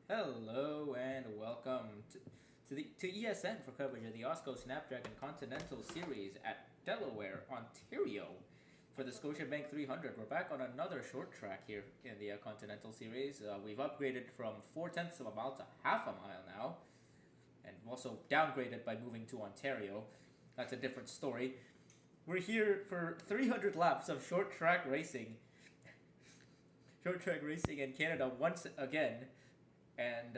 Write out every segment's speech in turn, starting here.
Hello and welcome to ESN for coverage of the AWSCO Snapdragon Continental Series at Delaware, Ontario, for the Scotiabank 300. We're back on another short track here in the Continental Series. We've upgraded from 4/10 of a mile to half a mile now, and also downgraded by moving to Ontario. That's a different story. We're here for 300 laps of short track racing in Canada once again. And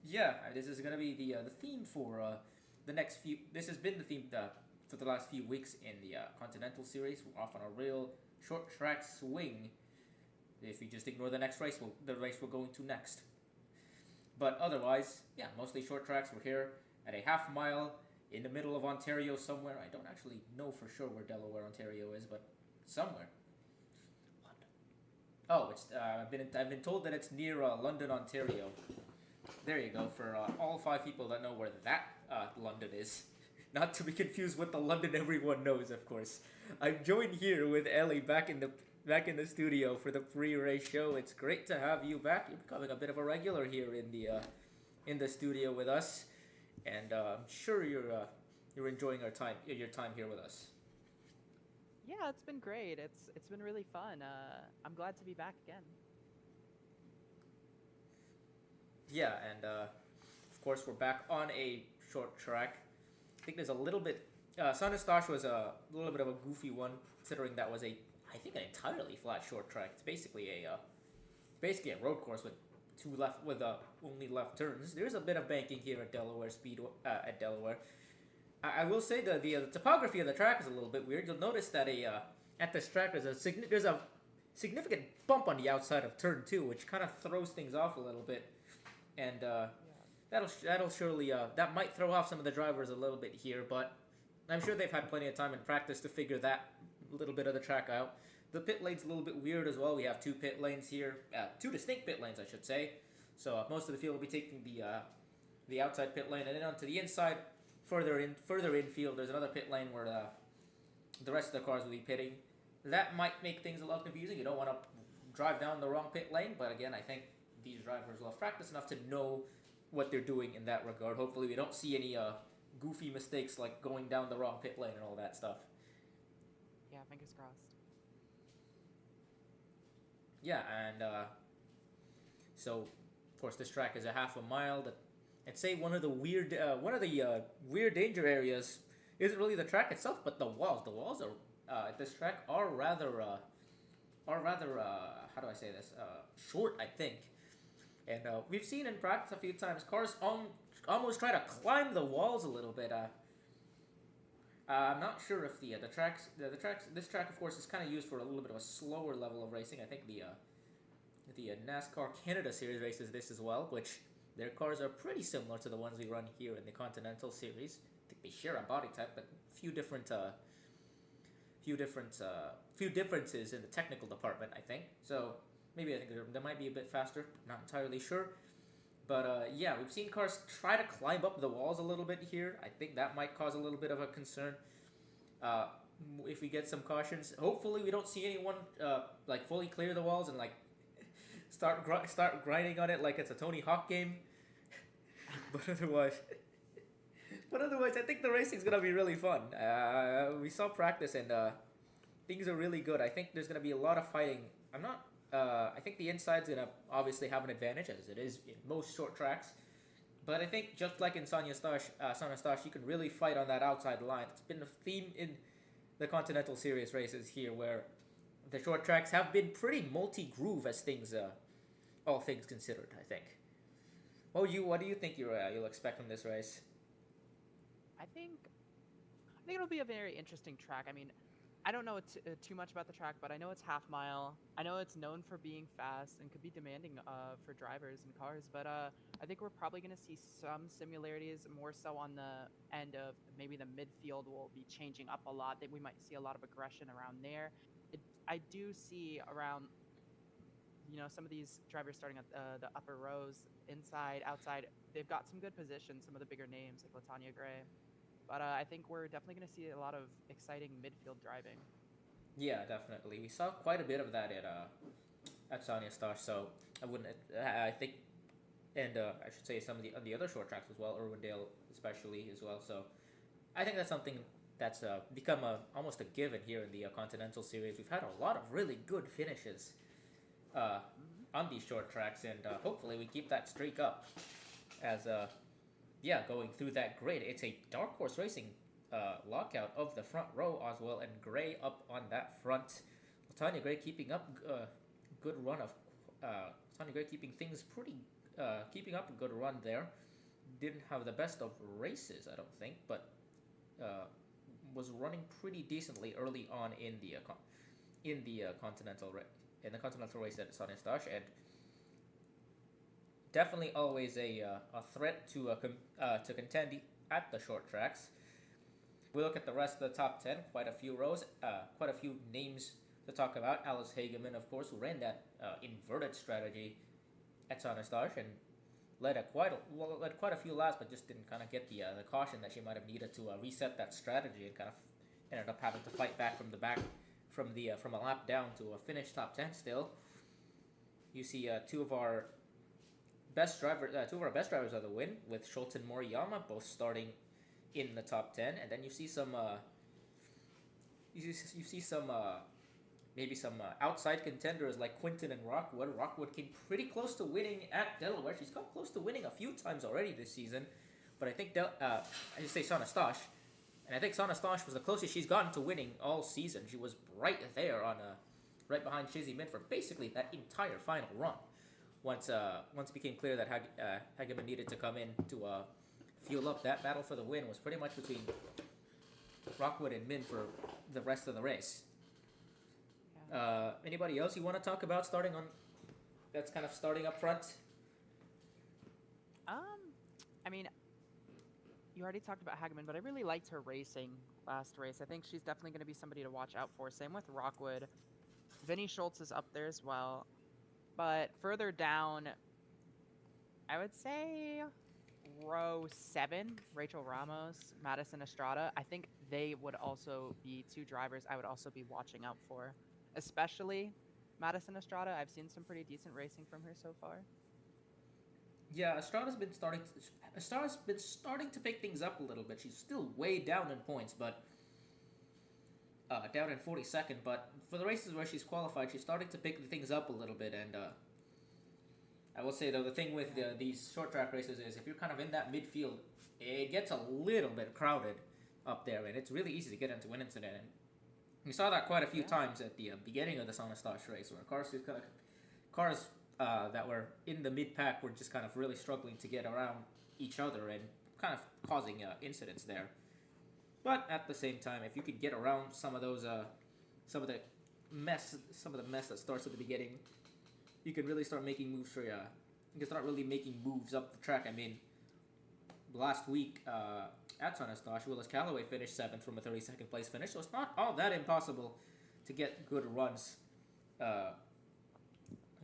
yeah, this is gonna be the theme for the next few. This has been the theme for the last few weeks in the Continental Series. We're off on a real short track swing. If you just ignore the next race, the race we're going to next. But otherwise, yeah, mostly short tracks. We're here at a half mile in the middle of Ontario somewhere. I don't actually know for sure where Delaware, Ontario is, but somewhere. Oh, it's I've been told that it's near London, Ontario. There you go. For all five people that know where that London is, not to be confused with the London everyone knows, of course. I'm joined here with Ellie back in the studio for the pre-race show. It's great to have you back. You're becoming a bit of a regular here in the studio with us, and I'm sure you're enjoying your time here with us. Yeah, it's been great. It's been really fun. I'm glad to be back again. Yeah, and of course we're back on a short track. I think there's a little bit. San Eustache was a little bit of a goofy one, considering that was I think, an entirely flat short track. It's basically a road course with only left turns. There's a bit of banking here at Delaware. I will say the topography of the track is a little bit weird. You'll notice that at this track there's a significant bump on the outside of turn two, which kind of throws things off a little bit, and Yeah. that'll surely that might throw off some of the drivers a little bit here, but I'm sure they've had plenty of time in practice to figure that little bit of the track out. The pit lane's a little bit weird as well. We have two pit lanes here, two distinct pit lanes, I should say. So most of the field will be taking the outside pit lane, and then onto the inside, further infield. There's another pit lane where the rest of the cars will be pitting. That might make things a lot confusing. You don't want to drive down the wrong pit lane, but again, I think these drivers will have practiced enough to know what they're doing in that regard. Hopefully, we don't see any goofy mistakes like going down the wrong pit lane and all that stuff. Yeah, fingers crossed. Yeah, and so of course this track is a half a mile. That I'd say one of the weird danger areas isn't really the track itself, but the walls. The walls are at this track are rather how do I say this short, I think. And we've seen in practice a few times cars almost try to climb the walls a little bit. I'm not sure if the tracks this track of course is kind of used for a little bit of a slower level of racing. I think the NASCAR Canada Series races this as well, which their cars are pretty similar to the ones we run here in the Continental Series. I think they share a body type, but few differences in the technical department. I think so. Maybe I think they might be a bit faster. Not entirely sure. But yeah, we've seen cars try to climb up the walls a little bit here. I think that might cause a little bit of a concern. Uh, if we get some cautions, hopefully we don't see anyone like fully clear the walls and like start grinding on it like it's a Tony Hawk game. But otherwise, I think the racing's gonna be really fun. We saw practice and things are really good. I think there's gonna be a lot of fighting. I'm not. I think the inside's gonna obviously have an advantage as it is in most short tracks. But I think just like in San Eustache, you can really fight on that outside line. It's been a theme in the Continental Series races here, where the short tracks have been pretty multi-groove as all things considered. I think. What do you think you'll expect from this race? I think it'll be a very interesting track. I mean, I don't know too much about the track, but I know it's half mile. I know it's known for being fast and could be demanding for drivers and cars. But I think we're probably going to see some similarities, more so on the end of maybe the midfield will be changing up a lot. That we might see a lot of aggression around there. I do see around some of these drivers starting at the upper rows, inside, outside. They've got some good positions. Some of the bigger names like Latanya Gray. But I think we're definitely going to see a lot of exciting midfield driving. Yeah, definitely. We saw quite a bit of that at Sonya Star. So I wouldn't. I think and I should say some of the other short tracks as well, Irwindale especially as well. So I think that's something that's become almost a given here in the Continental Series. We've had a lot of really good finishes uh, Hmm. on these short tracks, and hopefully we keep that streak up as yeah, going through that grid. It's a Dark Horse Racing lockout of the front row, Oswell and Gray up on that front. Tanya Gray keeping up good run of Tanya Gray keeping things pretty keeping up a good run there. Didn't have the best of races, I don't think, but uh, was running pretty decently early on in the in the Continental race at Son Eustache, and definitely always a threat to contend at the short tracks. We look at the rest of the top 10, quite a few rows, quite a few names to talk about. Alice Hageman, of course, who ran that inverted strategy at Son Eustache and led quite a few laps, but just didn't kind of get the caution that she might have needed to reset that strategy, and kind of ended up having to fight back from the back from a lap down to a finish top 10 still. You see two of our best drivers of the win, with Schultz and Moriyama both starting in the top 10, and then you see some maybe some outside contenders like Quinton and Rockwood. Rockwood came pretty close to winning at Delaware. She's come close to winning a few times already this season, but I think I just say Son Eustache, and I think Son Eustache was the closest she's gotten to winning all season. She was right there on right behind Shizzy Min for basically that entire final run. Once it became clear that Hageman needed to come in to fuel up, that battle for the win was pretty much between Rockwood and Min for the rest of the race. Yeah. Anybody else you want to talk about that's kind of starting up front? I mean, you already talked about Hageman, but I really liked her racing last race. I think she's definitely going to be somebody to watch out for. Same with Rockwood. Vinny Schultz is up there as well. But further down, I would say row 7, Rachel Ramos, Madison Estrada. I think they would also be two drivers I would also be watching out for, especially Madison Estrada. I've seen some pretty decent racing from her so far. Yeah, Estrada's been starting to pick things up a little bit. She's still way down in points, but down in 42nd. But for the races where she's qualified, she's starting to pick things up a little bit. And I will say, though, the thing with these short track races is if you're kind of in that midfield, it gets a little bit crowded up there, and it's really easy to get into an incident. And we saw that quite a few times at the beginning of the Son Eustache race, where cars that were in the mid pack were just kind of really struggling to get around each other and kind of causing incidents there. But at the same time, if you could get around some of the mess that starts at the beginning, you can really start making moves you can start really making moves up the track. I mean, last week at Son Eustache, Willis Calloway finished 7th from a 32nd place finish, so it's not all that impossible to get good runs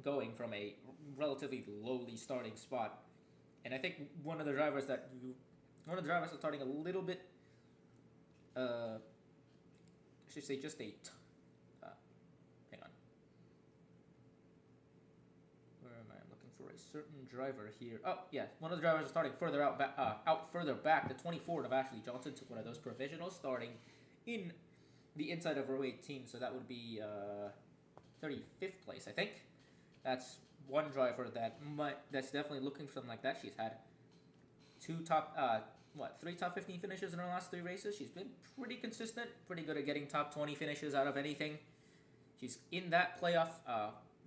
going from a relatively lowly starting spot. And I think one of the drivers that's starting a little bit, I should say just hang on. Where am I? I'm looking for a certain driver here. Oh yeah, one of the drivers is starting further out further back. The 24 of Ashley Johnson took one of those provisionals, starting in the inside of row 18. So that would be 35th place, I think. That's one driver that's definitely looking for something like that. She's had three top 15 finishes in her last 3 races. She's been pretty consistent, pretty good at getting top 20 finishes out of anything. She's in that playoff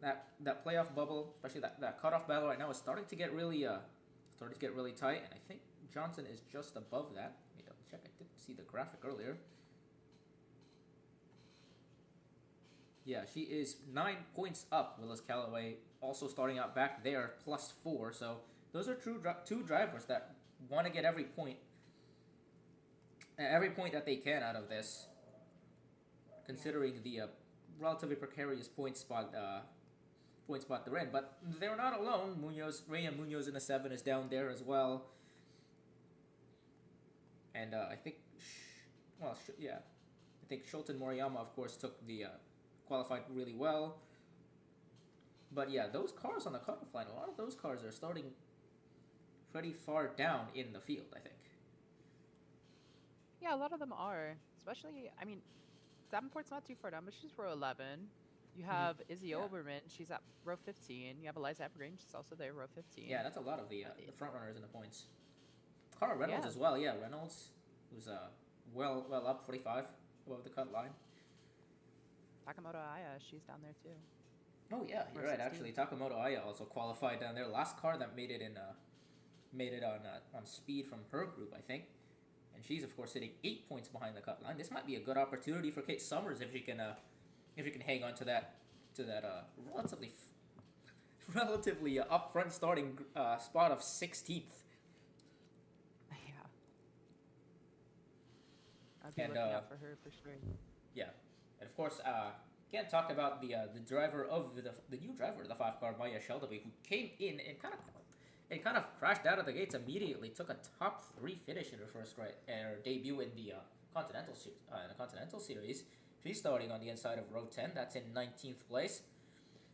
that playoff bubble, especially that cutoff battle right now is starting to get really tight, and I think Johnson is just above that. Let me double check. I didn't see the graphic earlier. Yeah, she is 9 points up. Willis Calloway also starting out back there, +4. So those are two drivers that want to get every point that they can out of this, considering the relatively precarious point spot they're in. But they're not alone. Raya Munoz in the 7 is down there as well, and I think Schultz and Moriyama, of course, took the qualified really well. But yeah, those cars on the cutoff line, a lot of those cars are starting pretty far down in the field, I think. Yeah, a lot of them are. Especially, I mean, Davenport's not too far down, but she's row 11. You Hmm. have Izzy Yeah. Oberman, she's at row 15. You have Eliza Evergreen, she's also there, row 15. Yeah, that's a lot of Uh, the the- front runners in the points. Cara Reynolds yeah, as well. Yeah, Reynolds who's well up 45 above the cut line. Takamoto Aya, she's down there too. Oh yeah, Row you're right. 16. Actually, Takamoto Aya also qualified down there. Last car that made it on speed from her group, I think. And she's of course sitting 8 points behind the cut line. This might be a good opportunity for Kate Summers if she can hang on to that relatively up front starting spot of 16th. Yeah, I'd be And looking out for her for sure. yeah, and of course can't talk about the driver of the new driver of the 5 car, Maya Shelby, who came in and kind of crashed out of the gates immediately. Took a top 3 finish in her debut in the Continental series. She's starting on the inside of row 10. That's in 19th place.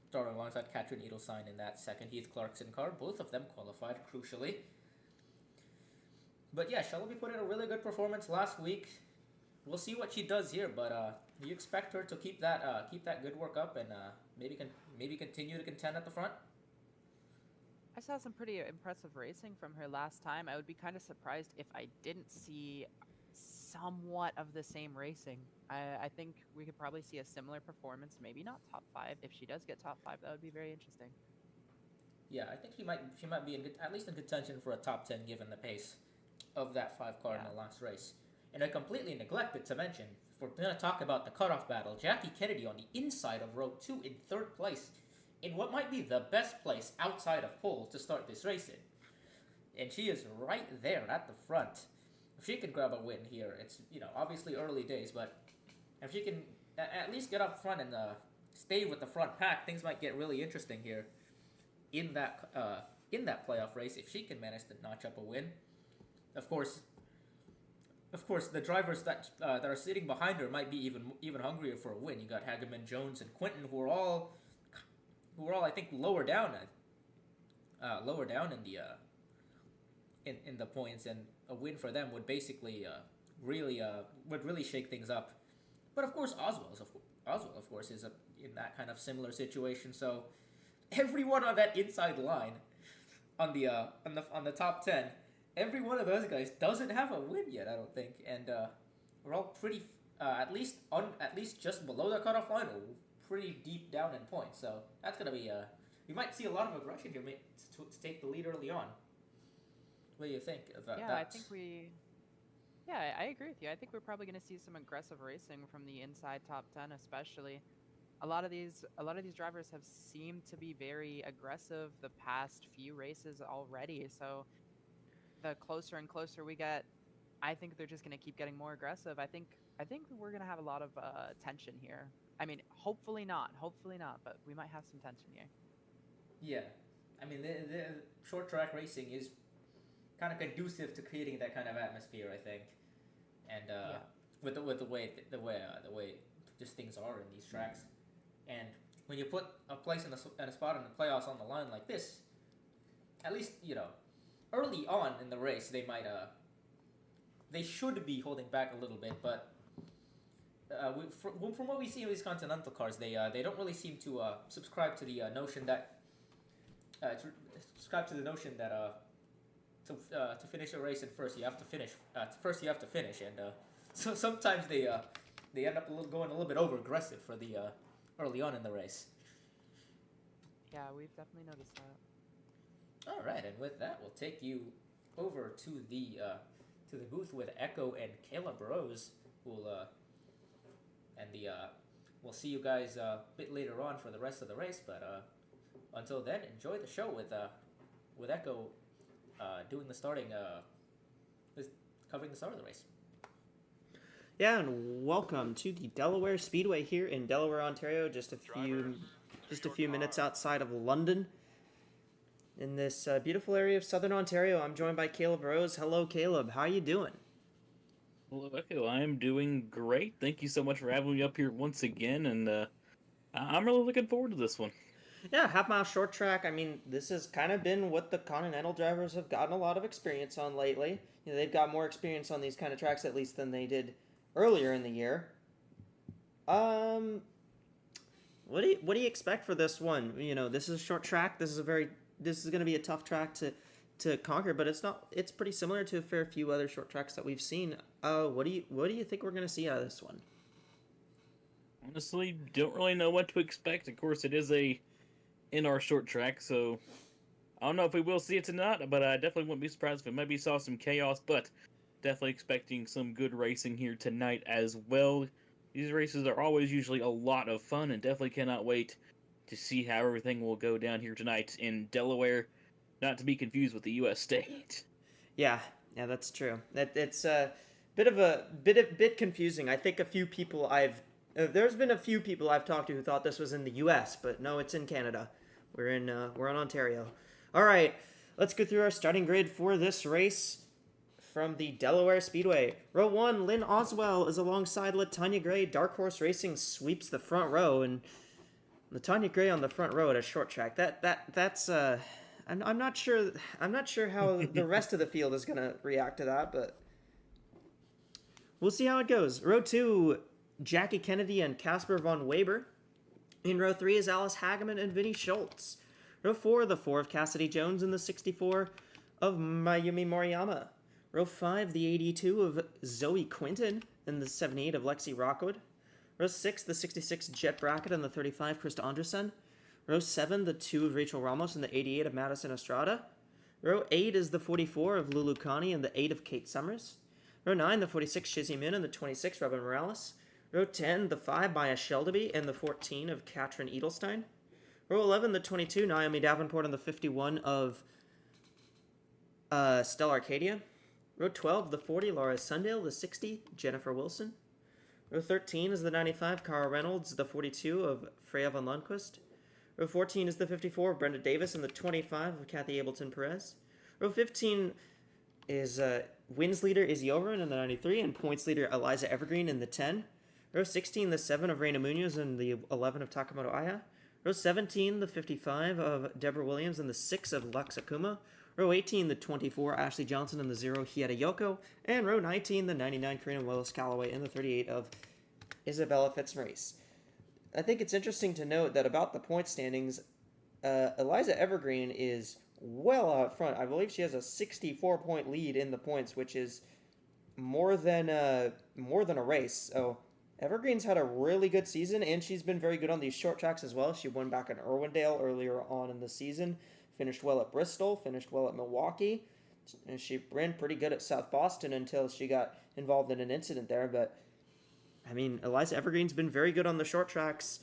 Starting alongside Katrin Edelstein in that second Heath Clarkson car. Both of them qualified crucially. But yeah, Shelby put in a really good performance last week. We'll see what she does here, but you expect her to keep that good work up and maybe continue to contend at the front. I saw some pretty impressive racing from her last time. I would be kind of surprised if I didn't see somewhat of the same racing. I think we could probably see a similar performance, maybe not top 5. If she does get top 5, that would be very interesting. Yeah, I think she might be at least in contention for a top 10 given the pace of that 5 car in Yeah. the last race. And I completely neglected to mention, if we're going to talk about the cutoff battle, Jackie Kennedy on the inside of row 2 in 3rd place, in what might be the best place outside of pole to start this race in. And she is right there at the front. If she can grab a win here, it's, obviously early days, but if she can at least get up front and stay with the front pack, things might get really interesting here in that playoff race. If she can manage to notch up a win, of course, the drivers that are sitting behind her might be even hungrier for a win. You got Hageman, Jones, and Quinton, who are all I think lower down in the in the points, and a win for them would basically really shake things up. But of course, Oswald of course is in that kind of similar situation. So everyone on that inside line on the top 10. Every one of those guys doesn't have a win yet, I don't think, and we're all pretty at least just below the cutoff line, or pretty deep down in points. So that's gonna be we might see a lot of aggression here to take the lead early on. What do you think about Yeah, that? I think Yeah, I agree with you. I think we're probably going to see some aggressive racing from the inside top 10, especially. A lot of these drivers have seemed to be very aggressive the past few races already. So the closer and closer we get, I think they're just going to keep getting more aggressive. I think we're going to have a lot of tension here. I mean, hopefully not, but we might have some tension here. Yeah, I mean the short track racing is kind of conducive to creating that kind of atmosphere, I think, and Yeah. with the way just things are in these tracks, and when you put a place and a spot in the playoffs on the line like this, at least early on in the race they should be holding back a little bit, but from what we see in these Continental cars, they don't really seem to subscribe to the notion that to finish a race, and first you have to finish, and so sometimes they end up going a little bit over aggressive for the early on in the race. Yeah, we've definitely noticed that. All right, and with that, we'll take you over to the booth with Echo and Caleb Rose, we'll see you guys a bit later on for the rest of the race. But until then, enjoy the show with Echo doing the starting, covering the start of the race. Yeah, and welcome to the Delaware Speedway here in Delaware, Ontario. Just a few minutes outside of London, in this beautiful area of Southern Ontario. I'm joined by Caleb Rose. Hello, Caleb. How are you doing? Hello, Echo. I am doing great. Thank you so much for having me up here once again, and I'm really looking forward to this one. Yeah, half mile short track. I mean, this has kind of been what the Continental drivers have gotten a lot of experience on lately. You know, they've got more experience on these kind of tracks at least than they did earlier in the year. Um, what do you expect for this one? You know, this is a short track. This is going to be a tough track to conquer, but it's pretty similar to a fair few other short tracks that we've seen. What do you think we're going to see out of this one? Honestly, don't really know what to expect. Of course, it is a in-our short track, so I don't know if we will see it tonight, but I definitely wouldn't be surprised if we maybe saw some chaos, but definitely expecting some good racing here tonight as well. These races are always usually a lot of fun, and definitely cannot wait to see how everything will go down here tonight in Delaware, not to be confused with the U.S. state. Yeah, that's true. It's a bit confusing. I think there's been a few people I've talked to who thought this was in the U.S., but no, it's in Canada. We're in Ontario. All right, let's go through our starting grid for this race from the Delaware Speedway. Row 1, Lynn Oswell is alongside Latanya Gray. Dark Horse Racing sweeps the front row, and Latanya Gray on the front row at a short track. That's I'm not sure how the rest of the field is going to react to that, but we'll see how it goes. Row 2, Jackie Kennedy and Casper von Weber. In row 3 is Alice Hageman and Vinnie Schultz. Row 4, the 4 of Cassidy Jones and the 64 of Mayumi Moriyama. Row 5, the 82 of Zoe Quinton and the 78 of Lexi Rockwood. Row 6, the 66 Jet Brackett and the 35 Krista Anderson. Row 7, the 2 of Rachel Ramos and the 88 of Madison Estrada. Row 8 is the 44 of Lulu Connie and the 8 of Kate Summers. Row 9, the 46 Shizzy Min and the 26 Robin Morales. Row 10, the 5 Maya Sheldaby and the 14 of Katrin Edelstein. Row 11, the 22 Naomi Davenport and the 51 of Stella Arcadia. Row 12, the 40 Laura Sundale, the 60 Jennifer Wilson. Row 13 is the 95 Cara Reynolds, the 42 of Freya von Lundquist. Row 14 is the 54 of Brenda Davis and the 25 of Kathy Ableton Perez. Row 15 is wins leader Izzy Overman in the 93 and points leader Eliza Evergreen in the 10. Row 16, the 7 of Reina Munoz and the 11 of Takamoto Aya. Row 17, the 55 of Deborah Williams and the 6 of Lux Akuma. Row 18, the 24 Ashley Johnson and the 0 Hieta Yoko. And row 19, the 99 Karina Willis Calloway and the 38 of Isabella Fitzmaurice. I think it's interesting to note that about the point standings, Eliza Evergreen is well out front. I believe she has a 64-point lead in the points, which is more than a race. So Evergreen's had a really good season, and she's been very good on these short tracks as well. She won back at Irwindale earlier on in the season, finished well at Bristol, finished well at Milwaukee, and she ran pretty good at South Boston until she got involved in an incident there. But I mean, Eliza Evergreen's been very good on the short tracks.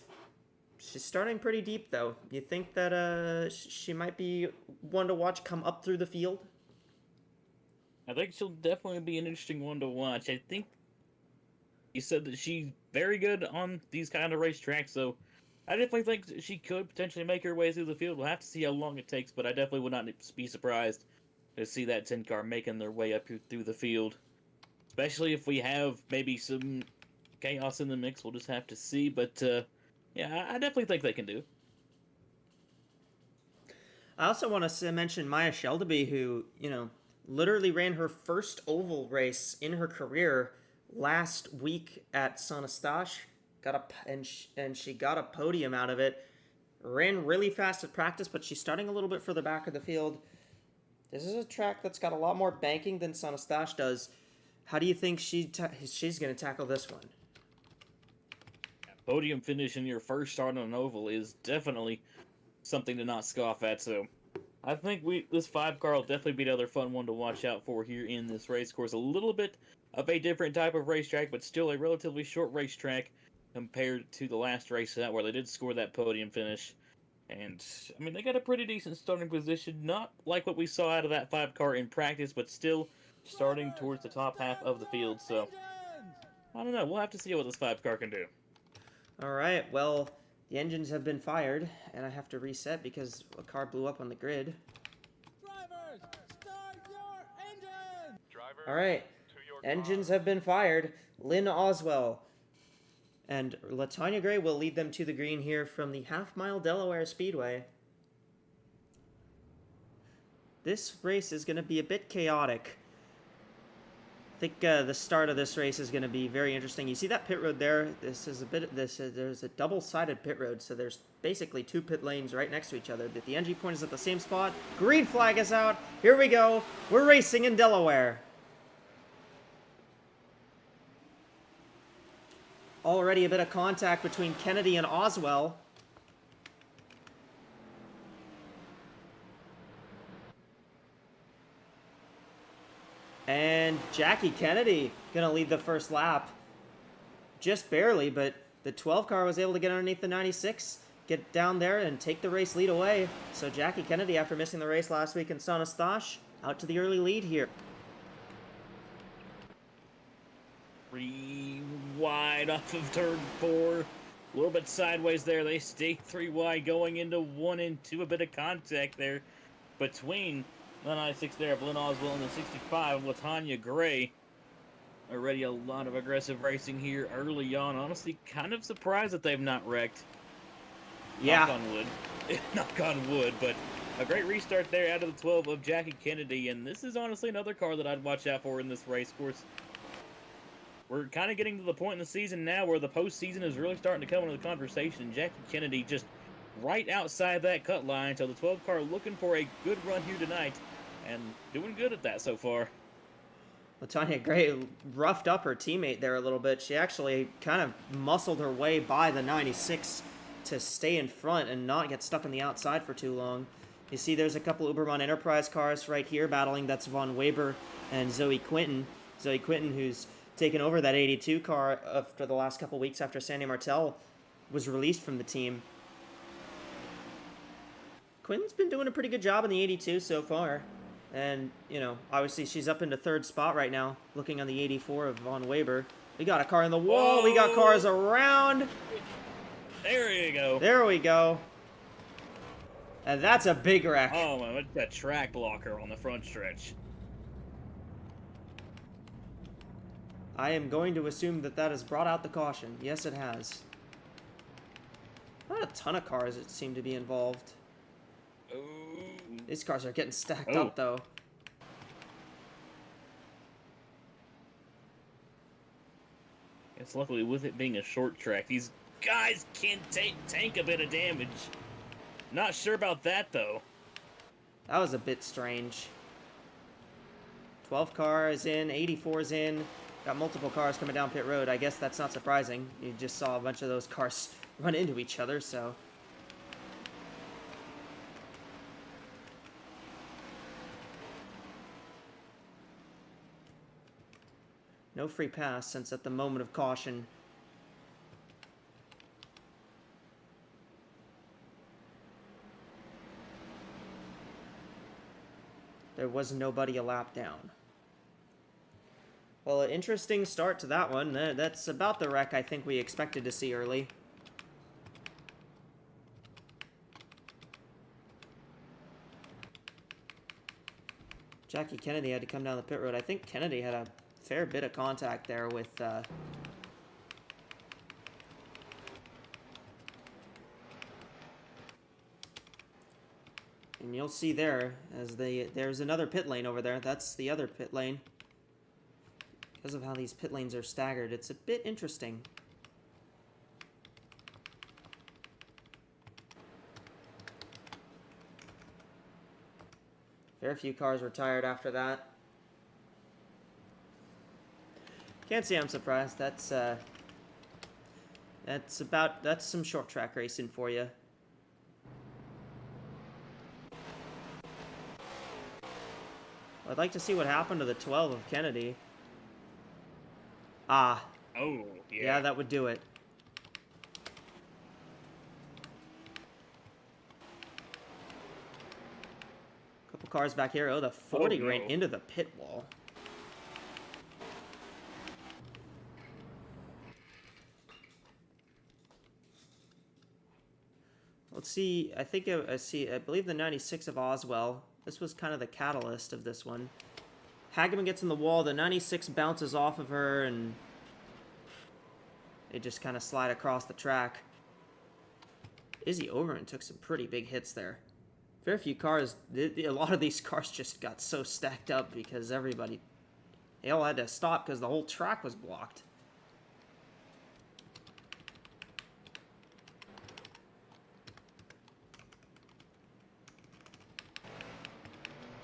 She's starting pretty deep, though. You think that she might be one to watch come up through the field? I think she'll definitely be an interesting one to watch. I think you said that she's very good on these kind of racetracks, so I definitely think that she could potentially make her way through the field. We'll have to see how long it takes, but I definitely would not be surprised to see that 10 car making their way up through the field. Especially if we have maybe some chaos in the mix, we'll just have to see, but yeah, I definitely think they can do. I also want to mention Maya Sheldaby, who, literally ran her first oval race in her career last week at Saint Eustache. And she got a podium out of it. Ran really fast at practice, but she's starting a little bit further back of the field. This is a track that's got a lot more banking than Saint Eustache does. How do you think she's going to tackle this one? Podium finish in your first start on an oval is definitely something to not scoff at, so I think this 5 car will definitely be another fun one to watch out for here in this race course. A little bit of a different type of racetrack, but still a relatively short racetrack compared to the last race where they did score that podium finish. And, I mean, they got a pretty decent starting position, not like what we saw out of that 5 car in practice, but still starting towards the top half of the field, so I don't know, we'll have to see what this 5 car can do. Alright, well, the engines have been fired, and I have to reset because a car blew up on the grid. Drivers, start your engines! Alright, engines have been fired. Lynn Oswell And Latanya Gray will lead them to the green here from the half-mile Delaware Speedway. This race is going to be a bit chaotic. I think the start of this race is going to be very interesting. You see that pit road there? There's a double-sided pit road, so there's basically 2 pit lanes right next to each other. The entry point is at the same spot. Green flag is out. Here we go. We're racing in Delaware. Already a bit of contact between Kennedy and Oswell. And Jackie Kennedy gonna lead the first lap. Just barely, but the 12 car was able to get underneath the 96, get down there and take the race lead away. So Jackie Kennedy, after missing the race last week in San Eustache, out to the early lead here. 3 wide off of turn 4. A little bit sideways there. They stay 3 wide going into 1 and 2. A bit of contact there between the 96 there of Lynn Oswell and the 65 of Latanya Gray. Already a lot of aggressive racing here early on. Honestly, kind of surprised that they've not wrecked. Yeah. Knock on wood. Knock on wood, but a great restart there out of the 12 of Jackie Kennedy. And this is honestly another car that I'd watch out for in this race course. We're kind of getting to the point in the season now where the postseason is really starting to come into the conversation. Jackie Kennedy just right outside that cut line. So the 12 car looking for a good run here tonight and doing good at that so far. Latanya Gray roughed up her teammate there a little bit. She actually kind of muscled her way by the 96 to stay in front and not get stuck on the outside for too long. You see there's a couple Uberman Enterprise cars right here battling. That's Von Weber and Zoe Quinton. Zoe Quinton, who's taken over that 82 car after the last couple weeks after Sandy Martel was released from the team. Quinton's been doing a pretty good job in the 82 so far. And, you know, obviously she's up into 3rd spot right now, looking on the 84 of Von Weber. We got a car in the wall. We got cars around. There you go. There we go. And that's a big wreck. Oh, man, what's that track blocker on the front stretch? I am going to assume that that has brought out the caution. Yes, it has. Not a ton of cars that seem to be involved. Ooh. These cars are getting stacked up, though. It's luckily with it being a short track, these guys can tank a bit of damage. Not sure about that, though. That was a bit strange. 12 car is in, 84 is in. Got multiple cars coming down pit road. I guess that's not surprising. You just saw a bunch of those cars run into each other, so. No free pass since at the moment of caution. There was nobody a lap down. Well, an interesting start to that one. That's about the wreck I think we expected to see early. Jackie Kennedy had to come down the pit road. I think Kennedy had a fair bit of contact there with and you'll see there as there's another pit lane over there. That's the other pit lane. Because of how these pit lanes are staggered, it's a bit interesting. Very few cars retired after that. Can't say I'm surprised. That's some short track racing for you. I'd like to see what happened to the 12 of Kennedy. Ah. Oh, yeah. Yeah, that would do it. Couple cars back here. Oh, the 40 ran into the pit wall. Let's see. I believe the 96 of Oswell. This was kind of the catalyst of this one. Hageman gets in the wall. The 96 bounces off of her, and They just kind of slide across the track. Izzy Overman took some pretty big hits there. Very few cars, a lot of these cars just got so stacked up because they all had to stop because the whole track was blocked.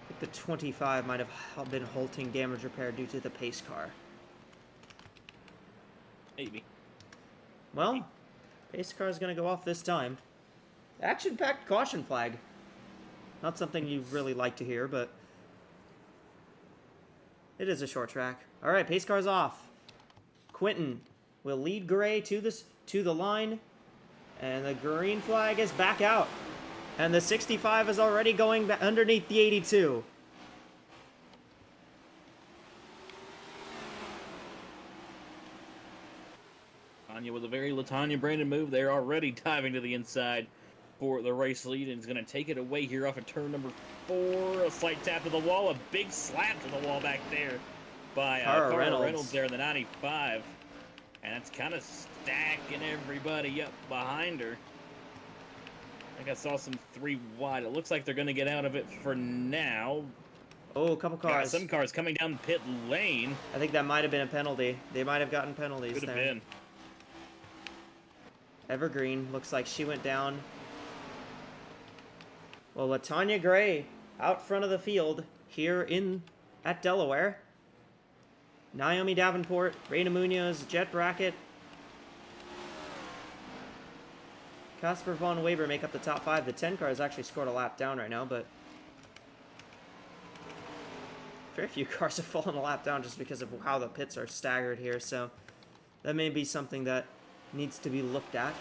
I think the 25 might have been halting damage repair due to the pace car. Maybe. Well, pace car is going to go off this time. Action-packed caution flag. Not something you really like to hear, but it is a short track. All right, pace car's off. Quentin will lead Gray to the line, and the green flag is back out. And the 65 is already going underneath the 82. Latanya with a very Latanya branded move there, already diving to the inside for the race lead, and is going to take it away here off of turn number 4. A slight tap to the wall, a big slap to the wall back there by Carl Reynolds there in the 95. And that's kind of stacking everybody up behind her. I think I saw some 3 wide. It looks like they're going to get out of it for now. Oh, a couple cars. Some cars coming down pit lane. I think that might have been a penalty. They might have gotten penalties Could have there. been. Evergreen looks like she went down. Well, Latanya Gray out front of the field here at Delaware. Naomi Davenport, Reina Munoz, Jet Brackett, Casper Von Weber make up the top 5. The 10 car has actually scored a lap down right now, but very few cars have fallen a lap down just because of how the pits are staggered here, so that may be something that needs to be looked at.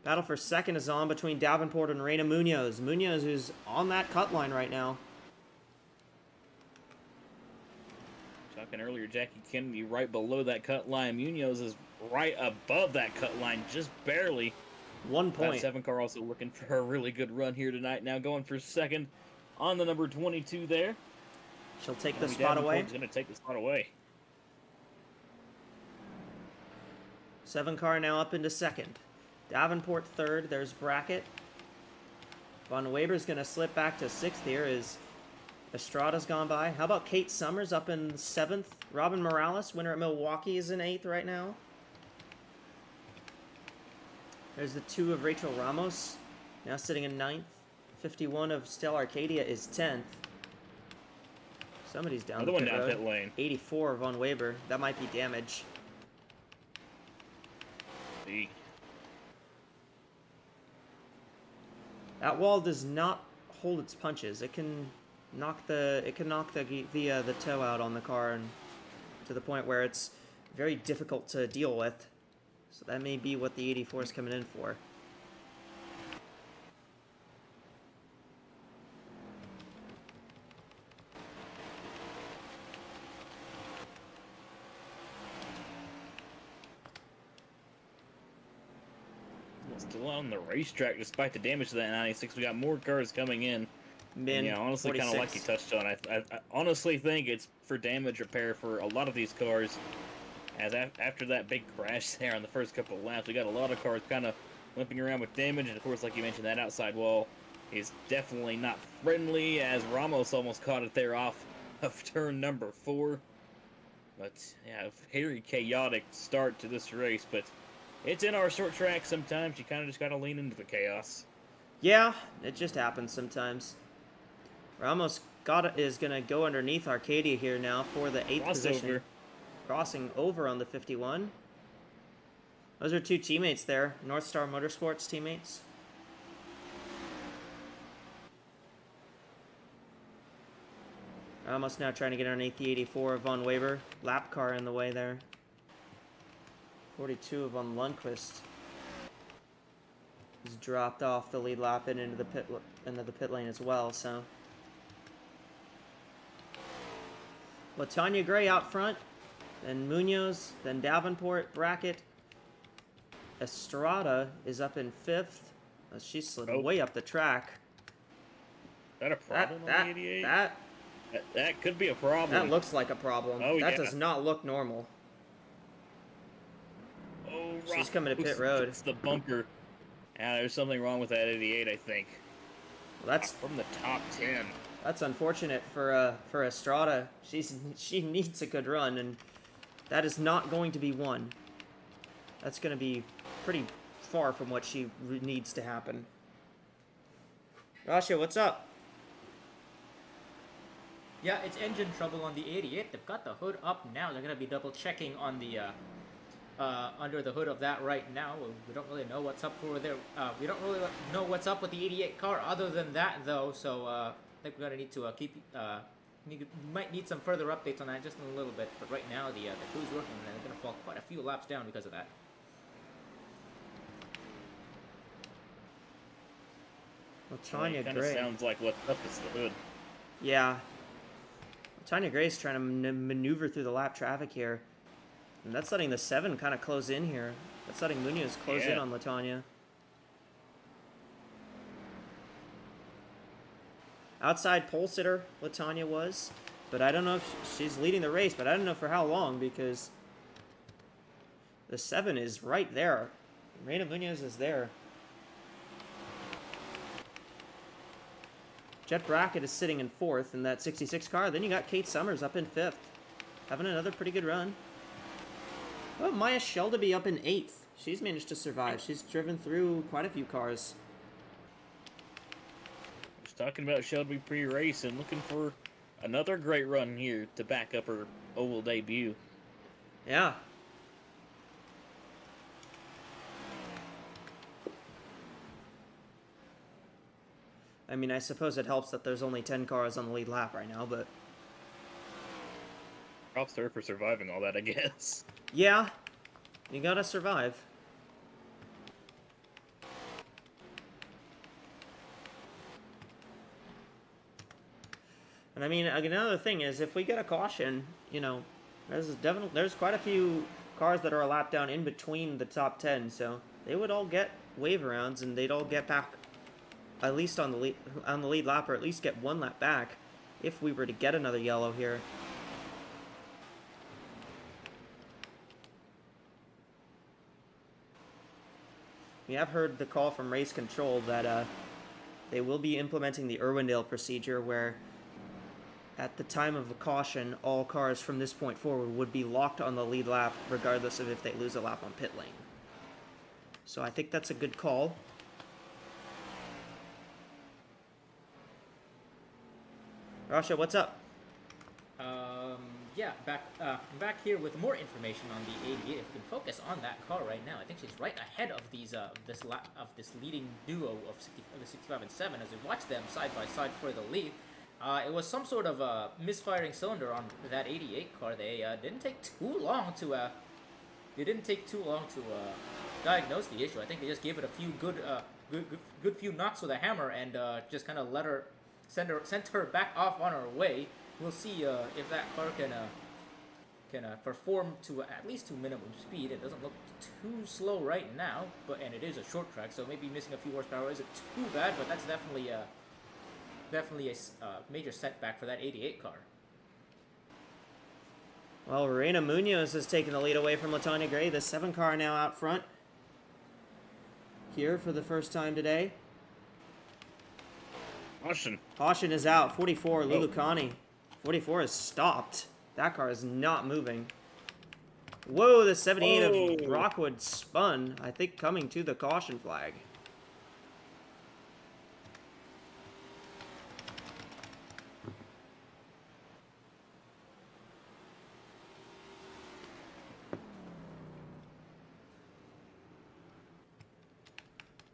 Battle for second is on between Davenport and Reina Munoz. Munoz who's on that cut line right now. Talking earlier, Jackie Kennedy right below that cut line. Munoz is right above that cut line, just barely. 1 point. That 7 car also looking for a really good run here tonight. Now going for second on the number 22 there. She'll take the spot away. She's going to take the spot away. 7 car now up into second. Davenport third. There's Brackett. Von Weber's going to slip back to 6th here as Estrada's gone by. How about Kate Summers up in 7th? Robin Morales, winner at Milwaukee, is in 8th right now. There's the 2 of Rachel Ramos, now sitting in 9th. 51 of Stella Arcadia is 10th. Somebody's down Another the one down road. pit lane. 84 of Von Weber. That might be damage. See. That wall does not hold its punches. It can knock the toe out on the car, and to the point where it's very difficult to deal with. So that may be what the 84 is coming in for. Still on the racetrack despite the damage to that 96. We got more cars coming in. Min, Yeah, honestly, kind of like you touched on. I honestly think it's for damage repair for a lot of these cars. As after that big crash there on the first couple of laps, we got a lot of cars kind of limping around with damage. And of course, like you mentioned, that outside wall is definitely not friendly, as Ramos almost caught it there off of turn number 4. But yeah, very chaotic start to this race. But it's in our short track sometimes. You kind of just got to lean into the chaos. Yeah, it just happens sometimes. Ramos is going to go underneath Arcadia here now for the 8th position. Crossing over on the 51. Those are 2 teammates there. North Star Motorsports teammates. Ramos now trying to get underneath the 84 of Von Weber. Lap car in the way there. 42 of Von Lundqvist. He's dropped off the lead lap and into the pit lane as well, so. Latanya Gray out front, then Munoz, then Davenport, Brackett. Estrada is up in 5th. She slid way up the track. Is that a problem on the 88? That could be a problem. That looks like a problem. Oh, That yeah. does not look normal. Oh, She's coming to pit Ross road. gets the bunker. There's something wrong with that 88, I think. Well, that's From the top 10. That's unfortunate for Estrada. She needs a good run, and that is not going to be one. That's going to be pretty far from what she needs to happen. Rasha, what's up? Yeah, it's engine trouble on the 88. They've got the hood up now. They're gonna be double checking on the under the hood of that right now. We don't really know what's up for there. We don't really know what's up with the 88 car other than that though. So I think we're gonna need to might need some further updates on that just in a little bit. But right now the crew's working and they're gonna fall quite a few laps down because of that. Latanya Kind of Gray. sounds like what's up is the hood. Yeah. Latanya Gray's trying to maneuver through the lap traffic here. And that's letting the 7 kind of close in here. That's letting Munoz close in Yeah. on Latanya. Outside pole sitter, Latanya was. But I don't know if she's leading the race, but I don't know for how long because the 7 is right there. Reina Munoz is there. Jet Brackett is sitting in 4th in that 66 car. Then you got Kate Summers up in 5th. Having another pretty good run. Oh, Maya Sheldaby up in 8th. She's managed to survive. She's driven through quite a few cars. Just talking about Shelby pre-race and looking for another great run here to back up her oval debut. Yeah. I mean, I suppose it helps that there's only 10 cars on the lead lap right now, but... Props to her for surviving all that, I guess. yeah, you gotta survive. And I mean, another thing is, if we get a caution, you know, there's quite a few cars that are a lap down in between the top 10, so they would all get wave rounds and they'd all get back at least on the lead lap, or at least get one lap back if we were to get another yellow here. We have heard the call from race control that they will be implementing the Irwindale procedure where at the time of a caution, all cars from this point forward would be locked on the lead lap regardless of if they lose a lap on pit lane. So I think that's a good call. Rasha, what's up? Yeah, back here with more information on the 88. If we can focus on that car right now, I think she's right ahead of this leading duo of the 65 and 7 as we watch them side by side for the lead. It was some sort of misfiring cylinder on that 88 car. They didn't take too long to diagnose the issue. I think they just gave it a few good few knocks with a hammer and just kind of sent her back off on her way. We'll see if that car can perform to at least to minimum speed. It doesn't look too slow right now, and it is a short track, so maybe missing a few horsepower isn't too bad. But that's definitely a major setback for that 88 car. Well, Reina Munoz has taken the lead away from Latanya Gray. The 7 car now out front here for the first time today. Caution is out. 44, Lulukani. 44 is stopped. That car is not moving. Whoa, the 78 of Rockwood spun, I think coming to the caution flag.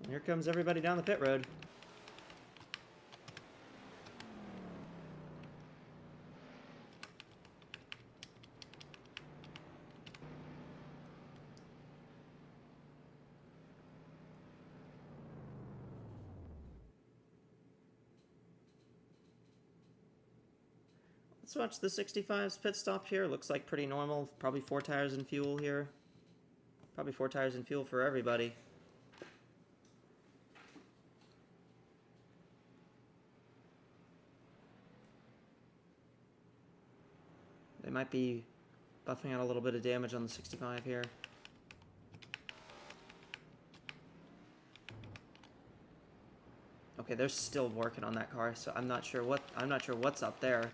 And here comes everybody down the pit road. Let's watch the 65's pit stop here. Looks like pretty normal. Probably 4 tires and fuel here. Probably 4 tires and fuel for everybody. They might be buffing out a little bit of damage on the 65 here. Okay, they're still working on that car, so I'm not sure what's up there.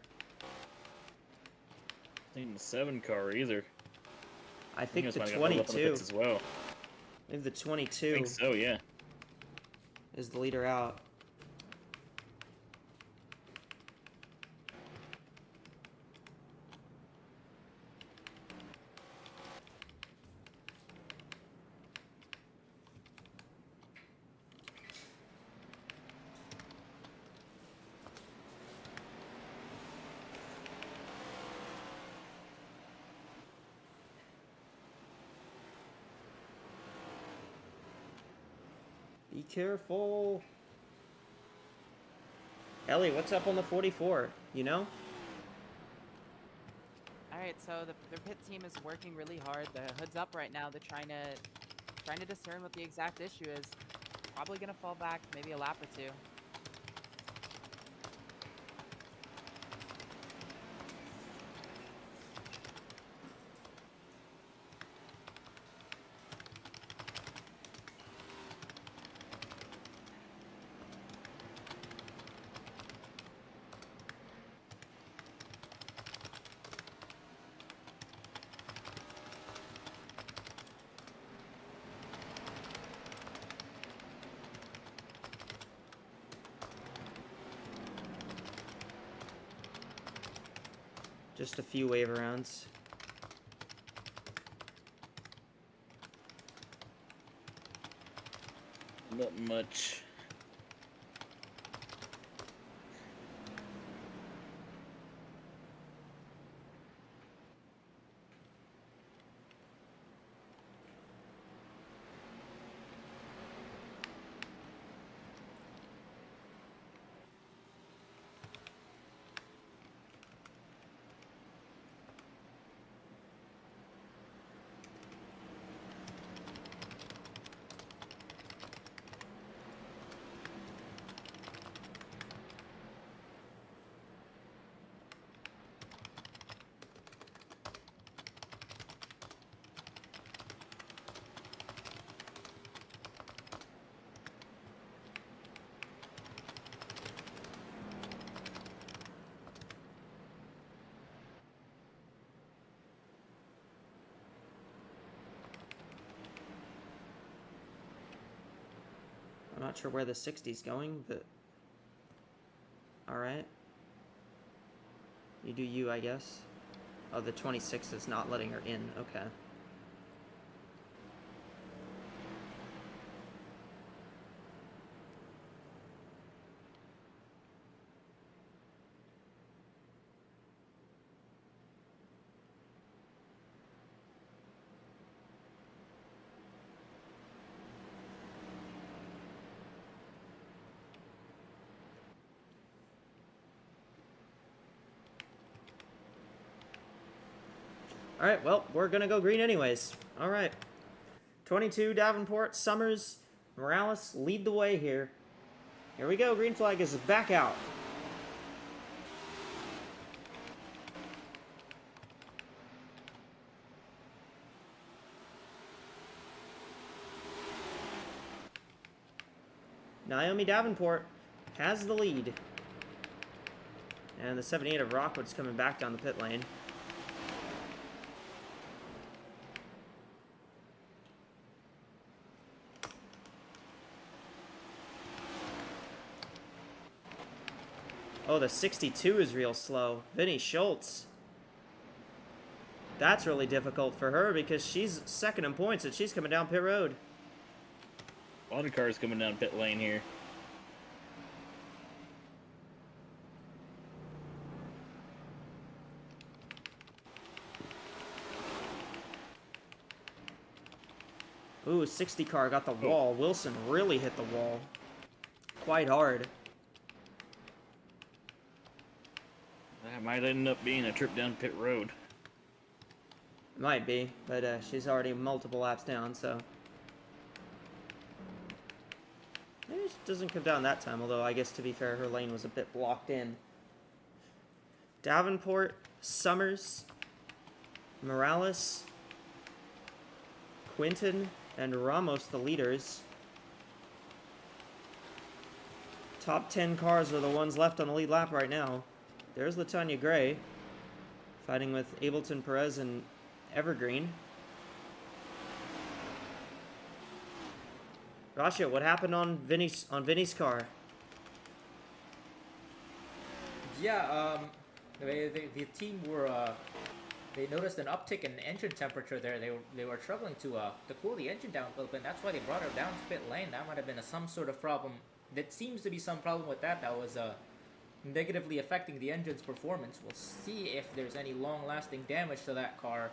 Ain't the 7 car either. I think it's the might have got the weapon 22. pits as well. I think the 22 I think so, yeah. is the leader out. Be careful. Ellie, what's up on the 44? You know? Alright, so the pit team is working really hard. The hood's up right now. They're trying to discern what the exact issue is. Probably gonna fall back maybe a lap or two. Just a few wave rounds. Not much. I'm not sure where the 60's going, but alright. You do you, I guess. Oh, the 26 is not letting her in. Okay. Alright, well, we're gonna go green anyways. Alright. 22, Davenport, Summers, Morales lead the way here. Here we go, green flag is back out. Naomi Davenport has the lead. And the 78 of Rockwood's coming back down the pit lane. Oh, the 62 is real slow. Vinny Schultz. That's really difficult for her because she's second in points and she's coming down pit road. A lot of cars coming down pit lane here. Ooh, 60 car got the wall. Wilson really hit the wall. Quite hard. That might end up being a trip down pit road. Might be, but she's already multiple laps down, so. Maybe she doesn't come down that time, although I guess to be fair, her lane was a bit blocked in. Davenport, Summers, Morales, Quinton, and Ramos the leaders. Top 10 cars are the ones left on the lead lap right now. There's Latanya Gray fighting with Ableton Perez and Evergreen. Rasha, what happened on Vinny's car? Yeah, the team were they noticed an uptick in engine temperature there. They were struggling to cool the engine down a little bit. And that's why they brought her down to pit lane. That might have been some sort of problem. There seems to be some problem with that was negatively affecting the engine's performance. We'll see if there's any long-lasting damage to that car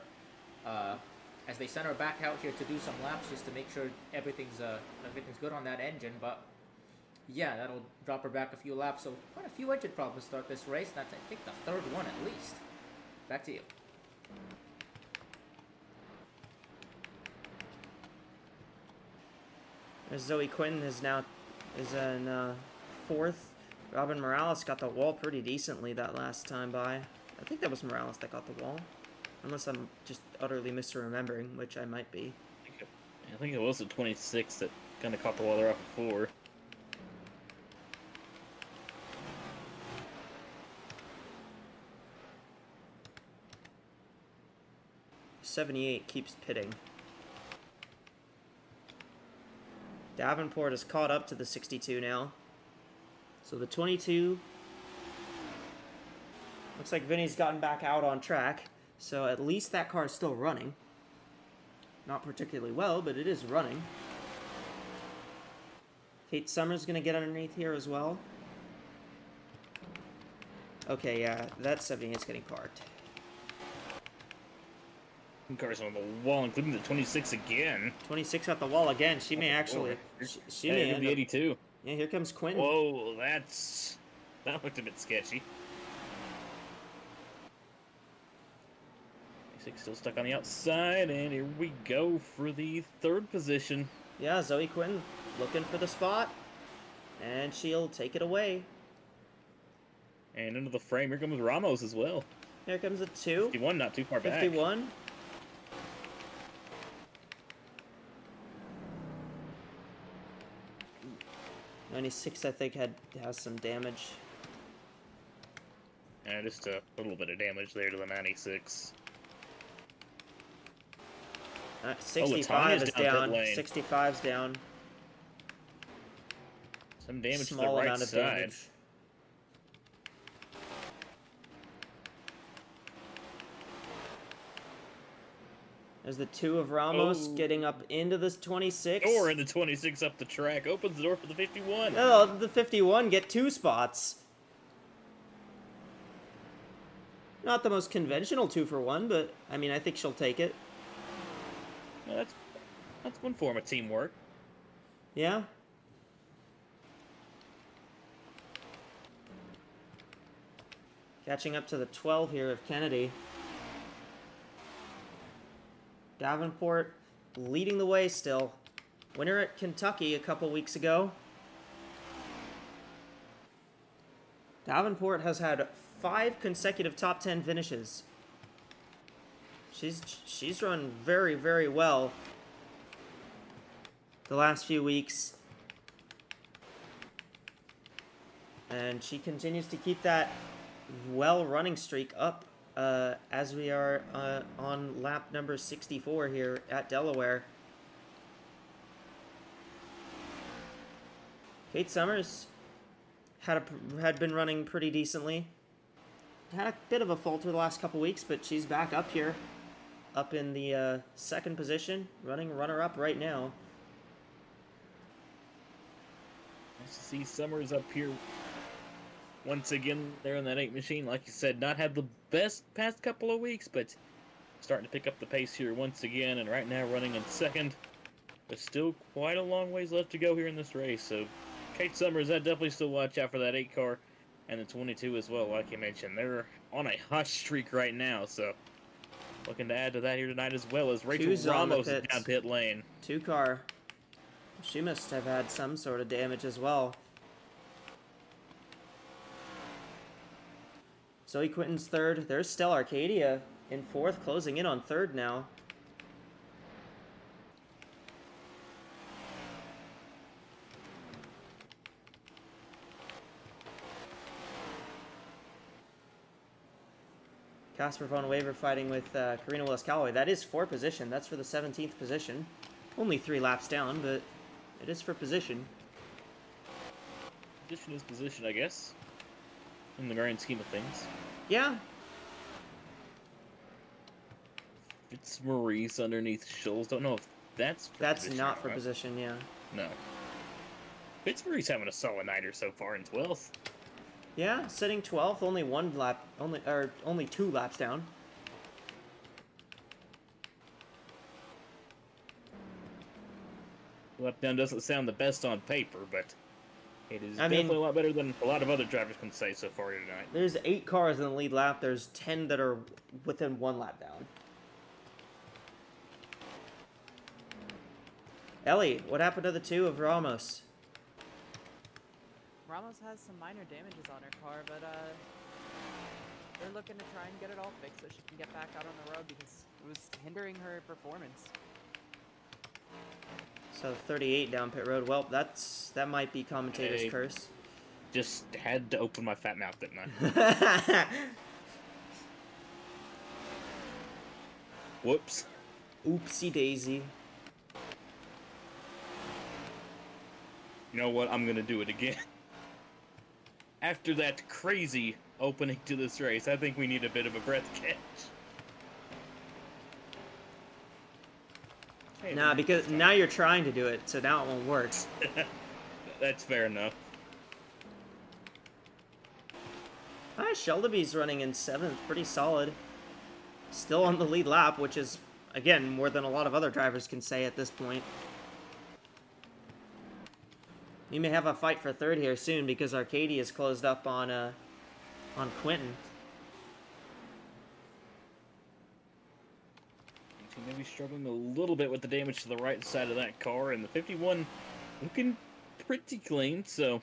as they send her back out here to do some laps just to make sure everything's good on that engine. But yeah, that'll drop her back a few laps. So quite a few engine problems to start this race. That's, I think, the third one at least. Back to you. There's Zoe Quinton is in fourth. Robin Morales got the wall pretty decently that last time by. I think that was Morales that got the wall. Unless I'm just utterly misremembering, which I might be. I think it was the 26 that kind of caught the wall there off of 4. 78 keeps pitting. Davenport is caught up to the 62 now. So the 22... Looks like Vinny's gotten back out on track. So at least that car is still running. Not particularly well, but it is running. Kate Summers going to get underneath here as well. Okay, yeah, that 78 is getting parked. Cars on the wall, including the 26 again. 26 at the wall again. She may actually... She may end the 82. Yeah, here comes Quinn. Whoa, that looked a bit sketchy. 26 still stuck on the outside, and here we go for the third position. Yeah, Zoe Quinn looking for the spot, and she'll take it away. And into the frame, here comes Ramos as well. Here comes a 2. 51, not too far back. 51. '96, I think, has some damage. Yeah, just a little bit of damage there to the 96. 65 is down. Pit lane. 65's down. Some damage Small to the right amount of side. damage. There's the 2 of Ramos getting up into this 26. Or in the 26 up the track. Opens the door for the 51. No, the 51 get 2 spots. Not the most conventional 2 for 1, but I mean, I think she'll take it. Yeah, that's one form of teamwork. Yeah. Catching up to the 12 here of Kennedy. Davenport leading the way still. Winner at Kentucky a couple weeks ago. Davenport has had 5 consecutive top 10 finishes. She's run very, very well the last few weeks. And she continues to keep that well-running streak up as we are on lap number 64 here at Delaware. Kate Summers had been running pretty decently. Had a bit of a falter the last couple weeks, but she's back up here. Up in the second position, running runner-up right now. Nice to see Summers up here once again there in that 8 machine. Like you said, not had the best past couple of weeks, but starting to pick up the pace here once again, and right now running in second. But still quite a long ways left to go here in this race, so Kate Summers, I'd definitely still watch out for that 8 car and the 22 as well, like you mentioned. They're on a hot streak right now, so looking to add to that here tonight as well as Rachel Ramos is down pit lane. 2 car. She must have had some sort of damage as well. Zoe Quinton's third. There's Stella Arcadia in fourth, closing in on third now. Casper Von Waver fighting with Karina Willis-Callaway. That is for position. That's for the 17th position. Only 3 laps down, but it is for position. Position is position, I guess. In the grand scheme of things. Yeah. It's Maurice underneath Schultz. Don't know if that's for That's position not or for position, yeah. No. Fitzmaurice having a solid nighter so far in 12th. Yeah, sitting 12th, only 2 laps down. Lap down doesn't sound the best on paper, but it is I mean- definitely a lot better than a lot of other drivers can say so far tonight. There's 8 cars in the lead lap. There's 10 that are within 1 lap down. Ellie, what happened to the 2 of Ramos? Ramos has some minor damages on her car, but they're looking to try and get it all fixed so she can get back out on the road because it was hindering her performance. So 38 down pit road. Well, that might be commentator's Hey. curse. Just had to open my fat mouth, didn't I? Whoops. Oopsie daisy. You know what? I'm gonna do it again. After that crazy opening to this race, I think we need a bit of a breath catch. Hey, Nah, because now you're trying to do it, so now it won't work. That's fair enough. Shelby's running in 7th, pretty solid. Still on the lead lap, which is, again, more than a lot of other drivers can say at this point. We may have a fight for 3rd here soon because Arcadia is closed up on Quentin. He may be struggling a little bit with the damage to the right side of that car, and the 51 looking pretty clean, so...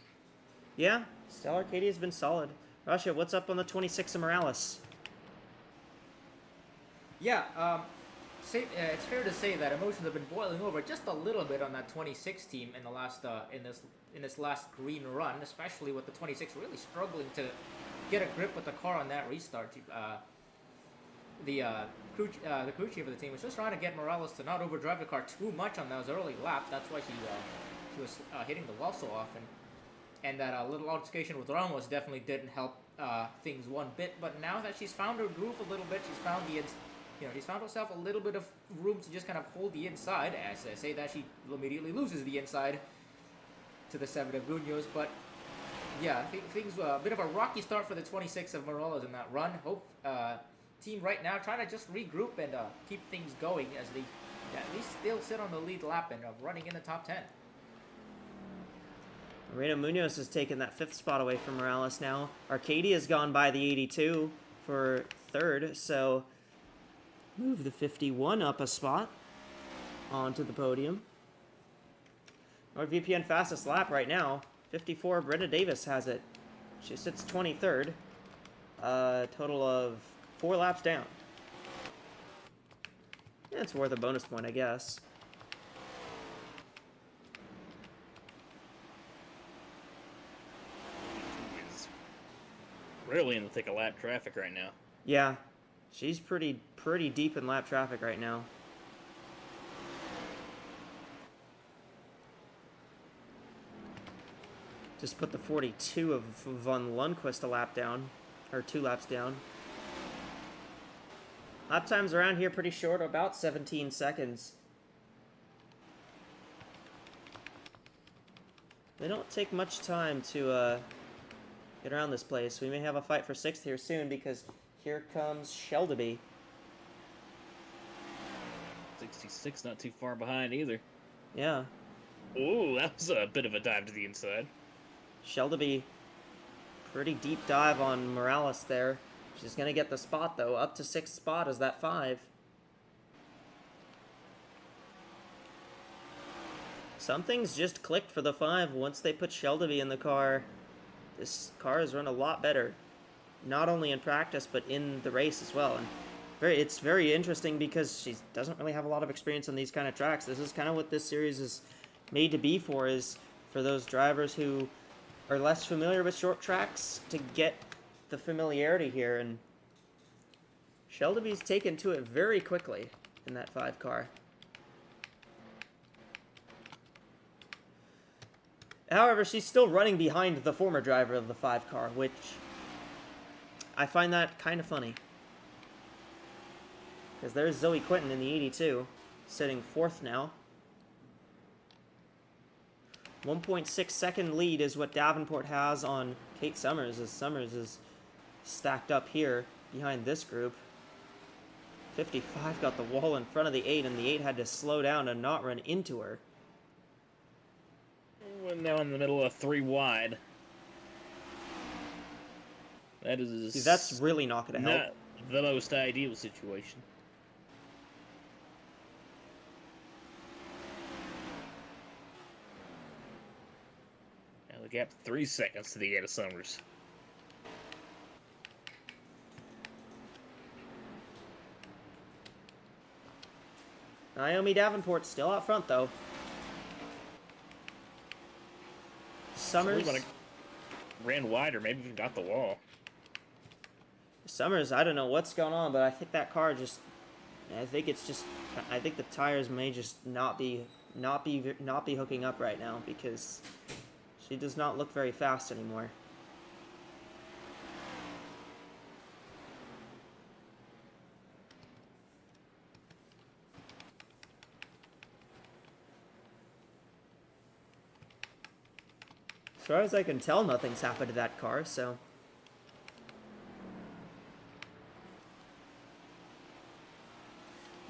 Yeah, still Arcadia's been solid. Russia, what's up on the 26 of Morales? Yeah, it's fair to say that emotions have been boiling over just a little bit on that 26 team in the last in this last green run, especially with the 26 really struggling to get a grip with the car on that restart. The crew chief of the team was just trying to get Morales to not overdrive the car too much on those early laps. That's why she was hitting the wall so often. And that little altercation with Ramos definitely didn't help things one bit. But now that she's found her groove a little bit, she's found herself a little bit of room to just kind of hold the inside. As I say that, she immediately loses the inside to the 7 of Munoz. But yeah, I think things a bit of a rocky start for the 26 of Morales in that run. Team right now trying to just regroup and keep things going as they at least still sit on the lead lap and running in the top 10. Moreno Munoz has taken that 5th spot away from Morales now. Arcadia's gone by the 82 for 3rd, so move the 51 up a spot onto the podium. NordVPN fastest lap right now. 54, Brenda Davis has it. She sits 23rd. Total of 4 laps down. Yeah, it's worth a bonus point, I guess. Is really in the thick of lap traffic right now. Yeah, she's pretty deep in lap traffic right now. Just put the 42 of Von Lundquist a lap down, or 2 laps down. Lap times around here pretty short, about 17 seconds. They don't take much time to get around this place. We may have a fight for 6th here soon because here comes Shelby. 66, not too far behind either. Yeah, Ooh, that was a bit of a dive to the inside. Shelby, pretty deep dive on Morales there. She's going to get the spot, though. Up to 6th spot is that 5. Something's just clicked for the 5 once they put Shelby in the car. This car has run a lot better. Not only in practice, but in the race as well. And It's very interesting because she doesn't really have a lot of experience on these kind of tracks. This is kind of what this series is made to be for, is for those drivers who are less familiar with short tracks to get the familiarity here. And Shelby's taken to it very quickly in that 5 car. However, she's still running behind the former driver of the 5 car, which I find that kind of funny. Because there's Zoe Quinton in the 82, sitting 4th now. 1.6 second lead is what Davenport has on Kate Summers, as Summers is stacked up here behind this group. 55 got the wall in front of the 8, and the 8 had to slow down and not run into her. We're now in the middle of 3 wide. That is... See, that's really not going to help. Not the most ideal situation. Now the gap 3 seconds to the 8 of Summers. Naomi Davenport still out front, though. Summers... Ran wide or maybe even got the wall. Summers, I don't know what's going on, but I think that car just... I think the tires may just not be hooking up right now, because she does not look very fast anymore. As far as I can tell, nothing's happened to that car, so...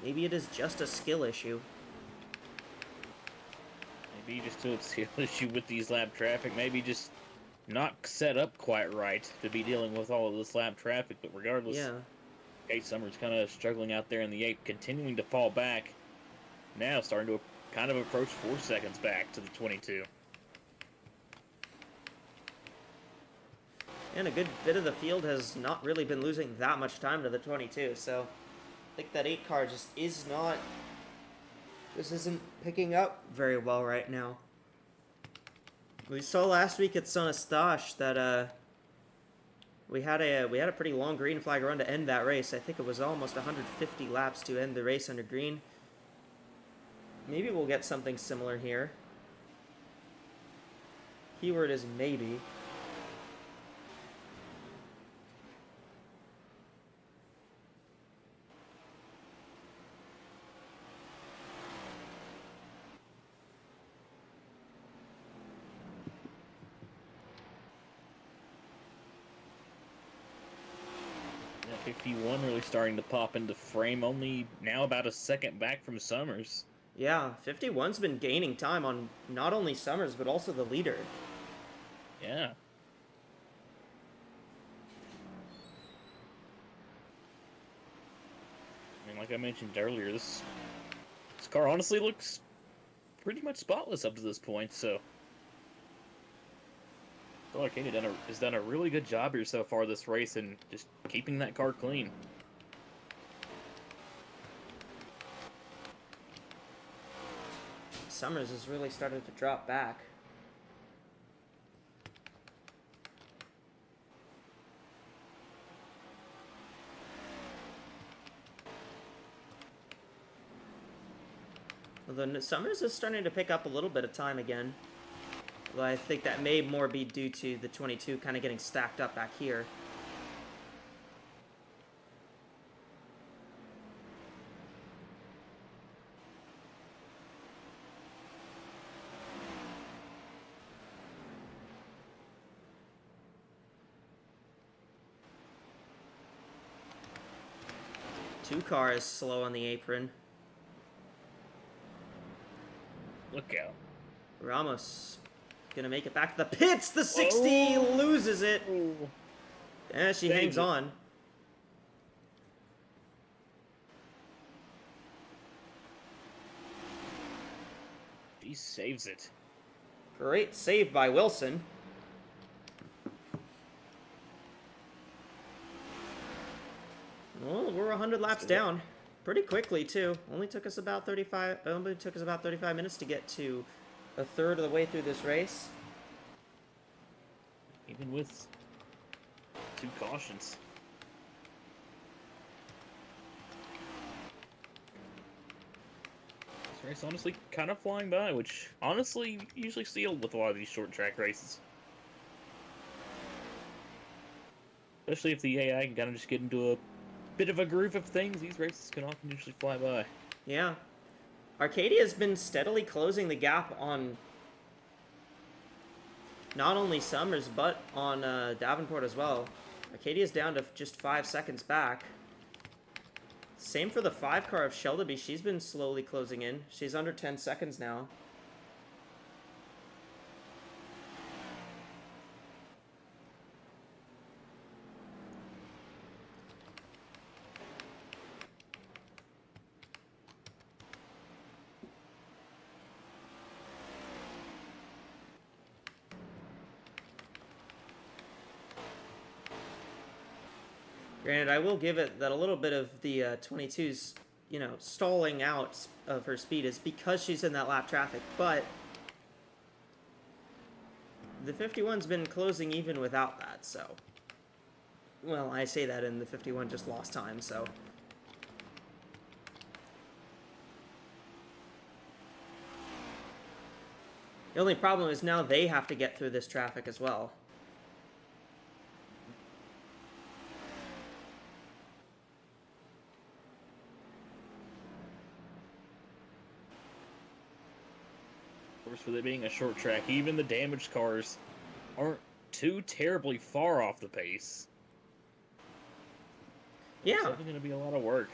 Maybe it is just a skill issue. Maybe just a skill issue with these lap traffic. Maybe just not set up quite right to be dealing with all of this lap traffic. But regardless, Yeah. Kate Summers kind of struggling out there in the 8, continuing to fall back. Now starting to kind of approach 4 seconds back to the 22. And a good bit of the field has not really been losing that much time to the 22, so I think that 8 car just is not... This isn't picking up very well right now. We saw last week at Son Eustache that we had a pretty long green flag run to end that race. I think it was almost 150 laps to end the race under green. Maybe we'll get something similar here. Keyword is maybe. Yeah, 51 really starting to pop into frame, only now about a second back from Summers. Yeah, 51's been gaining time on not only Summers, but also the leader. Yeah. I mean, like I mentioned earlier, this car honestly looks pretty much spotless up to this point, so... I feel like Katie has done a really good job here so far this race and just keeping that car clean. Summers has really started to drop back. Although Summers is starting to pick up a little bit of time again. Well, I think that may more be due to the 22 kind of getting stacked up back here. Two cars slow on the apron. Look out. Ramos gonna make it back to the pits. The 60 loses it. Yeah, she hangs on. He saves it. Great save by Wilson. Well, we're 100 laps Still. down. Pretty quickly, too. Only took us about 35 minutes to get to a third of the way through this race. Even with 2 cautions. This race honestly kind of flying by, which honestly you usually see with a lot of these short track races. Especially if the AI can kind of just get into a bit of a groove of things, these races can often usually fly by. Yeah. Arcadia's been steadily closing the gap on not only Summers, but on Davenport as well. Arcadia's down to just 5 seconds back. Same for the 5 car of Shelby. She's been slowly closing in. She's under 10 seconds now. Granted, I will give it that a little bit of the 22's, you know, stalling out of her speed is because she's in that lap traffic, but the 51's been closing even without that, so. Well, I say that and the 51 just lost time, so. The only problem is now they have to get through this traffic as well. Of course, with it being a short track, even the damaged cars aren't too terribly far off the pace. Yeah. It's definitely going to be a lot of work.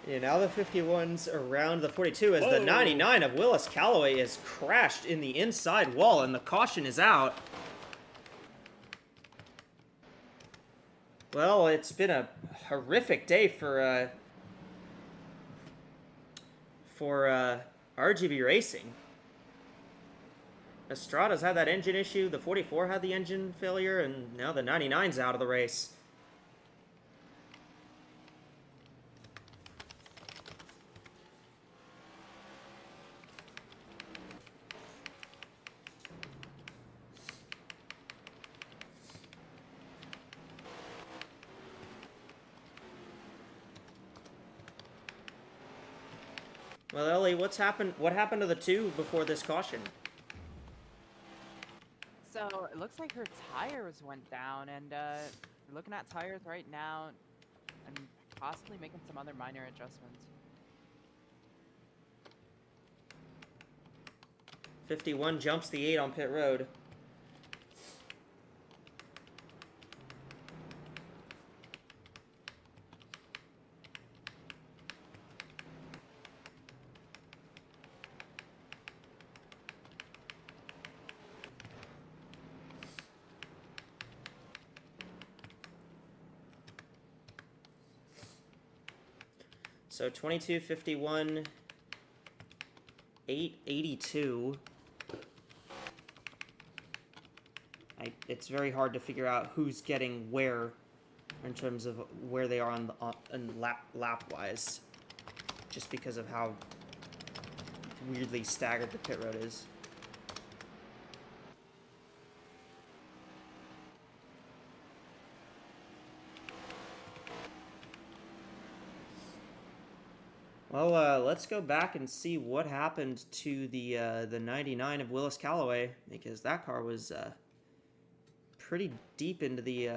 Yeah, now the 51's around the 42 as the Whoa. 99 of Willis Calloway is crashed in the inside wall and the caution is out. Well, it's been a horrific day for RGB Racing. Estrada's had that engine issue, the 44 had the engine failure, and now the 99's out of the race. Well, Ellie, what happened to the 2 before this caution? So it looks like her tires went down, and we're looking at tires right now, and possibly making some other minor adjustments. 51 jumps the 8 on pit road. So 22, 51, 8, 82. It's very hard to figure out who's getting where in terms of where they are on lap wise, just because of how weirdly staggered the pit road is. Well, let's go back and see what happened to the 99 of Willis Calloway, because that car was pretty deep into the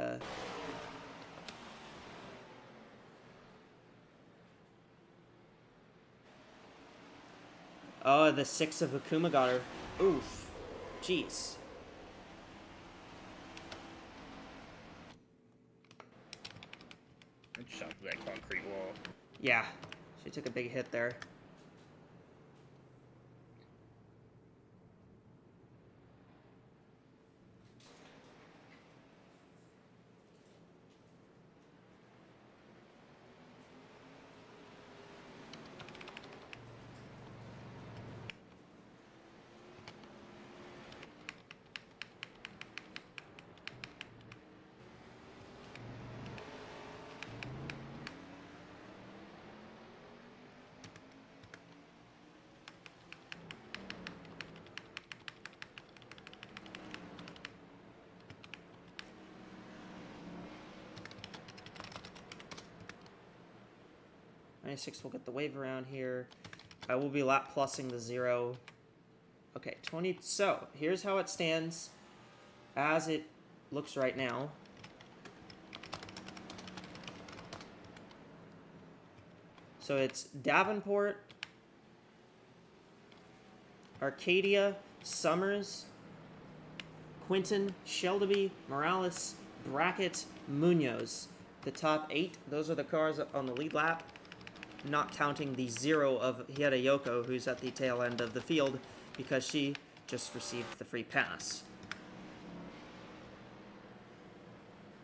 oh, the 6 of Akuma got her. Oof. Jeez. Yeah, she took a big hit there. Will get the wave around here. I will be lap plussing the 0. Okay, 20. So, here's how it stands as it looks right now. So it's Davenport, Arcadia, Summers, Quinton, Shelby, Morales, Brackett, Munoz. The top 8, those are the cars on the lead lap. Not counting the 0 of Hirayoko, who's at the tail end of the field, because she just received the free pass.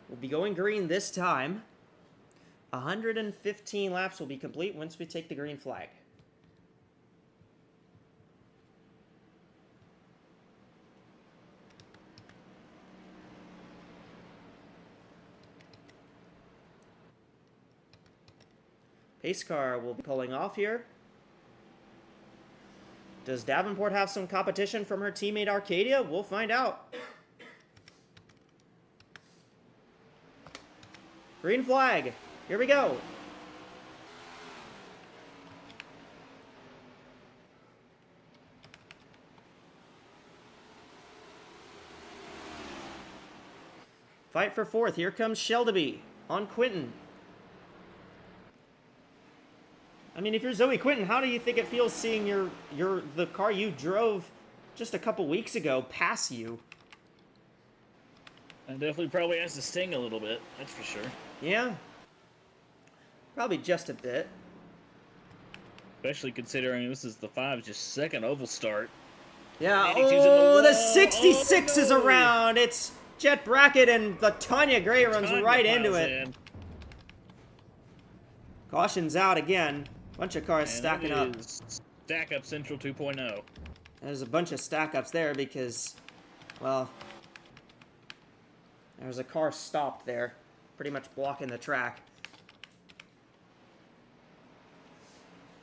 We'll be going green this time. 115 laps will be complete once we take the green flag. Pace car will be pulling off here. Does Davenport have some competition from her teammate Arcadia? We'll find out. Green flag. Here we go. Fight for 4th. Here comes Shelby on Quinton. I mean, if you're Zoe Quinton, how do you think it feels seeing the car you drove just a couple weeks ago pass you? And definitely probably has to sting a little bit, that's for sure. Yeah. Probably just a bit. Especially considering this is the 5's just second oval start. Yeah, 82's in the oh, the wall. 66 Oh, is no. around. It's Jet Brackett, and the Tanya Gray runs Tanya right piles into it. in. Caution's out again. Bunch of cars And stacking it up. is Stack Up Central 2.0. There's a bunch of stack ups there because, well, there's a car stopped there, pretty much blocking the track.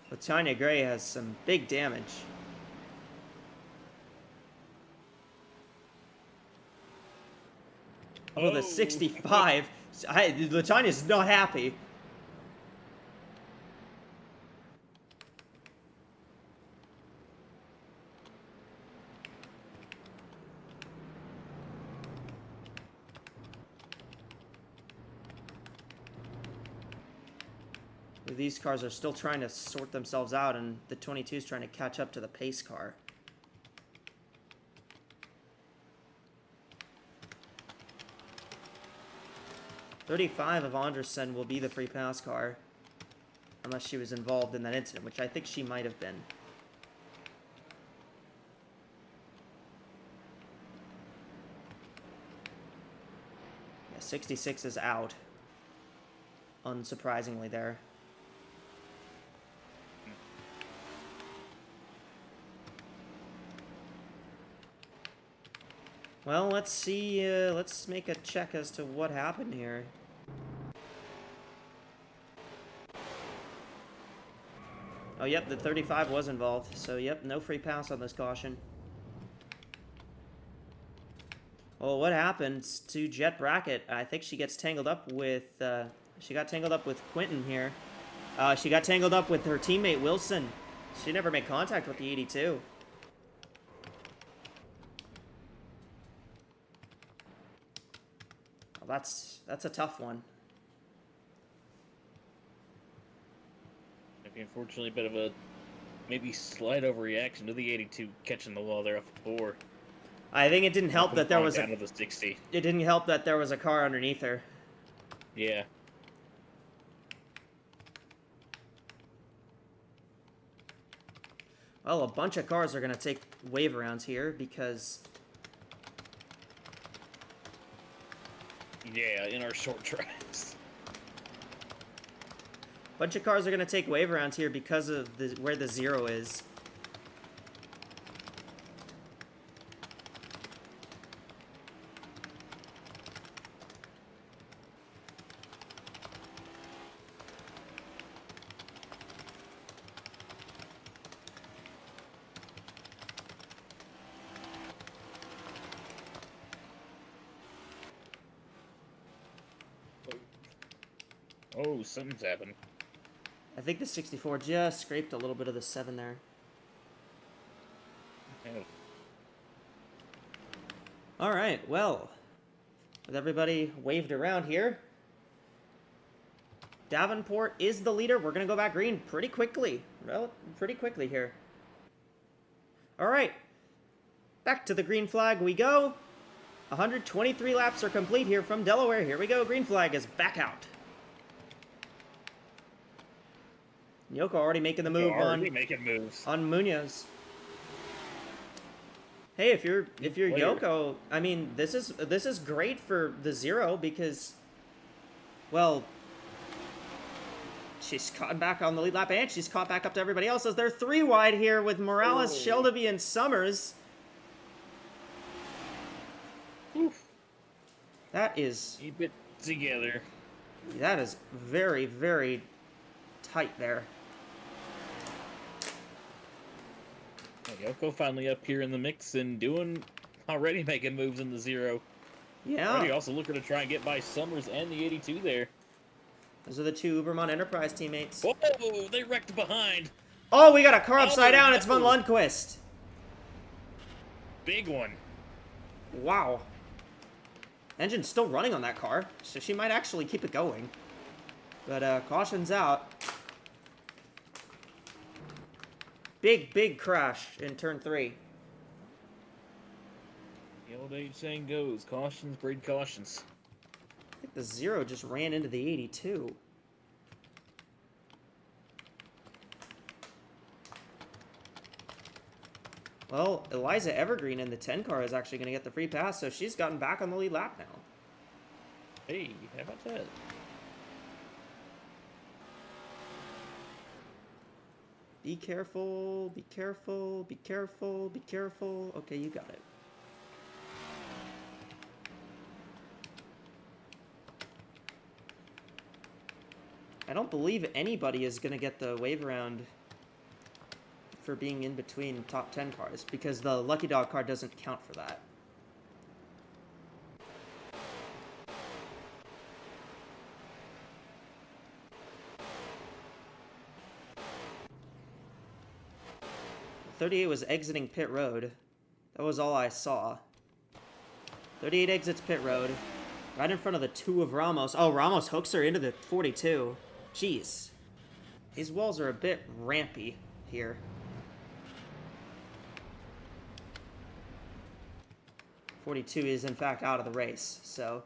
But Tanya Gray has some big damage. Oh, the 65. Latanya's not happy. These cars are still trying to sort themselves out, and the 22 is trying to catch up to the pace car. .35 of Anderson will be the free pass car, unless she was involved in that incident, which I think she might have been. Yeah, 66 is out. Unsurprisingly there. Well, let's see, let's make a check as to what happened here. Oh, yep, the 35 was involved, so yep, no free pass on this caution. Well, what happens to Jet Brackett? I think she gets tangled up with, she got tangled up with Quinton here. She got tangled up with her teammate Wilson. She never made contact with the 82. Well, that's a tough one. Maybe unfortunately a bit of a maybe slight overreaction to the 82 catching the wall there off the 4. I think it didn't help that there was down to the 60. It didn't help that there was a car underneath her. Yeah. Well, a bunch of cars are going to take wave rounds here because... Yeah, in our short tracks. bunch of cars are going to take wave rounds here because of where the 0 is. Oh, something's happened. I think the 64 just scraped a little bit of the 7 there. Yeah. All right, well, with everybody waved around here, Davenport is the leader. We're going to go back green pretty quickly. Well, pretty quickly here. All right, back to the green flag we go. 123 laps are complete here from Delaware. Here we go. Green flag is back out. Yoko already making the move making moves. on Munoz. Hey, if you're Yoko, I mean, this is great for the 0 because, well, she's caught back on the lead lap and she's caught back up to everybody else as they're 3 wide here with Morales, Shelby, and Summers. Oof. That is Keep it together. That is very, very tight there. Yoko finally up here in the mix and already making moves in the 0. Yeah. Already also looking to try and get by Summers and the 82 there. Those are the 2 Ubermont Enterprise teammates. Whoa, they wrecked behind. Oh, we got a car upside down. It's no. Von Lundquist. Big one. Wow. Engine's still running on that car, so she might actually keep it going. But caution's out. Big crash in turn 3. The old age saying goes, cautions breed cautions. I think the 0 just ran into the 82. Well, Eliza Evergreen in the 10 car is actually going to get the free pass, so she's gotten back on the lead lap now. Hey, how about that? Be careful, be careful, be careful, be careful. Okay, you got it. I don't believe anybody is going to get the wave around for being in between top 10 cars because the Lucky Dog car doesn't count for that. The 38 was exiting pit road. That was all I saw. 38 exits pit road. Right in front of the 2 of Ramos. Oh, Ramos hooks her into the 42. Jeez. These walls are a bit rampy here. 42 is in fact out of the race, so...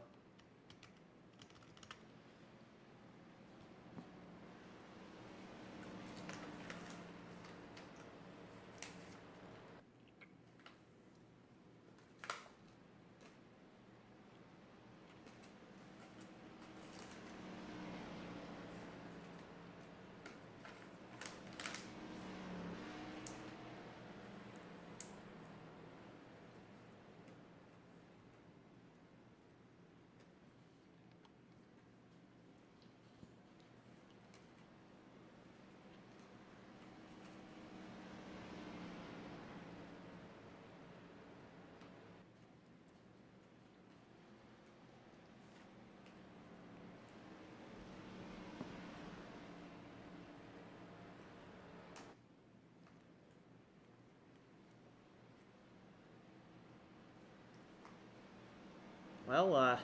Well,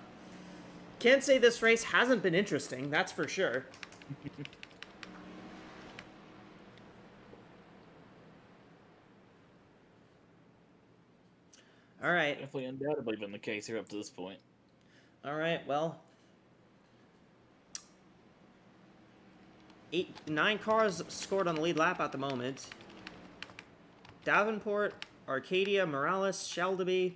can't say this race hasn't been interesting, that's for sure. All right. Definitely undoubtedly been the case here up to this point. All right, well. 9 cars scored on the lead lap at the moment. Davenport, Arcadia, Morales, Shelby,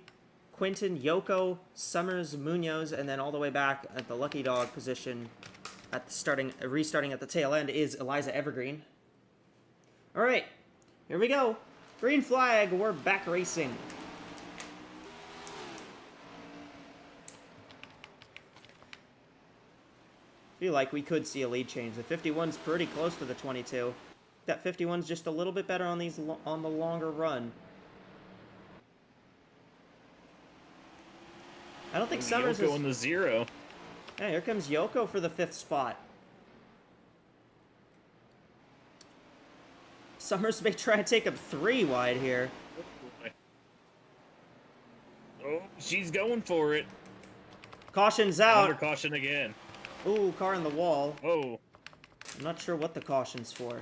Quinton, Yoko, Summers, Munoz, and then all the way back at the lucky dog position at the restarting at the tail end is Eliza Evergreen. All right, here we go. Green flag, we're back racing. Feel like we could see a lead change. The 51's pretty close to the 22. That 51's just a little bit better on these on the longer run. I don't think Summers is... Yoko in the 0. Yeah, here comes Yoko for the 5th spot. Summers may try to take up 3 wide here. Oh, she's going for it. Caution's out. Under caution again. Ooh, car in the wall. Oh. I'm not sure what the caution's for.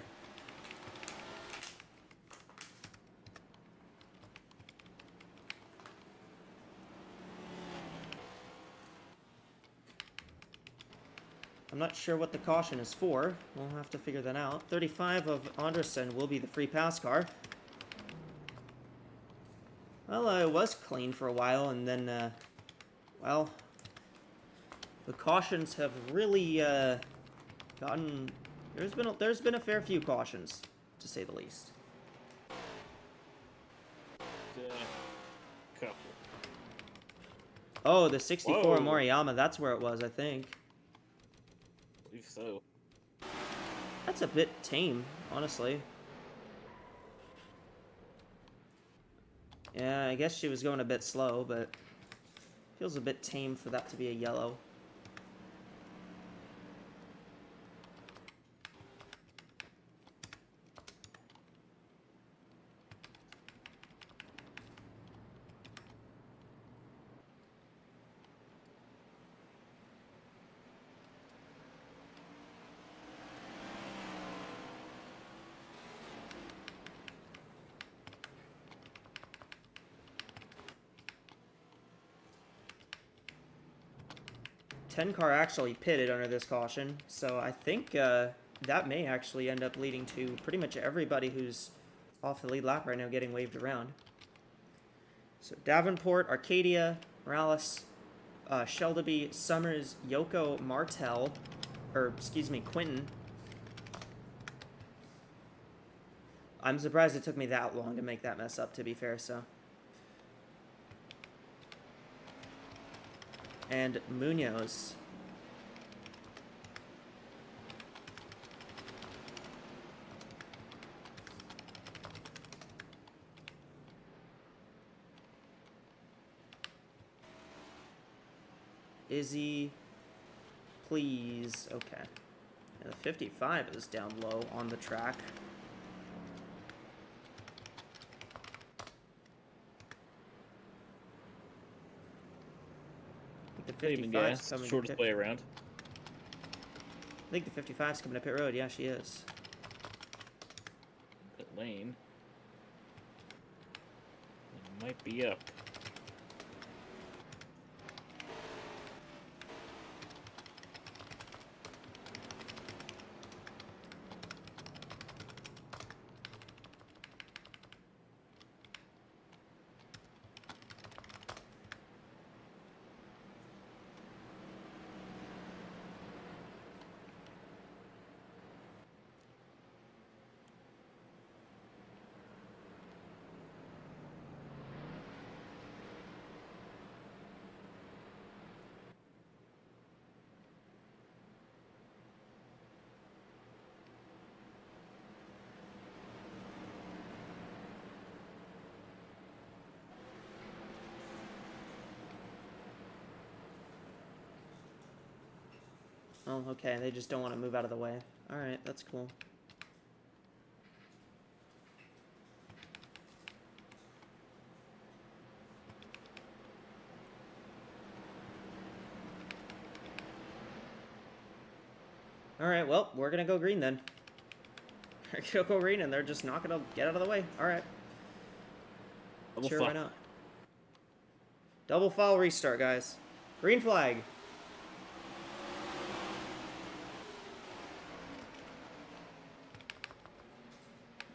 I'm not sure what the caution is for. We'll have to figure that out. 35 of Anderson will be the free pass car. Well, it was clean for a while, and then, well, the cautions have really gotten. There's been a fair few cautions, to say the least. Couple. Oh, the 64 Whoa. Moriyama. That's where it was, I think. I believe so. That's a bit tame, honestly. Yeah, I guess she was going a bit slow, but feels a bit tame for that to be a yellow. Car actually pitted under this caution, so I think that may actually end up leading to pretty much everybody who's off the lead lap right now getting waved around. So Davenport, Arcadia, Morales, Shelby, Summers, Yoko, Martel, or excuse me, Quinton. I'm surprised it took me that long to make that mess up, to be fair, so. And Munoz. Izzy, please. Okay. And the 55 is down low on the track. I think the 55's coming to shortest pit. way around. I think the 55's coming to pit road. Yeah, she is. Pit lane. It might be up. Oh, okay. They just don't want to move out of the way. Alright, that's cool. Alright, well, we're gonna go green then. We're gonna go green and they're just not gonna get out of the way. Alright. Sure, why not? Double foul restart, guys. Green flag.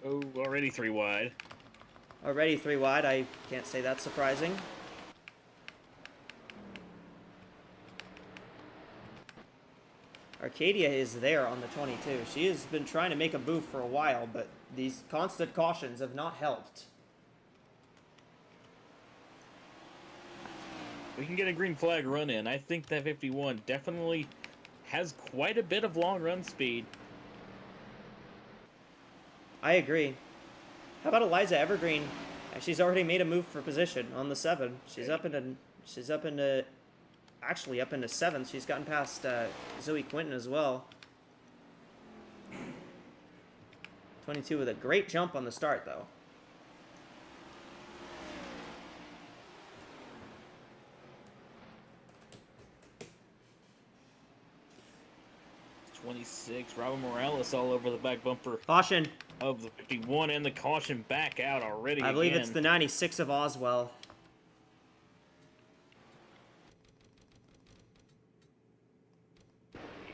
Oh, already 3 wide. Already 3 wide. I can't say that's surprising. Arcadia is there on the 22. She has been trying to make a move for a while, but these constant cautions have not helped. We can get a green flag run in. I think that 51 definitely has quite a bit of long run speed. I agree. How about Eliza Evergreen? She's already made a move for position on the 7. She's up into actually up into 7th. She's gotten past Zoe Quinton as well. 22 with a great jump on the start, though. .26, Robin Morales all over the back bumper Caution. of the 51, and the caution back out already. I believe again. it's the 96 of Oswell.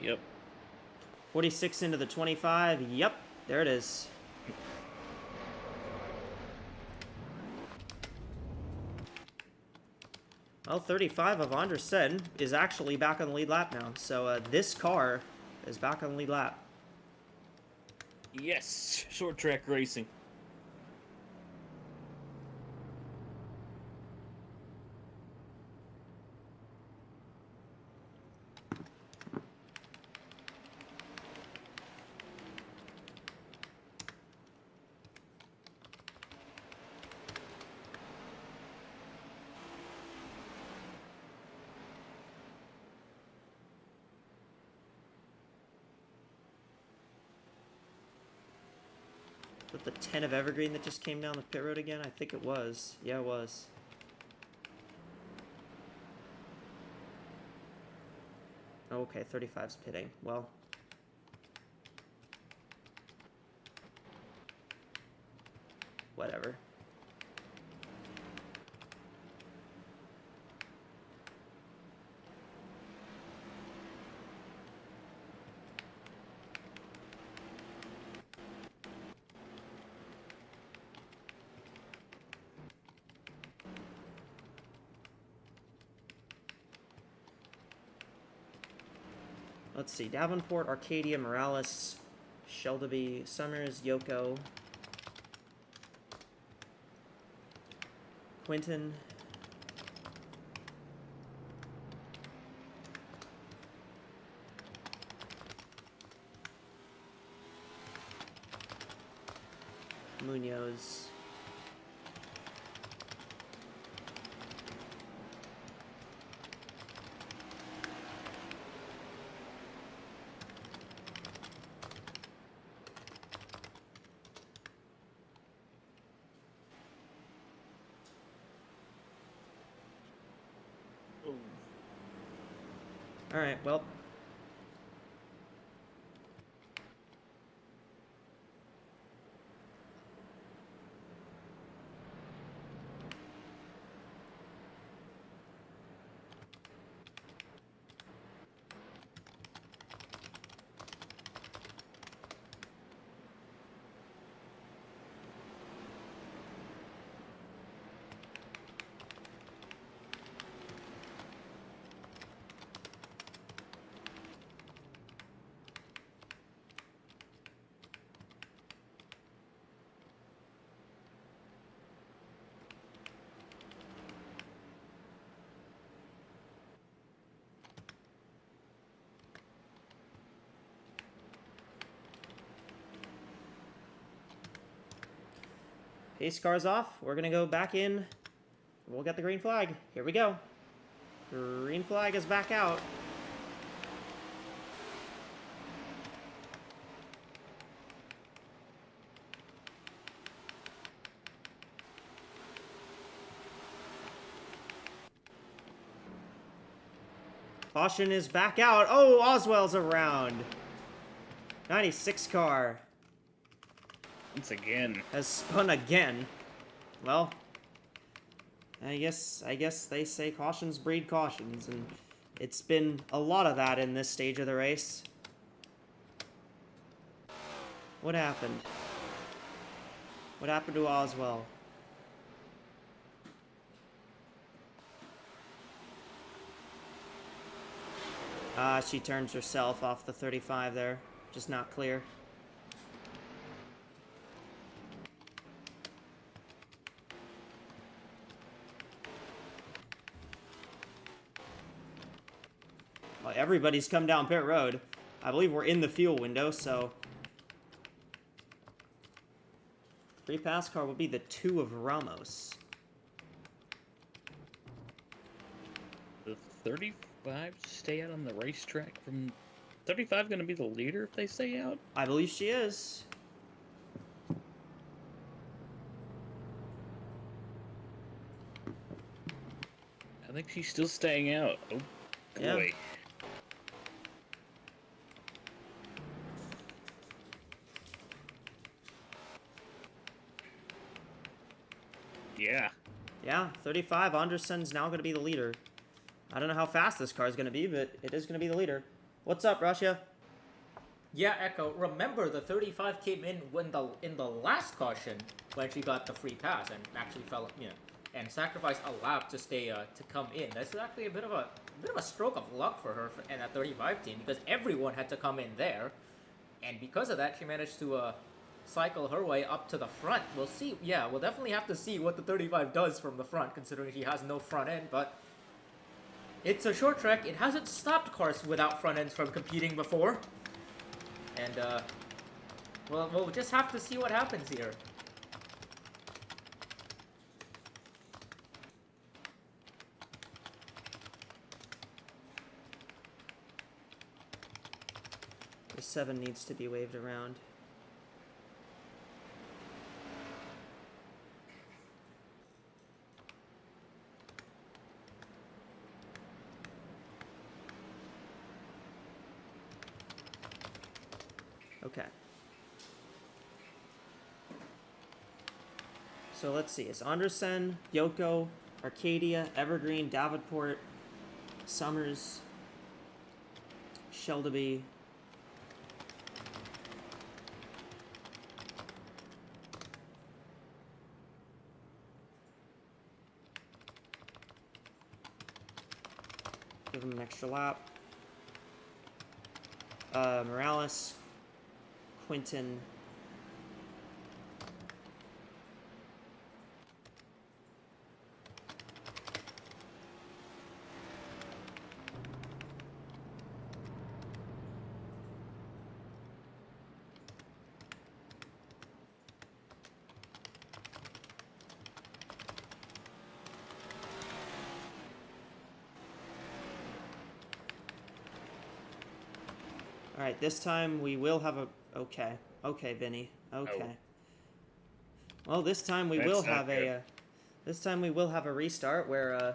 Yep. 46 into the 25. Yep, there it is. Well, 35 of Andersen is actually back on the lead lap now. So this car is back on the lead lap. Yes, short track racing. With the 10 of Evergreen that just came down the pit road again? I think it was. Yeah, it was. Okay, 35's pitting. Well. Whatever. Let's see, Davenport, Arcadia, Morales, Shelby, Summers, Yoko, Quinton, Munoz, all right, well. Pace car's off. We're going to go back in. We'll get the green flag. Here we go. Green flag is back out. Caution is back out. Oh, Oswell's around. 96 car. Once again. Has spun again. Well, I guess they say cautions breed cautions, and it's been a lot of that in this stage of the race. What happened? What happened to Oswell? She turns herself off the 35 there. Just not clear. Well, everybody's come down pit road. I believe we're in the fuel window, so... Free pass car will be the 2 of Ramos. The 35 stay out on the racetrack from... 35 going to be the leader if they stay out? I believe she is. I think she's still staying out. Oh, Yeah. boy. Yeah. Yeah, 35. Anderson's now going to be the leader. I don't know how fast this car is going to be, but it is going to be the leader. What's up, Russia? Yeah, Echo. Remember, the 35 came in in the last caution when she got the free pass and actually fell, and sacrificed a lap to stay to come in. That's actually a bit of a stroke of luck for her and that 35 team because everyone had to come in there, and because of that, she managed to cycle her way up to the front. We'll see. Yeah, we'll definitely have to see what the 35 does from the front, considering she has no front end. But it's a short track. It hasn't stopped cars without front ends from competing before. And, well, we'll just have to see what happens here. The 7 needs to be waved around. Okay. So let's see. It's Anderson, Yoko, Arcadia, Evergreen, Davenport, Summers, Shelby. Give him an extra lap. Morales, Quinton, all right, this time we will have a... Okay. Okay, Vinny. Okay. Oh. Well, this time we That's will not have good. a... this time we will have a restart where,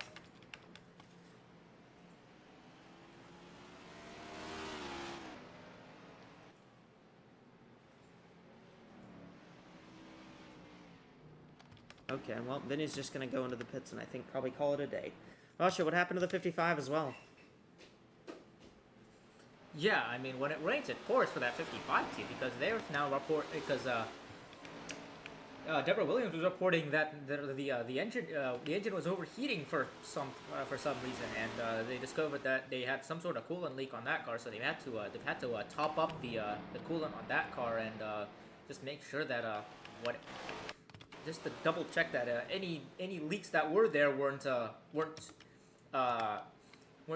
Okay, well, Vinny's just going to go into the pits and I think probably call it a day. Rasha, what happened to the 55 as well? Yeah, I mean, when it rains, it pours for that 55 team because they're now because Deborah Williams was reporting that the engine was overheating for some reason, and they discovered that they had some sort of coolant leak on that car, so they've had to top up the coolant on that car and just make sure that just to double check that any leaks that were there weren't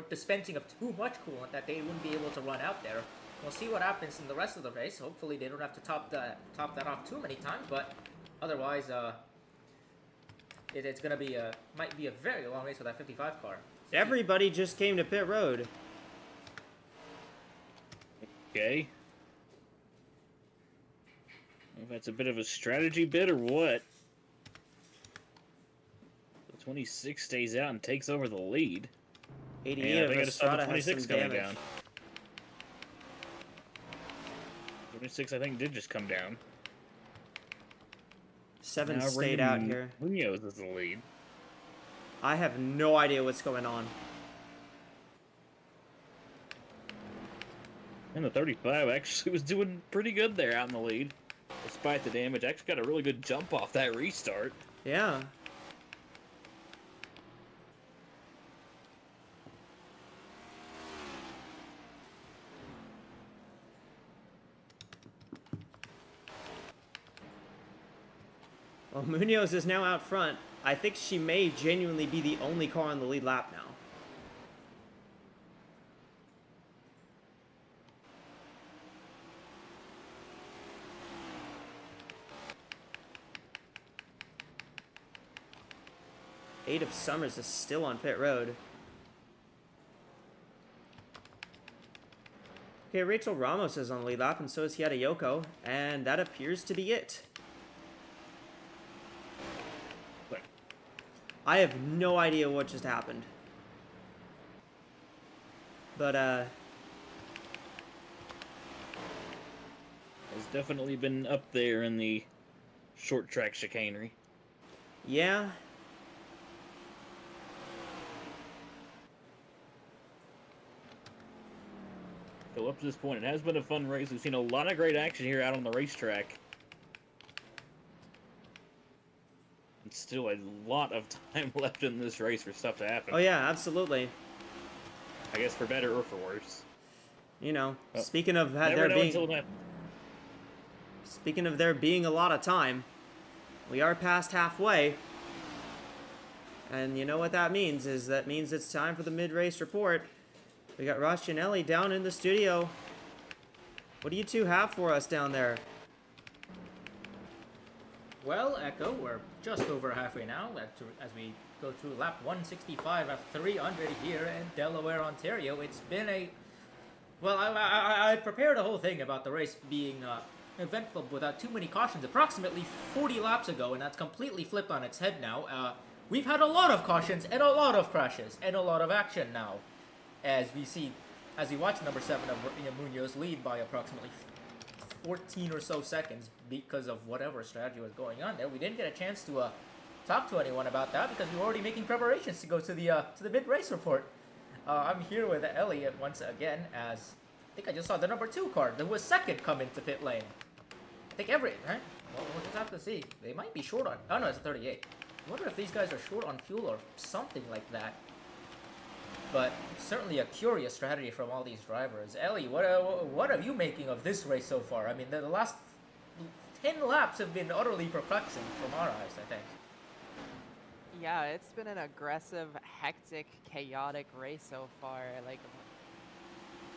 dispensing of too much coolant that they wouldn't be able to run out there. We'll see what happens in the rest of the race. Hopefully they don't have to top that off too many times, but otherwise it's gonna be might be a very long race for that 55 car. Everybody just came to pit road. Okay. If that's a bit of a strategy bit or what. The 26 stays out and takes over the lead. 88 Yeah, of they got to stop the Estrada has 26 some coming damage. down. 26, I think, did just come down. 7 Now stayed out Raymond here. Munoz is the lead. I have no idea what's going on. And the 35 actually was doing pretty good there out in the lead. Despite the damage, actually got a really good jump off that restart. Yeah. Well, Munoz is now out front. I think she may genuinely be the only car on the lead lap now. Eight of Summers is still on pit road. Okay, Rachel Ramos is on the lead lap, and so is Hieta Yoko, and that appears to be it. I have no idea what just happened. But, Has definitely been up there in the short track chicanery. yeah. So up to this point, it has been a fun race. We've seen a lot of great action here out on the racetrack. And still a lot of time left in this race for stuff to happen. Oh, yeah, absolutely. I guess for better or for worse. You know, Oh, speaking of Never know until it happens. speaking of there being a lot of time, we are past halfway. And you know what that means is that means it's time for the mid-race report. We got Ross Gianelli down in the studio. What do you two have for us down there? Well, Echo, we're just over halfway now as we go through lap 165 of 300 here in Delaware, Ontario. It's been a... Well, I prepared a whole thing about the race being eventful without too many cautions approximately 40 laps ago, and that's completely flipped on its head now. We've had a lot of cautions and a lot of crashes and a lot of action now. As we watch number 7 of Munoz lead by approximately 14 or so seconds because of whatever strategy was going on there. We didn't get a chance to talk to anyone about that because we were already making preparations to go to the mid-race report. I'm here with Elliot once again, as I think I just saw the number 2 car. There was second come into pit lane. I think right? Well, we'll just have to see. They might be short on... Oh no, it's a 38. I wonder if these guys are short on fuel or something like that. But certainly a curious strategy from all these drivers. Ellie, what are you making of this race so far? I mean, the last 10 laps have been utterly perplexing from our eyes, I think. Yeah, it's been an aggressive, hectic, chaotic race so far. Like,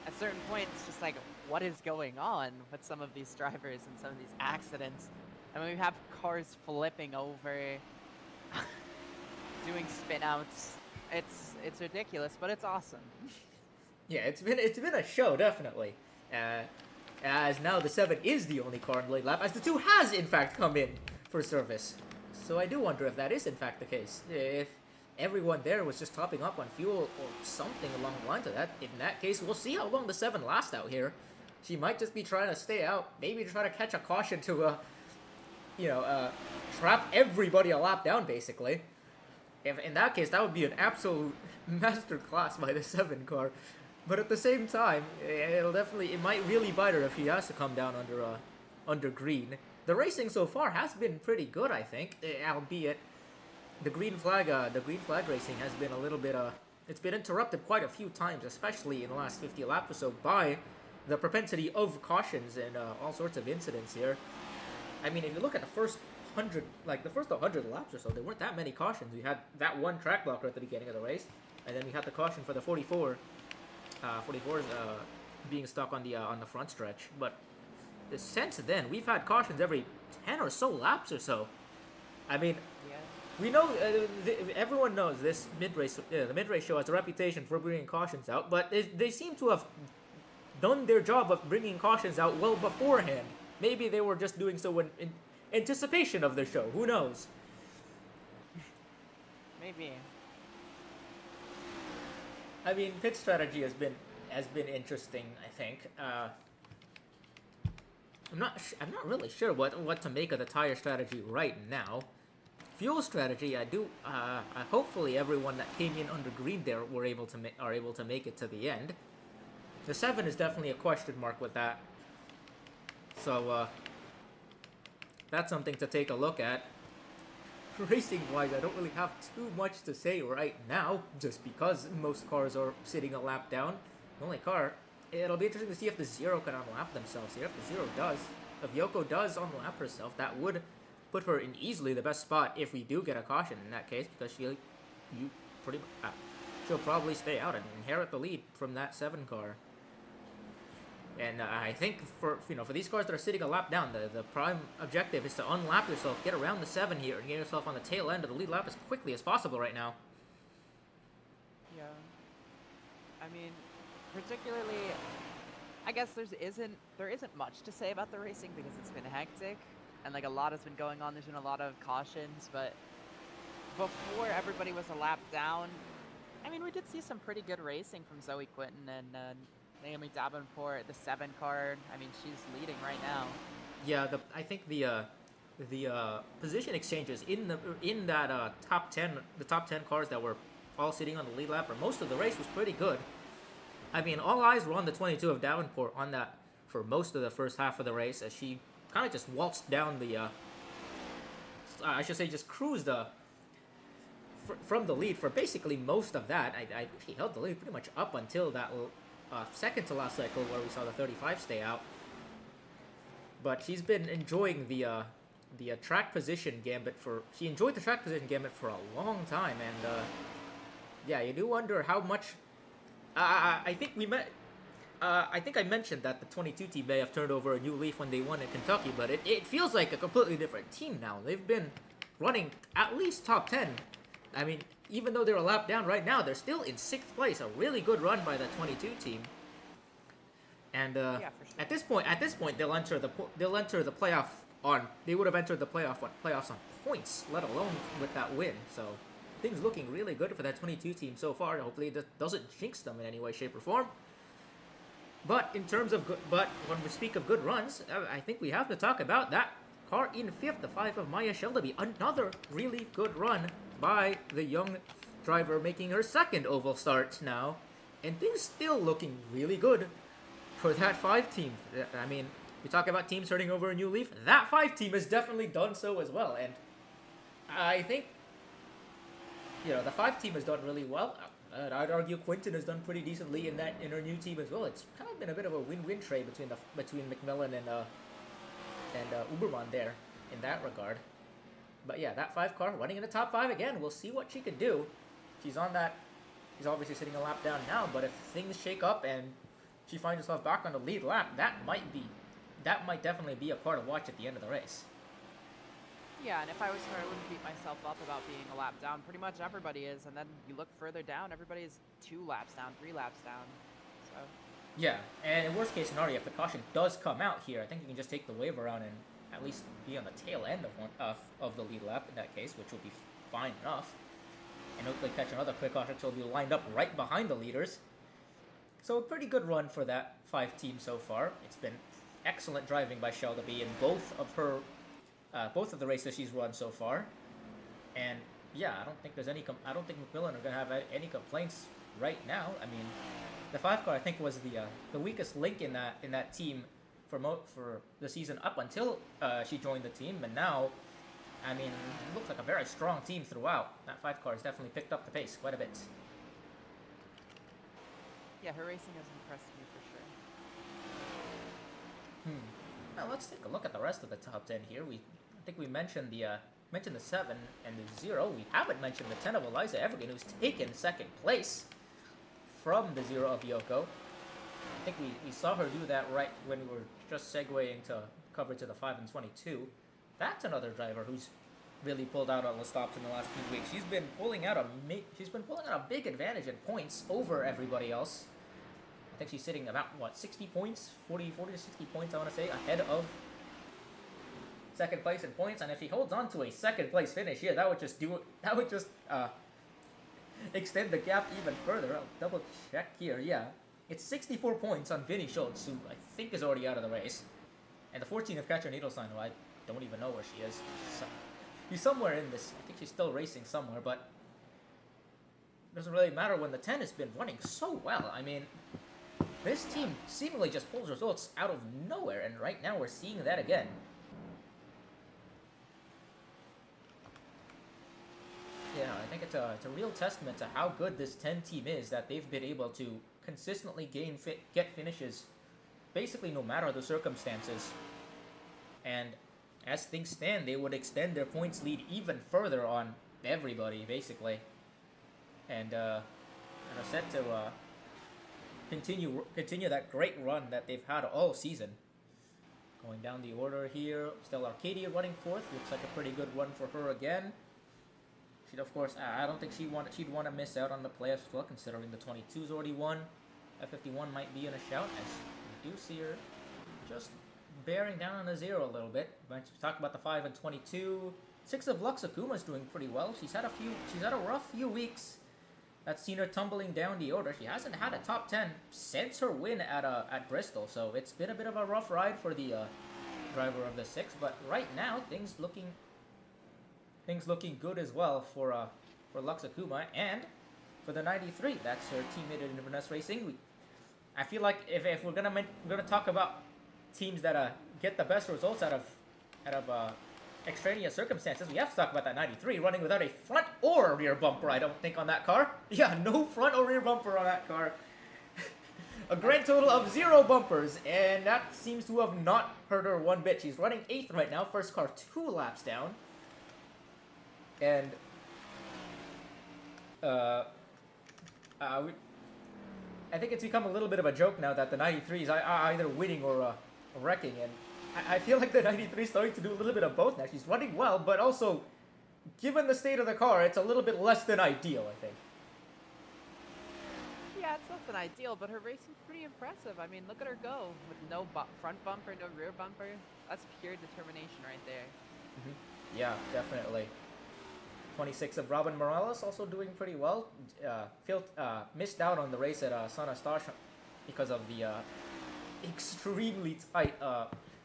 at certain points, it's just like, what is going on with some of these drivers and some of these accidents? I mean, we have cars flipping over, doing spin outs. It's ridiculous, but it's awesome. Yeah, it's been a show, definitely. As now the 7 is the only car in the late lap, as the 2 has in fact come in for service. So I do wonder if that is in fact the case. If everyone there was just topping up on fuel or something along the lines of that. In that case, we'll see how long the 7 lasts out here. She might just be trying to stay out, maybe try to catch a caution to, trap everybody a lap down, basically. If in that case, that would be an absolute masterclass by the 7 car. But at the same time, it might really bite her if she has to come down under green. The racing so far has been pretty good, I think, albeit the green flag racing has been a little bit it's been interrupted quite a few times, especially in the last 50 laps or so, by the propensity of cautions and all sorts of incidents here. I mean, if you look at the first 100 laps or so, there weren't that many cautions. We had that one track blocker at the beginning of the race, and then we had the caution for the 44s being stuck on the front stretch. But since then, we've had cautions every 10 or so laps or so. I mean, Yeah. we know everyone knows this the mid-race show has a reputation for bringing cautions out, but they seem to have done their job of bringing cautions out well beforehand. Maybe they were just doing so in anticipation of the show. Who knows? Maybe. I mean, pit strategy has been interesting, I think. I'm not really sure what to make of the tire strategy right now. Fuel strategy, hopefully everyone that came in under green there are able to make it to the end. The 7 is definitely a question mark with that. So that's something to take a look at. Racing-wise, I don't really have too much to say right now, just because most cars are sitting a lap down. The only car, it'll be interesting to see if the 0 can unlap themselves here. If the 0 does, if Yoko does unlap herself, that would put her in easily the best spot if we do get a caution in that case, because she'll probably stay out and inherit the lead from that 7 car. And I think for these cars that are sitting a lap down, the prime objective is to unlap yourself, get around the 7 here, and get yourself on the tail end of the lead lap as quickly as possible right now. Yeah. I mean, particularly, I guess there isn't much to say about the racing because it's been hectic, and like a lot has been going on. There's been a lot of cautions, but before everybody was a lap down, I mean, we did see some pretty good racing from Zoe Quinton and Naomi Davenport, the 7 car. I mean, she's leading right now. Yeah, I think the position exchanges in that top 10 cars that were all sitting on the lead lap for most of the race was pretty good. I mean, all eyes were on the 22 of Davenport on that for most of the first half of the race, as she kind of just waltzed down the I should say just cruised from the lead for basically most of that. I think she held the lead pretty much up until that second to last cycle where we saw the 35 stay out. But she's been enjoying the track position gambit she enjoyed the track position gambit for a long time, and yeah, you do wonder how much. I think I mentioned that the 22 team may have turned over a new leaf when they won in Kentucky, but it feels like a completely different team now. They've been running at least top 10. I mean, even though they're a lap down right now, they're still in 6th place. A really good run by the 22 team. And Yeah, for sure. at this point, they'll enter the playoff on. They would have entered the playoffs on points, let alone with that win. So things looking really good for that 22 team so far. Hopefully, that doesn't jinx them in any way, shape, or form. But in terms of when we speak of good runs, I think we have to talk about that car in 5th, the 5 of Maya Shelby. Another really good run by the young driver, making her 2nd oval start now, and things still looking really good for that 5 team. I mean, we talk about teams turning over a new leaf. That 5 team has definitely done so as well, and I think the 5 team has done really well. I'd argue Quinton has done pretty decently in her new team as well. It's kind of been a bit of a win-win trade between McMillan and Uberman there in that regard. But yeah, that 5 car running in the top 5 again. We'll see what she can do. She's obviously sitting a lap down now, but if things shake up and she finds herself back on the lead lap, that might definitely be a part of watch at the end of the race. Yeah, and if I was her, I wouldn't beat myself up about being a lap down. Pretty much everybody is, and then you look further down, everybody is 2 laps down, 3 laps down. So Yeah, and in worst case scenario, if the caution does come out here, I think you can just take the wave around and at least be on the tail end of the lead lap in that case, which will be fine enough. And hopefully catch another quick caution, so you'll be lined up right behind the leaders. So a pretty good run for that 5 team so far. It's been excellent driving by Shelby in both of the races she's run so far. And yeah, I don't think McMillan are gonna have any complaints right now. I mean, the 5 car I think was the weakest link in that team for the season up until she joined the team, and now, I mean, it looks like a very strong team throughout. That 5 car has definitely picked up the pace quite a bit. yeah, her racing has impressed me for sure. Now let's take a look at the rest of the top 10 here. I think we mentioned the 7 and the 0. We haven't mentioned the 10 of Eliza Evergan, who's taken 2nd place from the 0 of Yoko. I think we saw her do that right when we were just segueing to coverage of the 5 and 22. That's another driver who's really pulled out on the stops in the last few weeks. She's been pulling out a big advantage in points over everybody else. I think she's sitting about 60 points, 40 to 60 points, I want to say, ahead of 2nd place in points. And if she holds on to a 2nd place finish here, that would just extend the gap even further. I'll double check here. Yeah, it's 64 points on Vinnie Schultz, who I think is already out of the race, and the 14 of Katja Niedelstein, who I don't even know where she is. She's somewhere in this. I think she's still racing somewhere, but it doesn't really matter when the 10 has been running so well. I mean, this team seemingly just pulls results out of nowhere, and right now we're seeing that again. Yeah, I think it's a real testament to how good this 10 team is, that they've been able to consistently get finishes basically no matter the circumstances. And as things stand, they would extend their points lead even further on everybody, basically. And are set to continue that great run that they've had all season. Going down the order here, still Arcadia running fourth. Looks like a pretty good run for her again. She'd, of course, I don't think she'd want to miss out on the playoffs as well, considering the 22's already won. F51 might be in a shout, as we do see her just bearing down on a 0 a little bit. But we talk about the 5 and 22. 6 of Lux Akuma's doing pretty well. She's had a rough few weeks. That's seen her tumbling down the order. She hasn't had a top 10 since her win at Bristol, so it's been a bit of a rough ride for the driver of the 6. But right now, things looking good as well for Lux Akuma and for the 93. That's her teammate at Inverness Racing. I feel like if we're gonna talk about teams that get the best results out of extraneous circumstances, we have to talk about that 93 running without a front or rear bumper, I don't think, on that car. Yeah, no front or rear bumper on that car. A grand total of 0 bumpers, and that seems to have not hurt her one bit. She's running 8th right now, first car 2 laps down. And I think it's become a little bit of a joke now that the 93 is either winning or wrecking, and I feel like the 93 is starting to do a little bit of both now. She's running well, but also, given the state of the car, it's a little bit less than ideal, I think. Yeah, it's less than ideal, but her racing's pretty impressive. I mean, look at her go with no front bumper, no rear bumper. That's pure determination right there. Mm-hmm. Yeah, definitely. 26 of Robin Morales also doing pretty well. Missed out on the race at San Eustache because of the extremely tight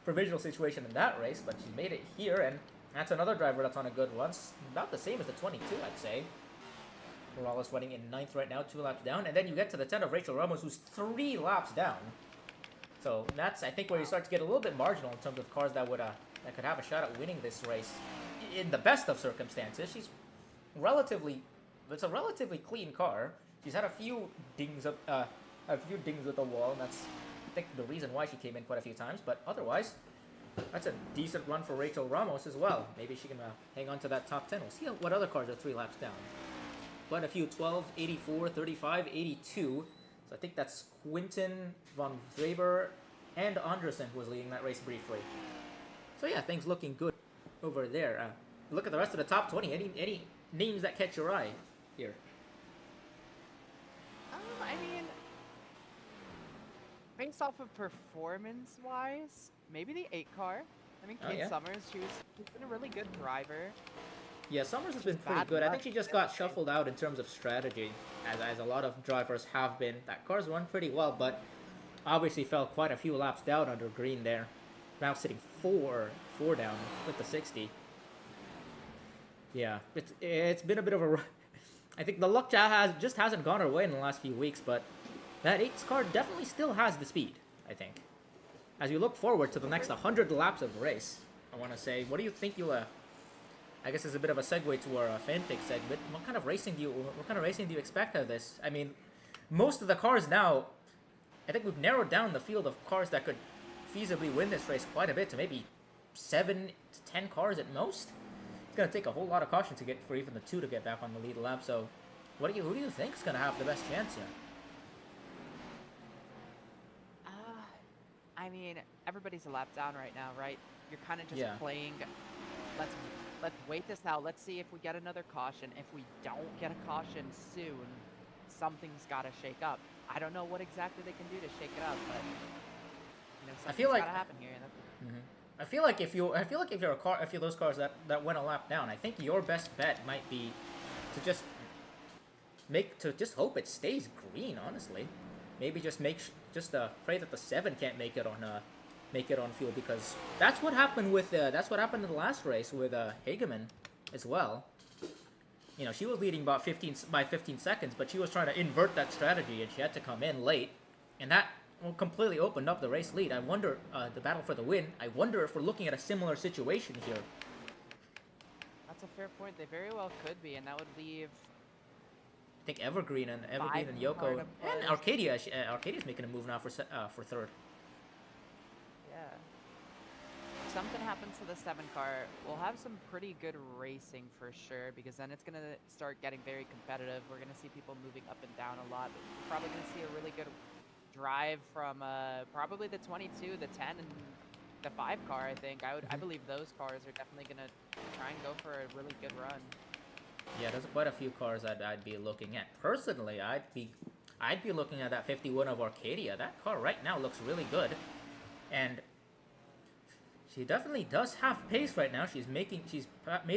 provisional situation in that race, but she made it here, and that's another driver that's on a good run. About the same as the 22, I'd say. Morales running in 9th right now, 2 laps down, and then you get to the 10 of Rachel Ramos, who's 3 laps down. So that's, I think, where you start to get a little bit marginal in terms of cars that could have a shot at winning this race. In the best of circumstances, it's a relatively clean car. She's had a few dings with the wall, and that's, I think, the reason why she came in quite a few times. But otherwise, that's a decent run for Rachel Ramos as well. Maybe she can hang on to that top 10. We'll see what other cars are 3 laps down. Quite a few, 12, 84, 35, 82. So I think that's Quinton, Von Weber, and Andresen who was leading that race briefly. So yeah, things looking good over there. Look at the rest of the top 20. Any names that catch your eye here? I mean, based off of performance-wise, maybe the 8 car. I mean, Kate Summers, she's been a really good driver. Yeah, Summers has been pretty good. I think she just got shuffled out in terms of strategy, as a lot of drivers have been. That car's run pretty well, but obviously fell quite a few laps down under green there. Now sitting 4 down with the 60. Yeah, it's been a bit of a... I think the luck just hasn't gone her way in the last few weeks, but that 8's car definitely still has the speed, I think. As you look forward to the next 100 laps of the race, I want to say, what do you think you'll... I guess it's a bit of a segue to our fanfic segment. What kind of racing do you expect out of this? I mean, most of the cars now, I think we've narrowed down the field of cars that could feasibly win this race quite a bit to maybe 7 to 10 cars at most. It's gonna take a whole lot of caution to get for even the 2 to get back on the lead lap. So, who do you think is gonna have the best chance here? I mean, everybody's a lap down right now, right? You're kind of just playing. Let's wait this out. Let's see if we get another caution. If we don't get a caution soon, something's got to shake up. I don't know what exactly they can do to shake it up, but something's got to happen here. I feel like if you're those cars that went a lap down, I think your best bet might be to just hope it stays green. Honestly, maybe just pray that the 7 can't make it on fuel, because that's what happened in the last race with Hageman as well. You know, she was leading by 15 seconds, but she was trying to invert that strategy, and she had to come in late, and that completely opened up the race lead. I wonder, the battle for the win, I wonder if we're looking at a similar situation here. That's a fair point. They very well could be, and that would leave... I think Evergreen and Yoko and Arcadia's making a move now for 3rd. something happens to the 7 car, we'll have some pretty good racing for sure, because then it's going to start getting very competitive. We're going to see people moving up and down a lot. But we're probably going to see a really good drive from probably the 22, the 10, and the 5 car, I think. I believe those cars are definitely going to try and go for a really good run. Yeah, there's quite a few cars I'd be looking at. Personally, I'd be looking at that 51 of Arcadia. That car right now looks really good, and she definitely does have pace right now. She's made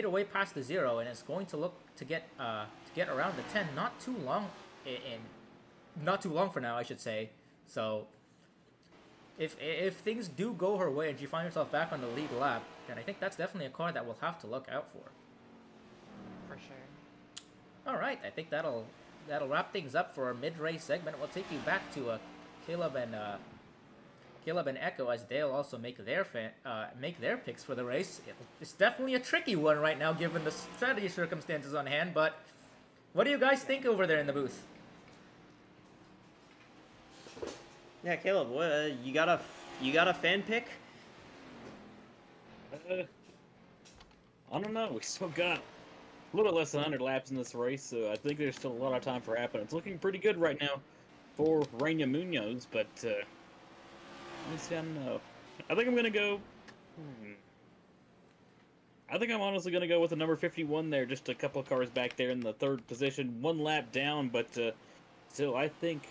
her way past the 0, and it's going to look to get around the 10 not too long for now, I should say. So if things do go her way and she finds herself back on the lead lap, then I think that's definitely a car that we'll have to look out for. For sure. All right, I think that'll wrap things up for our mid-race segment. We'll take you back to Caleb and Echo as they'll also make their picks for the race. It's definitely a tricky one right now given the strategy circumstances on hand. But what do you guys think over there in the booth? Yeah, Caleb, what, you got a fan pick? I don't know. We still got a little less than 100 laps in this race, so I think there's still a lot of time for happening. It's looking pretty good right now for Reina Munoz, but I don't know. I think I'm gonna go. I think I'm honestly gonna go with the number 51 there, just a couple of cars back there in the 3rd position, 1 lap down, but still, I think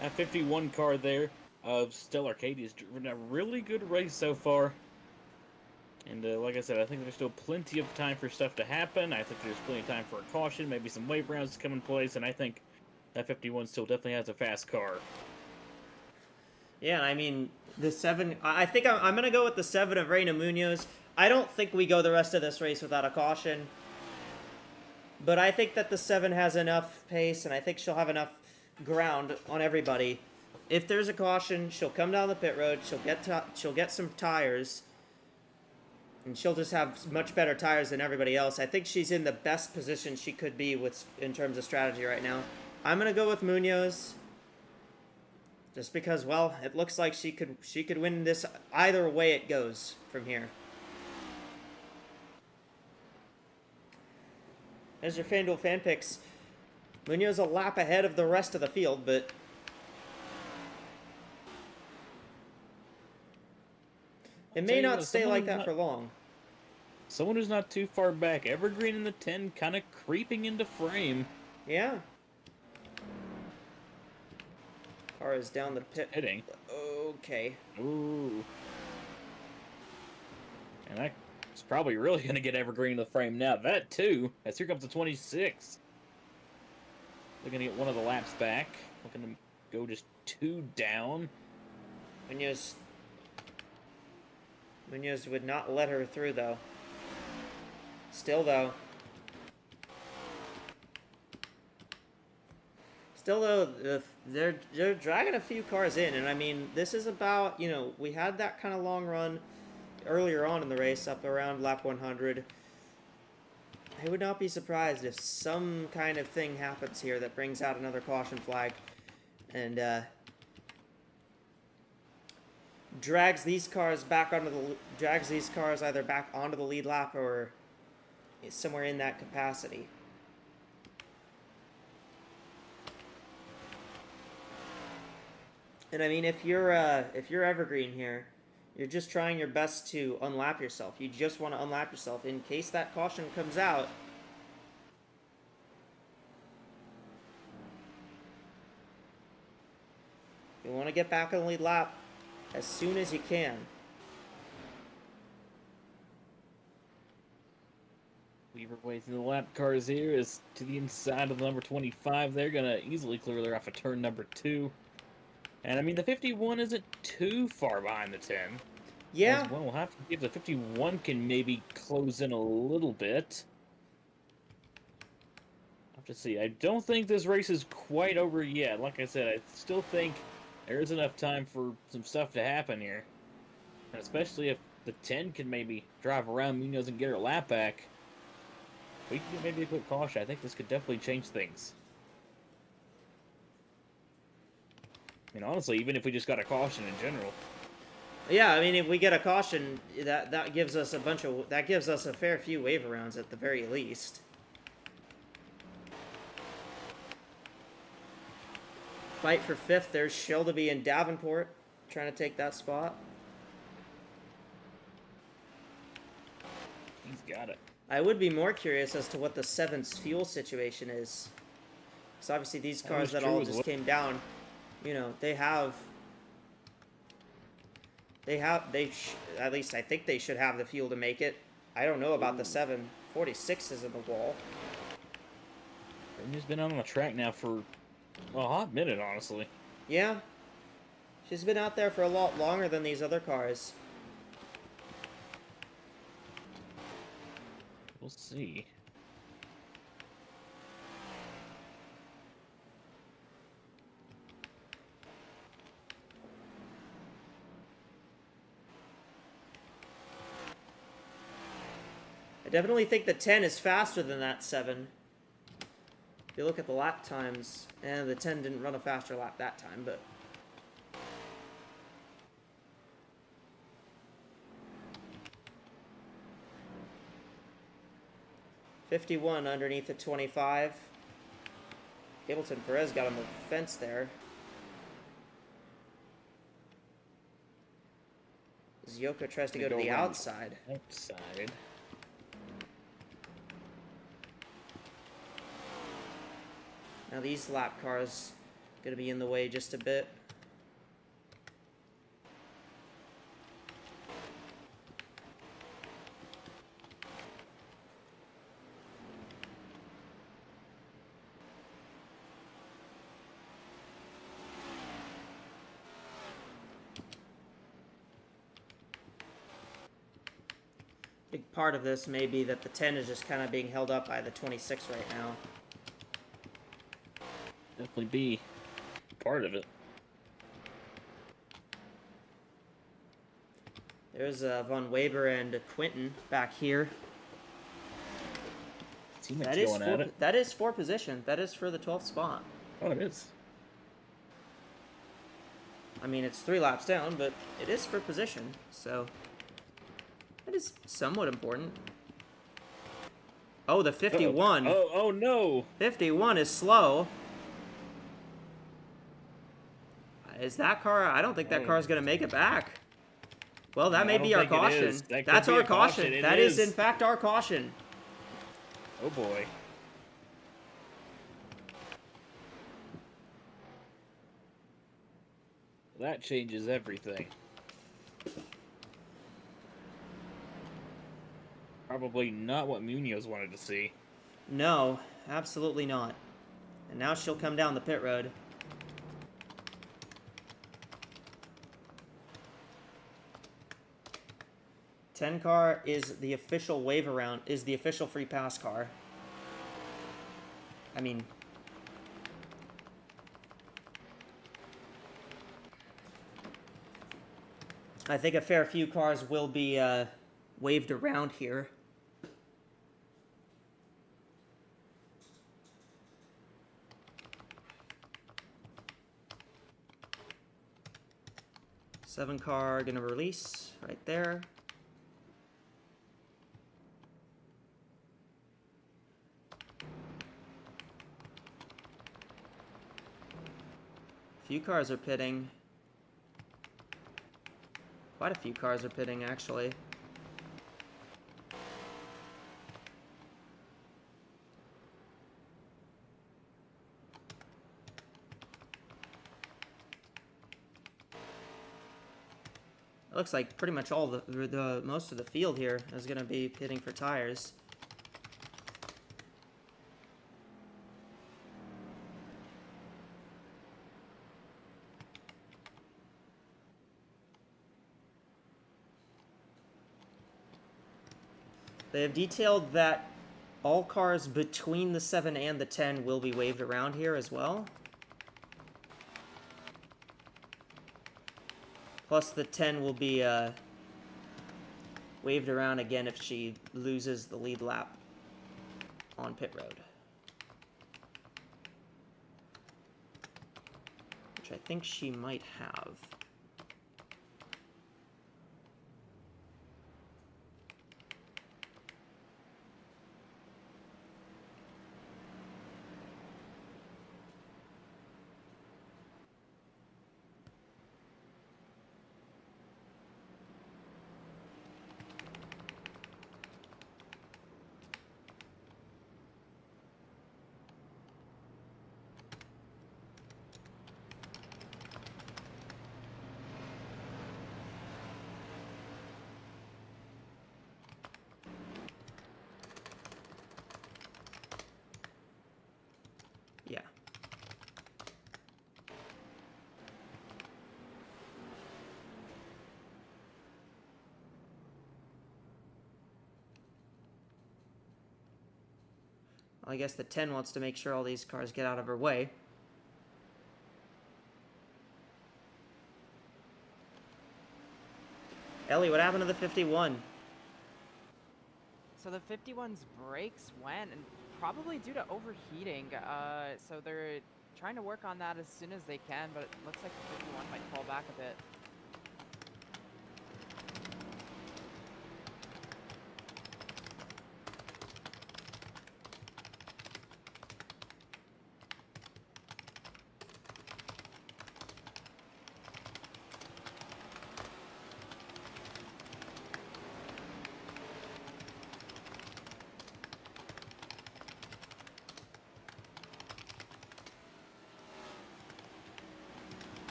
that 51 car there of Stella Arcadia's driven a really good race so far. And like I said, I think there's still plenty of time for stuff to happen. I think there's plenty of time for a caution, maybe some wave rounds to come in place, and I think that 51 still definitely has a fast car. Yeah, I mean, the 7... I think I'm going to go with the 7 of Reina Munoz. I don't think we go the rest of this race without a caution. But I think that the 7 has enough pace, and I think she'll have enough ground on everybody. If there's a caution, she'll come down the pit road, she'll get some tires, and she'll just have much better tires than everybody else. I think she's in the best position she could be in terms of strategy right now. I'm going to go with Munoz. Just because, well, it looks like she could win this either way it goes from here. There's your FanDuel fan picks. Munoz a lap ahead of the rest of the field, but it may not stay like that for long. Someone who's not too far back. Evergreen in the 10 kind of creeping into frame. Yeah. Car is down the pit. Hitting. Okay. Ooh. And that's probably really going to get Evergreen in the frame now. That too, as here comes the 26. They're going to get one of the laps back. Looking to go just 2 down. Munoz would not let her through, though. Still, though, they're dragging a few cars in, and I mean, this is about, we had that kind of long run earlier on in the race, up around lap 100. I would not be surprised if some kind of thing happens here that brings out another caution flag, and drags these cars either back onto the lead lap or somewhere in that capacity. And I mean, if you're Evergreen here, you're just trying your best to unlap yourself. You just want to unlap yourself in case that caution comes out. You want to get back on the lead lap as soon as you can. Weaver way through the lap cars here is to the inside of the number 25. They're going to easily clear there off of turn number 2. And I mean, the 51 isn't too far behind the 10. Yeah. Well, we'll have to see if the 51 can maybe close in a little bit. I'll have to see. I don't think this race is quite over yet. Like I said, I still think there is enough time for some stuff to happen here. And especially if the 10 can maybe drive around Munoz and get her lap back. We can get maybe a quick caution. I think this could definitely change things. I mean, honestly, even if we just got a caution in general. Yeah, I mean, if we get a caution, that gives us a fair few wave rounds at the very least. Fight for 5th. There's Shelby and Davenport trying to take that spot. He's got it. I would be more curious as to what the 7th's fuel situation is. So obviously these cars that all just came down, you know, at least I think they should have the fuel to make it. I don't know about the 7. 46 is in the wall. She's been on the track now for a hot minute, honestly. Yeah. She's been out there for a lot longer than these other cars. We'll see. I definitely think the 10 is faster than that 7. If you look at the lap times, and the 10 didn't run a faster lap that time, but... '51 underneath the 25. Hamilton Perez got on the fence there. Yoko tries to go to the outside. Outside. Now these lap cars gonna be in the way just a bit. Big part of this may be that the 10 is just kind of being held up by the 26 right now. Definitely be part of it. There's Von Weber and Quinton back here. That is for position. That is for the 12th spot. Oh, it is. I mean, it's 3 laps down, but it is for position, so it is somewhat important. Oh, the 51. Oh no. 51 is slow. Is that car? I don't think that car is going to make it back. Well, that may be our caution. That's our caution. That is, in fact, our caution. Oh, boy. That changes everything. Probably not what Munoz wanted to see. No, absolutely not. And now she'll come down the pit road. Ten car is the official wave around, is the official free pass car. I mean, I think a fair few cars will be waved around here. Seven car gonna release right there. Few cars are pitting. Quite a few cars are pitting, actually. It looks like pretty much all the most of the field here is going to be pitting for tires. They have detailed that all cars between the 7 and the 10 will be waved around here as well. Plus the 10 will be waved around again if she loses the lead lap on pit road. Which I think she might have. Yeah. Well, I guess the 10 wants to make sure all these cars get out of her way. Ellie, what happened to the 51? So the 51's brakes went, and probably due to overheating. So they're trying to work on that as soon as they can, but it looks like the 51 might fall back a bit.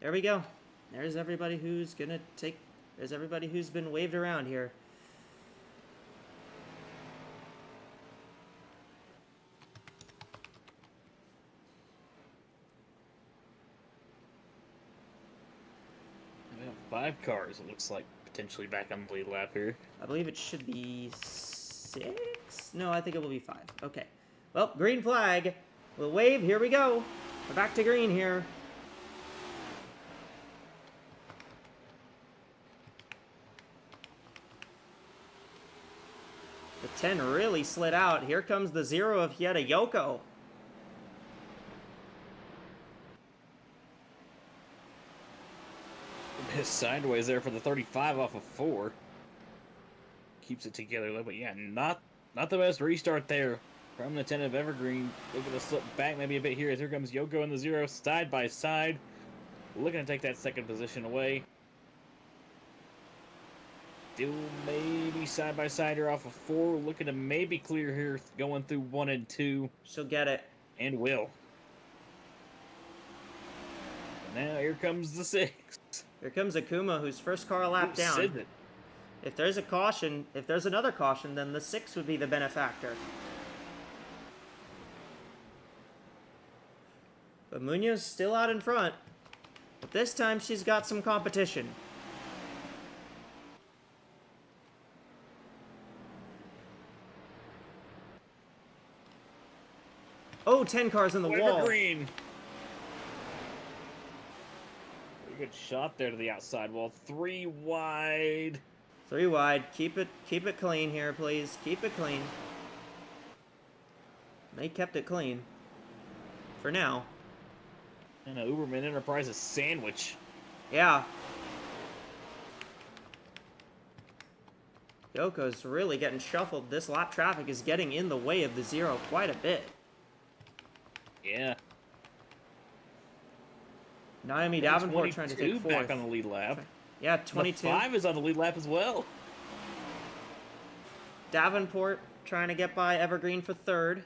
There we go. There's everybody who's gonna take... There's everybody who's been waved around here. We have 5 cars, it looks like, potentially back on the lead lap here. I believe it should be 6? No, I think it will be 5. Okay. Well, green flag. We'll wave. Here we go. We're back to green here. The 10 really slid out. Here comes the 0 of Yoko. Sideways there for the 35 off of 4. Keeps it together a little bit. Yeah, not the best restart there from the 10 of Evergreen. Looking to slip back maybe a bit here as here comes Yoko in the 0 side by side. Looking to take that second position away. Still maybe side by side here off of 4. Looking to maybe clear here going through 1 and 2. She'll get it. And will. Now here comes the 6. Here comes Akuma, whose first car lap down. If there's a caution, if there's another caution, then the 6 would be the benefactor. But Munoz still out in front. But this time she's got some competition. Oh, 10 cars in the wall. Evergreen. Good shot there to the outside wall. 3 wide. 3 wide. Keep it clean here, please. Keep it clean. They kept it clean. For now. And a Uberman Enterprises sandwich. Yeah. Yoko's really getting shuffled. This lap traffic is getting in the way of the 0 quite a bit. Yeah. Naomi Davenport trying to take 4th. Back on the lead lap. Yeah, 22. The 5 is on the lead lap as well. Davenport trying to get by Evergreen for 3rd.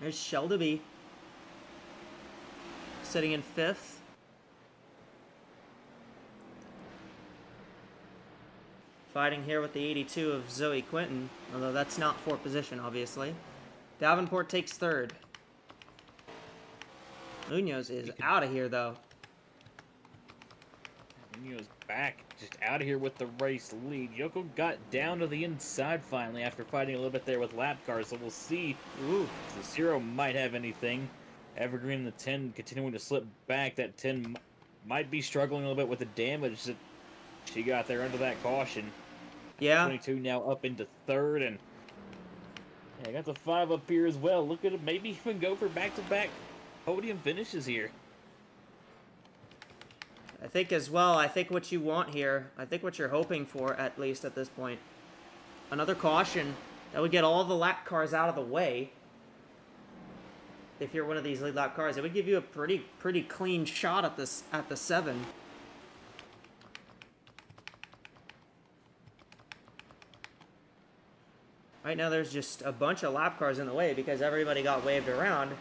There's Shelby sitting in 5th. Fighting here with the 82 of Zoe Quinton, although that's not for position, obviously. Davenport takes 3rd. Munoz is out of here, though. Munoz back, just out of here with the race lead. Yoko got down to the inside finally after fighting a little bit there with lap cars, so we'll see if the 0 might have anything. Evergreen, the 10, continuing to slip back. That 10 might be struggling a little bit with the damage that she got there under that caution. Yeah. 22 now up into 3rd, and yeah, got the 5 up here as well. Look at it, maybe even go for back-to-back podium finishes here. I think as well, I think what you want here, I think what you're hoping for, at least at this point, another caution that would get all the lap cars out of the way. if you're one of these lead lap cars. It would give you a pretty clean shot at this at the 7. Right now there's just a bunch of lap cars in the way because everybody got waved around.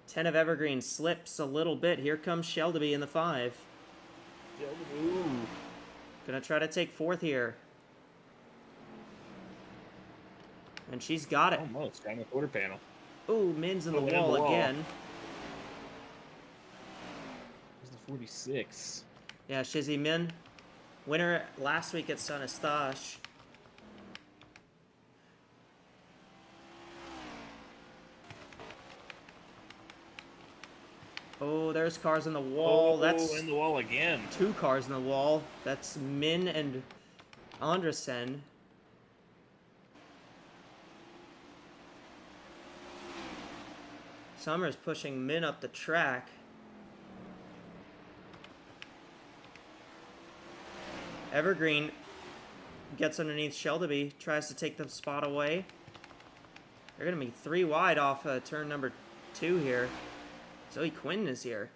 Ten of Evergreen slips a little bit. Here comes Shelby in the 5. Ooh. Gonna try to take 4th here. And she's got it. Almost on the quarter panel. Ooh, Min's in the Oh, and wall the wall. again. There's the 46. Yeah, Shizzy Min. Winner last week at Son Eustache. Oh, there's cars in the wall. That's in the wall again. 2 cars in the wall. That's Min and Andresen. Summers pushing Min up the track. Evergreen gets underneath Shelby, tries to take the spot away. They're going to be 3 wide off turn number 2 here. Zoe Quinn is here.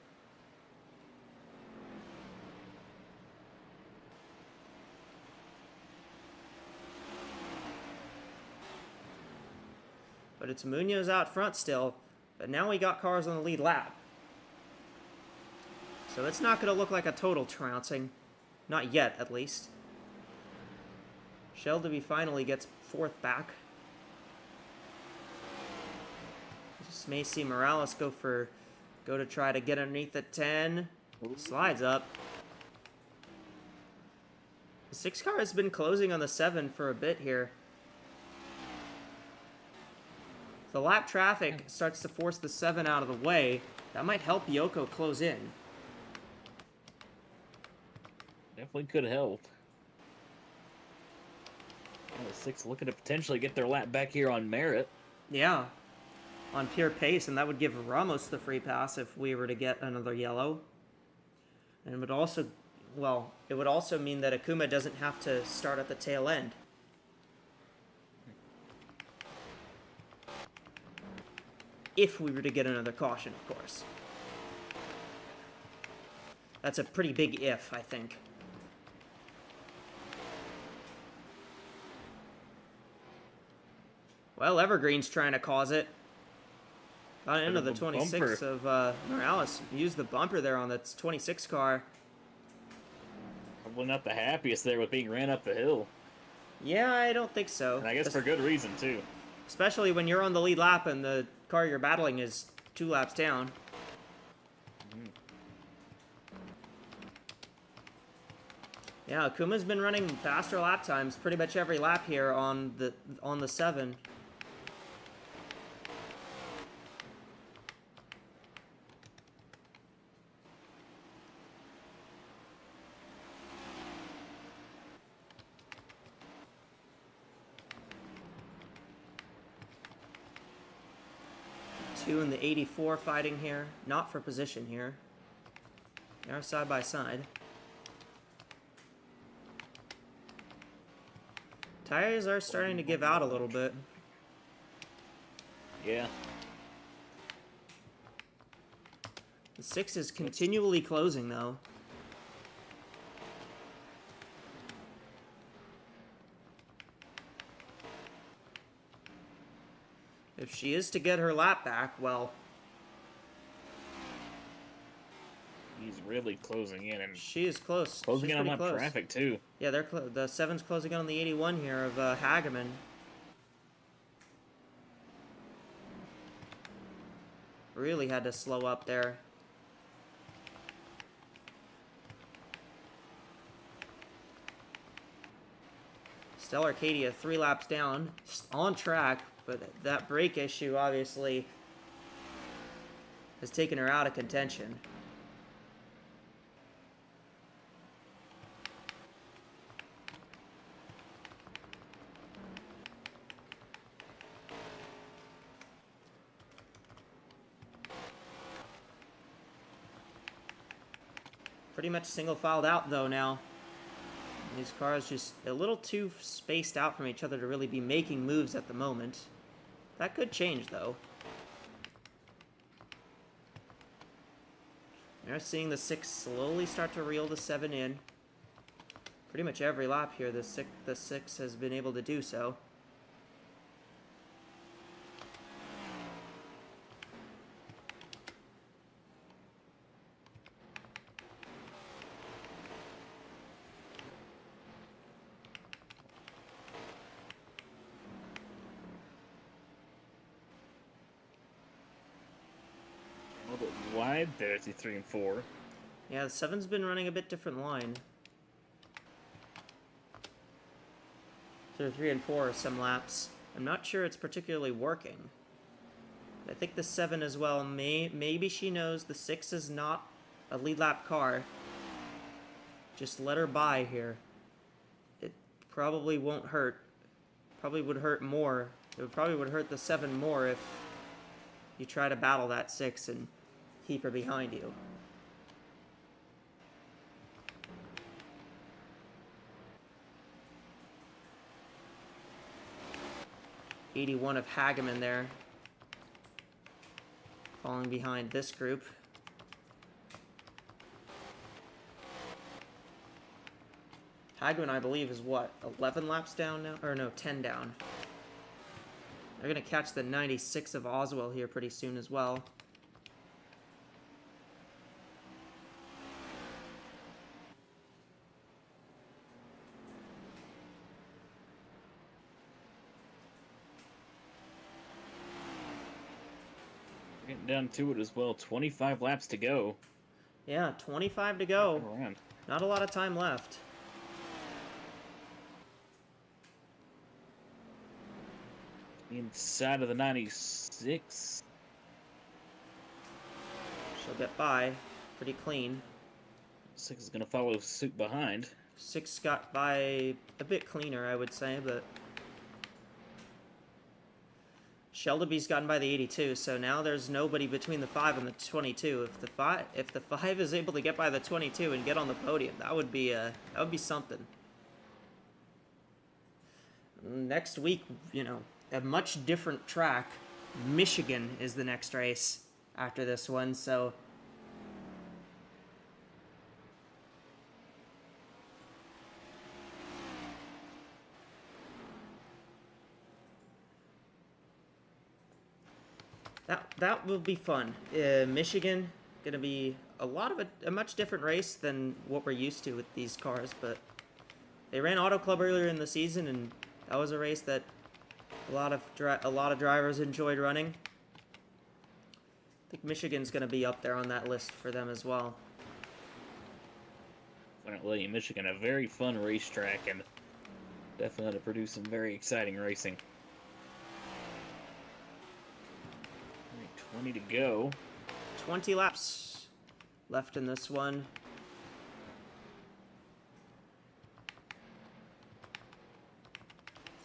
But it's Munoz out front still. But now we got cars on the lead lap. So it's not going to look like a total trouncing. Not yet, at least. Shelby finally gets 4th back. Just may see Morales go to try to get underneath the 10. Slides up. The 6 car has been closing on the 7 for a bit here. If the lap traffic starts to force the 7 out of the way, that might help Yoko close in. Definitely could help. And the 6 looking to potentially get their lap back here on merit. Yeah, on pure pace, and that would give Ramos the free pass if we were to get another yellow. And it would also, well, it would also mean that Akuma doesn't have to start at the tail end. If we were to get another caution, of course. That's a pretty big if, I think. Well, Evergreen's trying to cause it. Got into the 26 of Morales. Used the bumper there on the 26 car. Probably not the happiest there with being ran up the hill. Yeah, I don't think so. And I guess for good reason, too. Especially when you're on the lead lap and the car you're battling is 2 laps down. Yeah, Akuma's been running faster lap times pretty much every lap here on the 7. Two in the 84 fighting here, not for position here. They are side by side. Tires are starting to give out a little bit. Yeah. The 6 is continually closing though. If she is to get her lap back, well, He's really closing in and she is close. closing She's in on pretty that close. traffic, too. Yeah, the 7's closing in on the 81 here of Hageman. Really had to slow up there. Stella Arcadia 3 laps down, on track, but that brake issue obviously has taken her out of contention. pretty much single filed out though now. These cars just a little too spaced out from each other to really be making moves at the moment. That could change though. We're seeing the 6 slowly start to reel the 7 in. Pretty much every lap here, the 6 has been able to do so. A little bit wide there, the 3 and 4. Yeah, the 7's been running a bit different line. So 3 and 4 are some laps. I'm not sure it's particularly working. I think the 7 as well, maybe she knows the 6 is not a lead lap car. Just let her by here. It probably won't hurt. Probably would hurt more. It probably would hurt the 7 more if you try to battle that 6 and keep her behind you. '81 of Hageman there, falling behind this group. Hageman, I believe, is what, 11 laps down now? Or no, 10 down. They're going to catch the 96 of Oswell here pretty soon as well. Getting down to it as well. 25 laps to go. Yeah, 25 to go. Around. Not a lot of time left. Inside of the 96. She'll get by pretty clean. 6 is going to follow suit behind. 6 got by a bit cleaner, I would say, but Shelby's gotten by the 82, so now there's nobody between the 5 and the 22. If the 5 is able to get by the 22 and get on the podium, that would be something. Next week, you know, a much different track. Michigan is the next race after this one, so that will be fun. Michigan gonna be a much different race than what we're used to with these cars, but they ran Auto Club earlier in the season, and that was a race that a lot of drivers enjoyed running. I think Michigan's gonna be up there on that list for them as well. Definitely, Michigan, a very fun racetrack, and definitely going to produce some very exciting racing. 20 to go. 20 laps left in this one.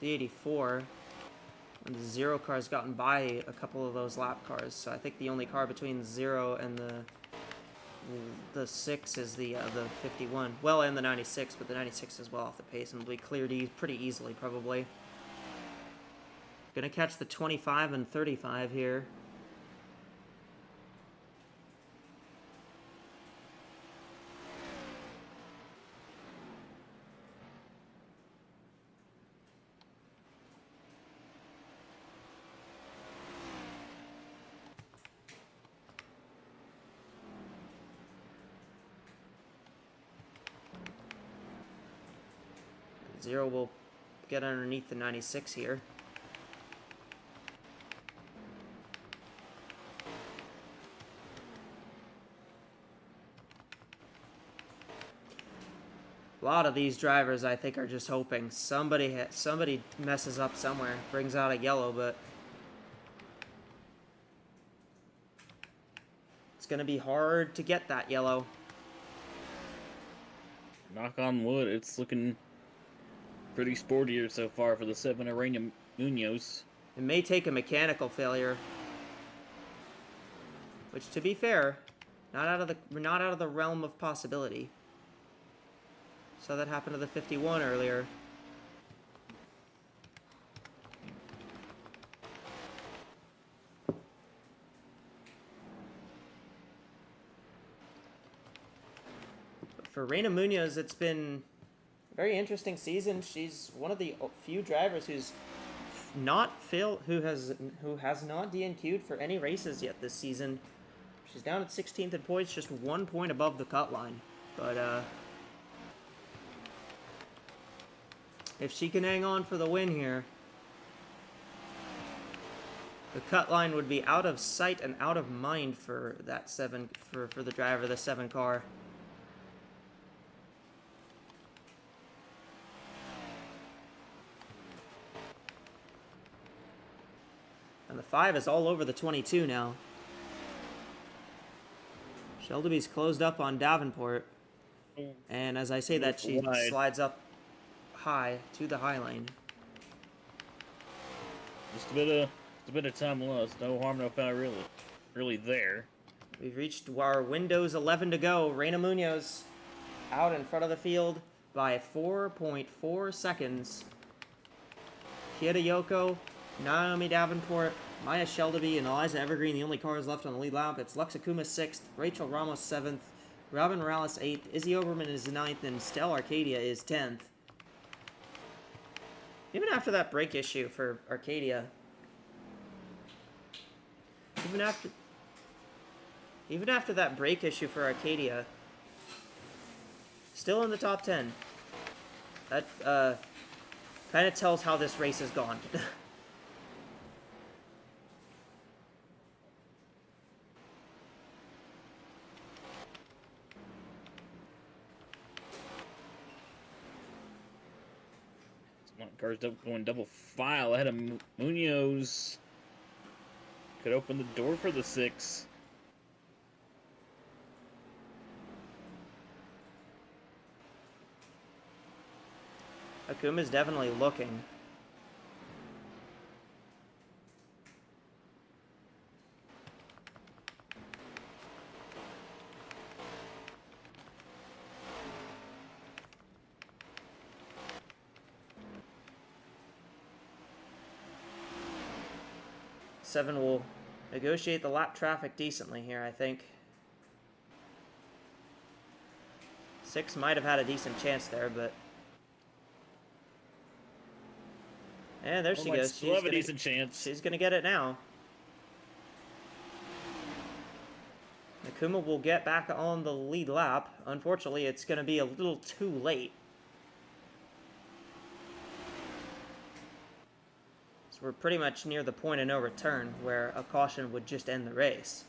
The 84. And the 0 car's gotten by a couple of those lap cars, so I think the only car between 0 and the 6 is the 51. Well, and the 96, but the 96 is well off the pace and will be cleared pretty easily, probably. Gonna catch the 25 and 35 here. Zero will get underneath the 96 here. A lot of these drivers, I think, are just hoping somebody messes up somewhere, brings out a yellow, but it's going to be hard to get that yellow. Knock on wood, it's looking pretty sportier so far for the 7 Arena Munoz. It may take a mechanical failure, which, to be fair, Not out of the realm of possibility. Saw that happen to the 51 earlier. But for Reina Munoz, it's been a very interesting season. She's one of the few drivers who has not DNQ'd for any races yet this season. She's down at 16th in points, just 1 point above the cut line. But if she can hang on for the win here, the cut line would be out of sight and out of mind for that for the driver of the 7 car. And the 5 is all over the 22 now. Shelby's closed up on Davenport. And as I say that, she slides up high to the high lane. Just a bit of time lost. No harm, no foul, really there. We've reached our Windows 11 to go. Reina Munoz out in front of the field by 4.4 seconds. Kieta Yoko, Naomi Davenport, Maya Shelby, and Eliza Evergreen, the only cars left on the lead lap. It's Luxacuma 6th, Rachel Ramos 7th, Robin Morales 8th, Izzy Oberman is 9th, and Stell Arcadia is 10th. Even after that brake issue for Arcadia, even after that brake issue for Arcadia, still in the top 10. That kind of tells how this race has gone. Cars going double file ahead of Munoz. Could open the door for the 6. Akuma's definitely looking. Seven will negotiate the lap traffic decently here, I think. 6 might have had a decent chance there, but... And there she goes. Still have a decent chance. She's going to get it now. Nakuma will get back on the lead lap. Unfortunately, it's going to be a little too late. So we're pretty much near the point of no return, where a caution would just end the race.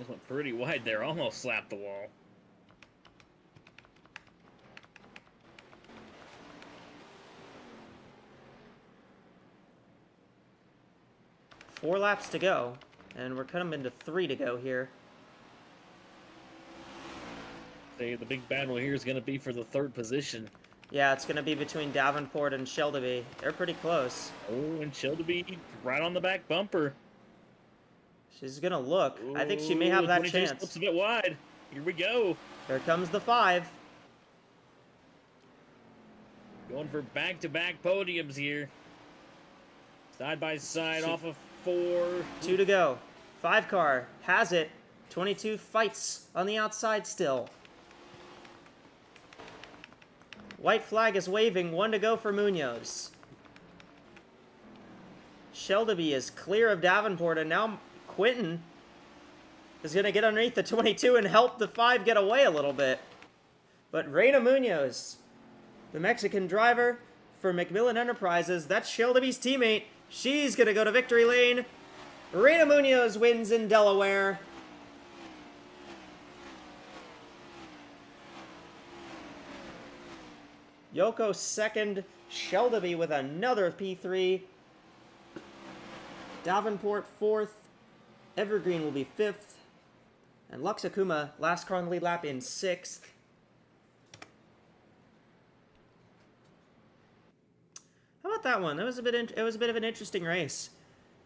This went pretty wide there. Almost slapped the wall. Four laps to go, and we're coming into 3 to go here. The big battle here is going to be for the 3rd position. Yeah, it's going to be between Davenport and Shelby. They're pretty close. Oh, and Shelby right on the back bumper. She's going to look. I think she may have that chance. Looks a bit wide. Here we go. Here comes the 5. Going for back-to-back podiums here. Side by side off of 4. 2 to go. 5 car has it. 22 fights on the outside still. White flag is waving. 1 to go for Munoz. Shelby is clear of Davenport, and now Quinton is going to get underneath the 22 and help the 5 get away a little bit. But Reina Munoz, the Mexican driver for McMillan Enterprises, that's Shelby's teammate. She's going to go to victory lane. Reina Munoz wins in Delaware. Yoko 2nd. Shelby with another P3. Davenport 4th. Evergreen will be 5th. And Luxacuma, last car on the lead lap, in 6th. How about that one? It was a bit of an interesting race.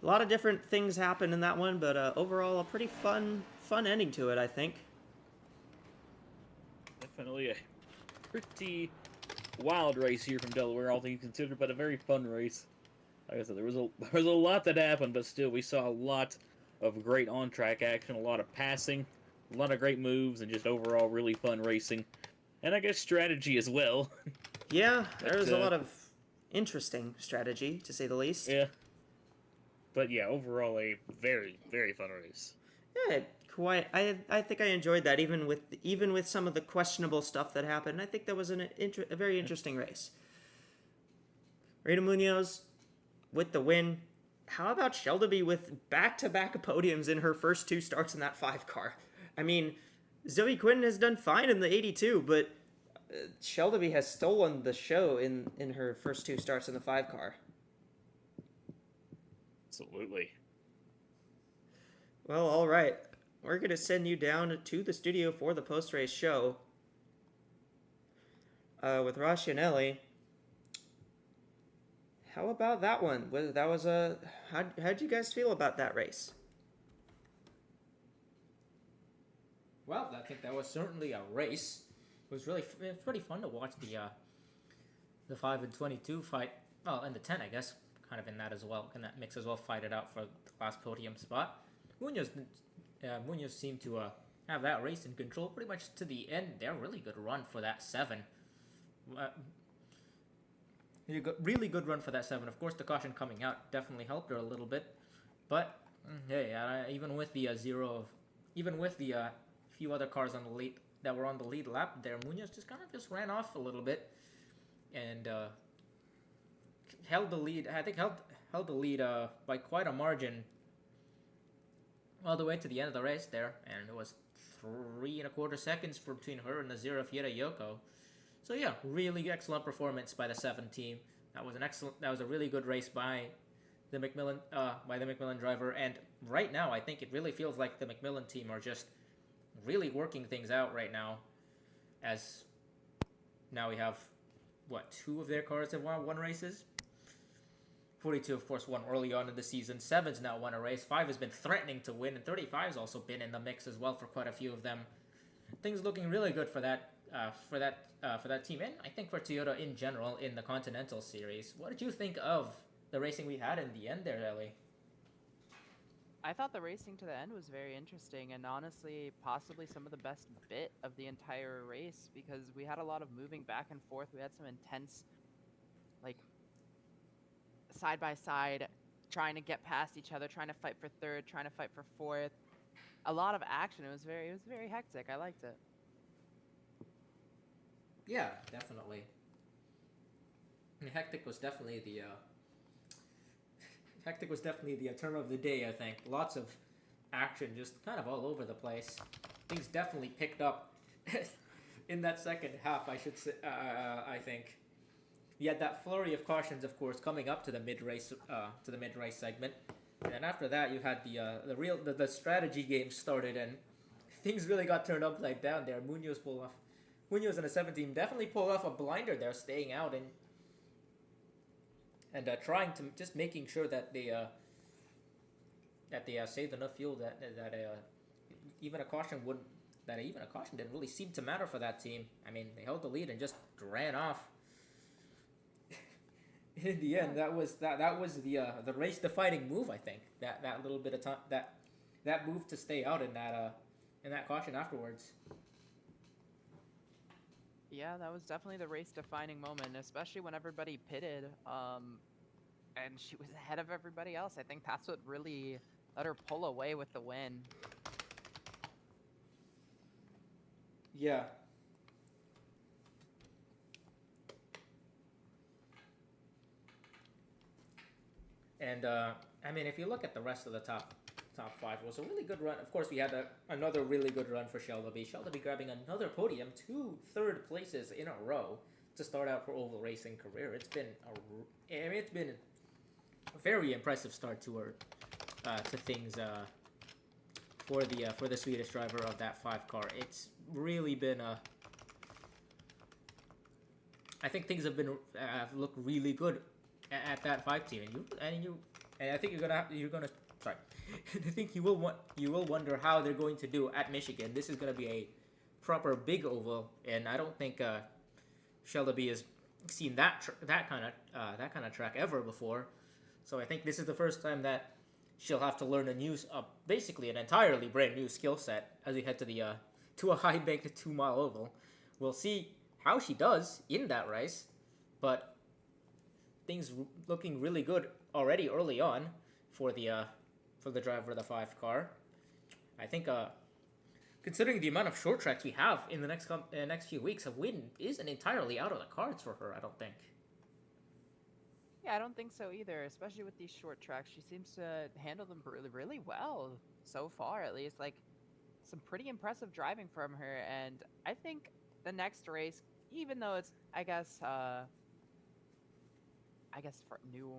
A lot of different things happened in that one, but overall a pretty fun ending to it, I think. Definitely a pretty wild race here from Delaware, all things considered, but a very fun race. Like I said, there was a lot that happened, but still, we saw a lot of great on-track action, a lot of passing, a lot of great moves, and just overall really fun racing. And I guess strategy as well. Yeah, there was a lot of interesting strategy, to say the least. Yeah. But yeah, overall a very, very fun race. Yeah, quite. I think I enjoyed that, even with some of the questionable stuff that happened. I think that was a very interesting race. Rita Munoz with the win. How about Shelby with back-to-back podiums in her first 2 starts in that 5 car? I mean, Zoe Quinn has done fine in the 82, but Shelby has stolen the show in her first 2 starts in the 5 car. Absolutely. Well, all right. We're going to send you down to the studio for the post-race show with Rashi and Ellie. How about that one? How'd you guys feel about that race? Well, I think that was certainly a race. It was pretty fun to watch the 5 and 22 fight. Well, and the 10, I guess, kind of in that as well, in that mix as well, fight it out for the last podium spot. Munoz seemed to have that race in control pretty much to the end. They're a really good run for that 7. Really good run for that 7. Of course, the caution coming out definitely helped her a little bit, but hey, even with the few other cars on the lead that were on the lead lap there, Munoz just ran off a little bit and held the lead. I think held the lead by quite a margin all the way to the end of the race there, and it was 3.25 seconds between her and the Zero Fiera Yoko. So yeah, really excellent performance by the 7 team. That was a really good race by the McMillan driver. And right now, I think it really feels like the McMillan team are just really working things out right now. As now we have 2 of their cars have won races. 42, of course, won early on in the season. 7's now won a race. 5 has been threatening to win, and 35's also been in the mix as well for quite a few of them. Things looking really good for that team, and I think for Toyota in general in the Continental Series. What did you think of the racing we had in the end there, Ellie? I thought the racing to the end was very interesting, and honestly, possibly some of the best bit of the entire race, because we had a lot of moving back and forth. We had some intense, side by side, trying to get past each other, trying to fight for 3rd, trying to fight for 4th. A lot of action. It was very hectic. I liked it. Yeah, definitely. Hectic was definitely the term of the day, I think. Lots of action, just kind of all over the place. Things definitely picked up in that second half, I should say. I think you had that flurry of cautions, of course, coming up to the mid-race segment, and then after that, you had the strategy game started, and things really got turned upside down there. Munoz and the 7 team definitely pulled off a blinder there, staying out and trying to just making sure that they saved enough fuel that even a caution didn't really seem to matter for that team. I mean, they held the lead and just ran off. In the end, that was the race-defining move. I think that little bit of time that move to stay out in that caution afterwards. Yeah, that was definitely the race-defining moment, especially when everybody pitted, and she was ahead of everybody else. I think that's what really let her pull away with the win. Yeah. And I mean, if you look at the rest of the top 5, it was a really good run. Of course, we had another really good run for Shelby. Shelby grabbing another podium, 2 third places in a row to start out her oval racing career. It's been a very impressive start to her to things for the Swedish driver of that 5 car. It's really been I think things have looked really good at that 5 team, and and I think sorry, I think you will wonder how they're going to do at Michigan. This is gonna be a proper big oval, and I don't think Shelby has seen that kind of track ever before. So I think this is the first time that she'll have to learn basically an entirely brand new skill set as we head to a high bank 2 mile oval. We'll see how she does in that race, but things looking really good already early on for the driver of the 5 car. I think considering the amount of short tracks we have in the next few weeks, a win isn't entirely out of the cards for her, I don't think. Yeah, I don't think so either, especially with these short tracks. She seems to handle them really, really well so far, at least. Like, some pretty impressive driving from her, and I think the next race, even though it's, I guess for new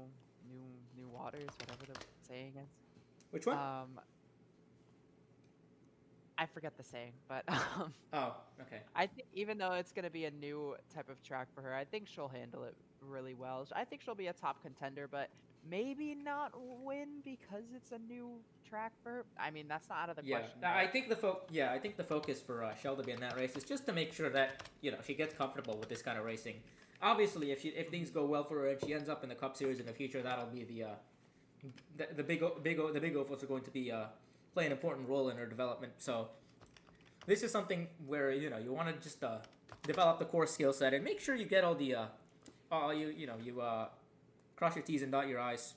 waters, whatever the saying is. Which one? I forget the saying, but Oh, okay. I think even though it's going to be a new type of track for her, I think she'll handle it really well. I think she'll be a top contender, but maybe not win because it's a new track for her. I mean, that's not out of the question. I think the focus for Shelby in that race is just to make sure that she gets comfortable with this kind of racing. Obviously, if things go well for her and she ends up in the Cup Series in the future, that'll be the big ovals are going to be play an important role in her development. So this is something where you want to just develop the core skill set and make sure you get all the cross your T's and dot your I's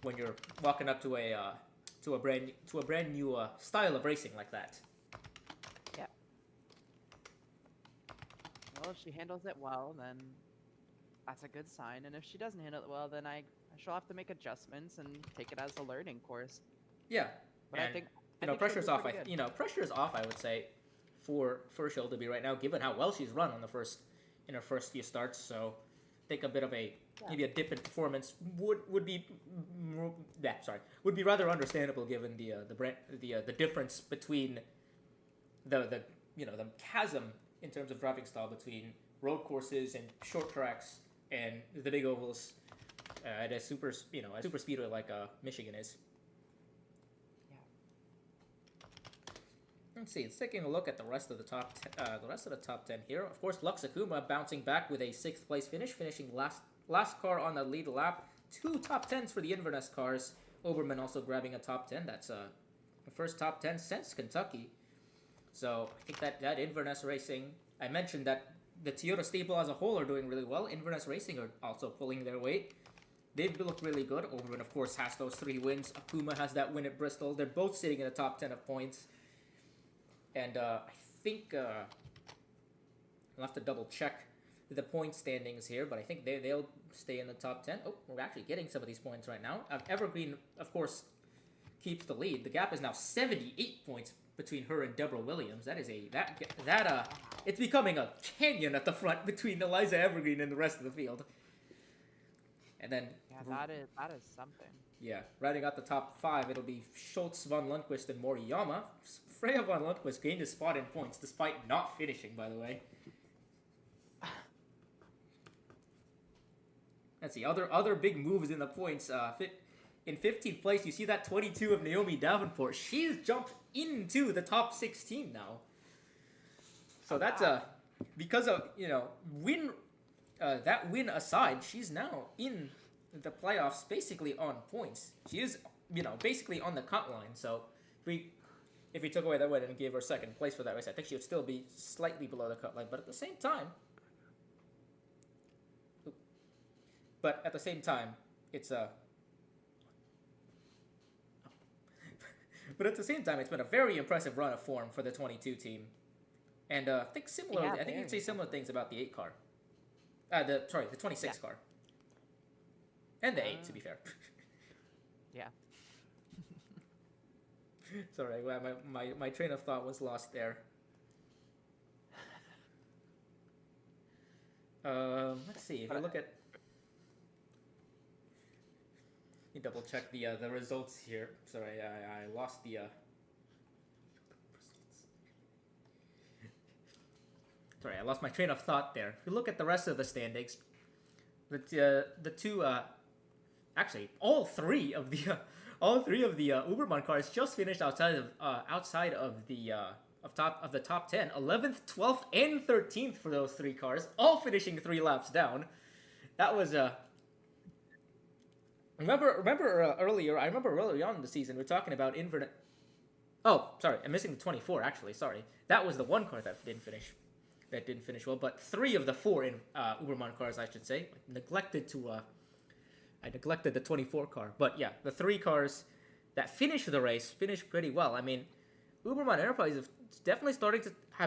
when you're walking up to a brand new style of racing like that. Yeah. Well, if she handles it well, then that's a good sign. And if she doesn't handle it well, then she'll have to make adjustments and take it as a learning course. Yeah. But and, I think pressure's off. Pressure's off, I would say, for Shelby right now, given how well she's run in her first few starts. So I think a bit of maybe a dip in performance would be rather understandable given the difference between the chasm in terms of driving style between road courses and short tracks and the big ovals at a super speedway like Michigan is. Let's see. It's taking a look at the rest of the top 10 here. Of course, Lux Akuma bouncing back with a 6th place finish, finishing last car on the lead lap. 2 top 10s for the Inverness cars. Oberman also grabbing a top 10. That's the first top 10 since Kentucky. So I think that Inverness Racing. I mentioned that the Toyota stable as a whole are doing really well. Inverness Racing are also pulling their weight. They've looked really good. Oberman, of course, has those 3 wins. Akuma has that win at Bristol. They're both sitting in the top 10 of points. And I think I'll have to double check the point standings here, but I think they'll stay in the top 10. Oh, we're actually getting some of these points right now. Evergreen, of course, keeps the lead. The gap is now 78 points between her and Deborah Williams. That is it's becoming a canyon at the front between Eliza Evergreen and the rest of the field. And then that is something. Yeah, rounding out the top 5, it'll be Schultz, Von Lundquist, and Moriyama. Freya Von Lundquist gained a spot in points despite not finishing, by the way. Let's see, other big moves in the points. In 15th place, you see that 22 of Naomi Davenport. She's jumped into the top 16 now. So that's because of that win aside, she's now in the playoffs basically on points. She is, basically on the cut line. So if we took away that win and gave her 2nd place for that race, I think she would still be slightly below the cut line. But at the same time, it's But at the same time, it's been a very impressive run of form for the 22 team. And I think similarly, I think you can say similar things about the 8 car. The 26 car. And the 8, to be fair. Yeah. Sorry, my train of thought was lost there. Let's see. If you look at, let me double check the results here. Sorry, I lost the. Sorry, I lost my train of thought there. If you look at the rest of the standings, the 2 actually all three of the Uberman cars just finished outside of the top 10, 11th, 12th, and 13th for those three cars, all finishing 3 laps down. That was remember earlier on in the season we were talking about infinite. Oh, sorry, I'm missing the 24 actually. Sorry, that was the one car that didn't finish well. But 3 of the 4 in Uberman cars, I should say, I neglected the 24 car. But yeah, the 3 cars that finished the race finished pretty well. I mean, Uberman Enterprise have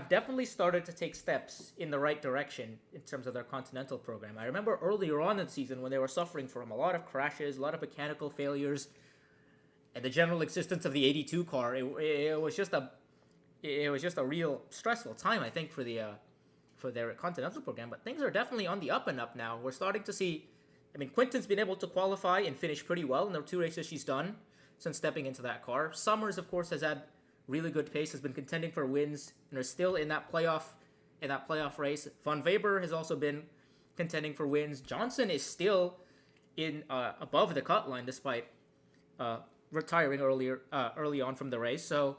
definitely started to take steps in the right direction in terms of their Continental program. I remember earlier on in the season when they were suffering from a lot of crashes, a lot of mechanical failures, and the general existence of the 82 car. It was just a real stressful time, I think, for their Continental program. But things are definitely on the up and up now. We're starting to see. I mean, Quinten's been able to qualify and finish pretty well in the 2 races she's done since stepping into that car. Summers, of course, has had really good pace, has been contending for wins, and are still in that playoff race. Von Weber has also been contending for wins. Johnson is still in above the cut line despite retiring early on from the race. So,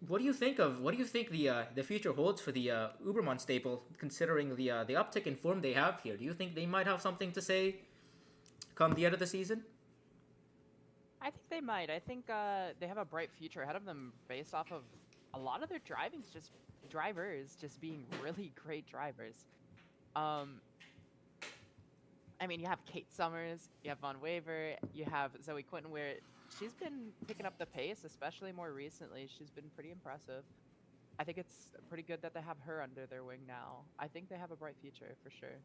what do you think the future holds for the Uberman staple, considering the uptick in form they have here? Do you think they might have something to say come the end of the season? I think they might. I think they have a bright future ahead of them based off of a lot of their drivers just being really great drivers. I mean, you have Kate Summers, you have Von Weber, you have Zoe Quinten, where she's been picking up the pace, especially more recently. She's been pretty impressive. I think it's pretty good that they have her under their wing now. I think they have a bright future for sure.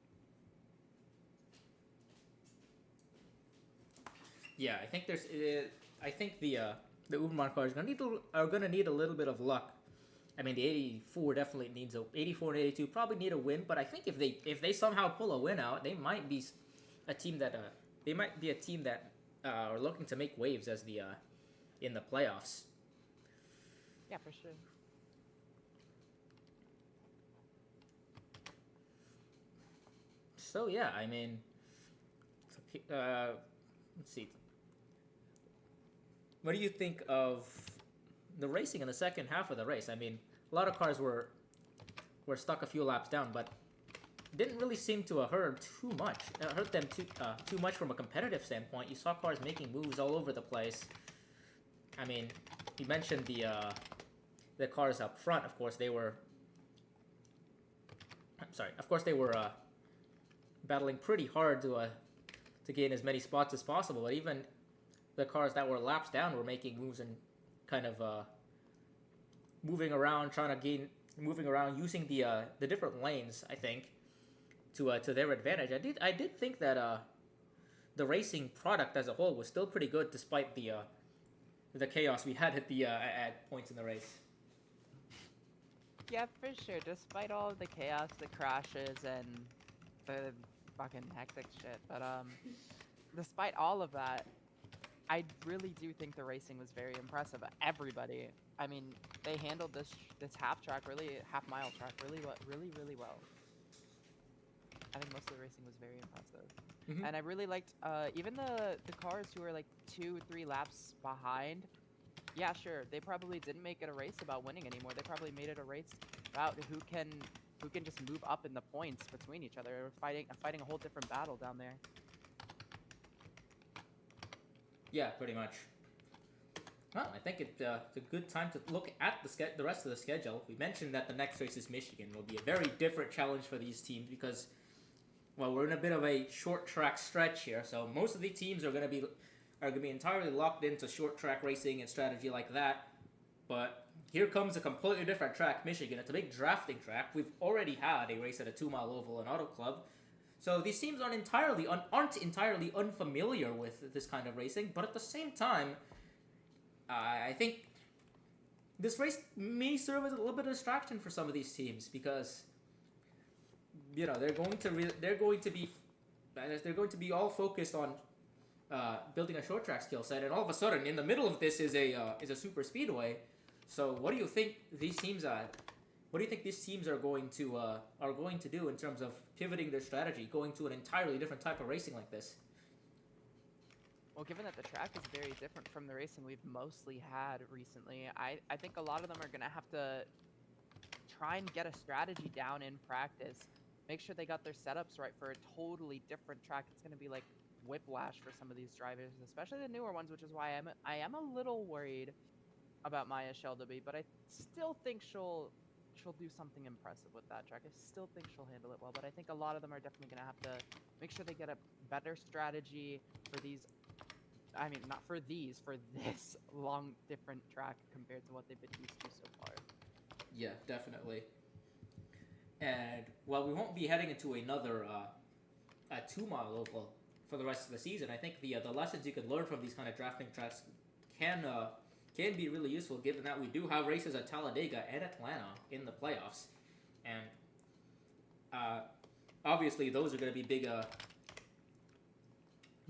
Yeah, I think the Uberman cars are gonna need a little bit of luck. I mean, the 84 definitely needs 84 and 82 probably need a win, but I think if they somehow pull a win out, they might be a team that are looking to make waves as in the playoffs. Yeah, for sure. So yeah, I mean, let's see. What do you think of the racing in the second half of the race? I mean, a lot of cars were stuck a few laps down, but didn't really seem to hurt them too much from a competitive standpoint. You saw cars making moves all over the place. I mean, you mentioned the cars up front. Of course, they were battling pretty hard to gain as many spots as possible. But even the cars that were laps down were making moves and kind of moving around, using the different lanes, I think, to their advantage. I did think that the racing product as a whole was still pretty good despite the chaos we had at points in the race. Yeah, for sure. Despite all of the chaos, the crashes, and the fucking hectic shit, but despite all of that, I really do think the racing was very impressive. Everybody, I mean, they handled this half mile track really well. I think most of the racing was very impressive. Mm-hmm. And I really liked even the cars who were like 2-3 laps behind. Yeah, sure, they probably didn't make it a race about winning anymore. They probably made it a race about who can just move up in the points between each other, fighting a whole different battle down there. Yeah, pretty much. Well, I think it's a good time to look at the rest of the schedule. We mentioned that the next race is Michigan. Will be a very different challenge for these teams because, well, we're in a bit of a short track stretch here. So most of the teams are going to be entirely locked into short track racing and strategy like that. But here comes a completely different track, Michigan. It's a big drafting track. We've already had a race at a 2-mile oval in Auto Club. So these teams aren't entirely unfamiliar with this kind of racing, but at the same time, I think this race may serve as a little bit of distraction for some of these teams because, you know, they're going to be all focused on building a short track skill set, and all of a sudden, in the middle of this is a super speedway. So what do you think these teams are? What do you think these teams are going to do in terms of pivoting their strategy, going to an entirely different type of racing like this? Well, given that the track is very different from the racing we've mostly had recently, I think a lot of them are going to have to try and get a strategy down in practice. Make sure they got their setups right for a totally different track. It's going to be like whiplash for some of these drivers, especially the newer ones, which is why I am a little worried about Maya Shelby, but I still think she'll do something impressive with that track. I still think she'll handle it well, but I think a lot of them are definitely going to have to make sure they get a better strategy for these. I mean, not for these, for this long, different track compared to what they've been used to so far. Yeah, definitely. And while we won't be heading into another 2-mile oval for the rest of the season, I think the lessons you could learn from these kind of drafting tracks can be really useful, given that we do have races at Talladega and Atlanta in the playoffs, and obviously those are going to be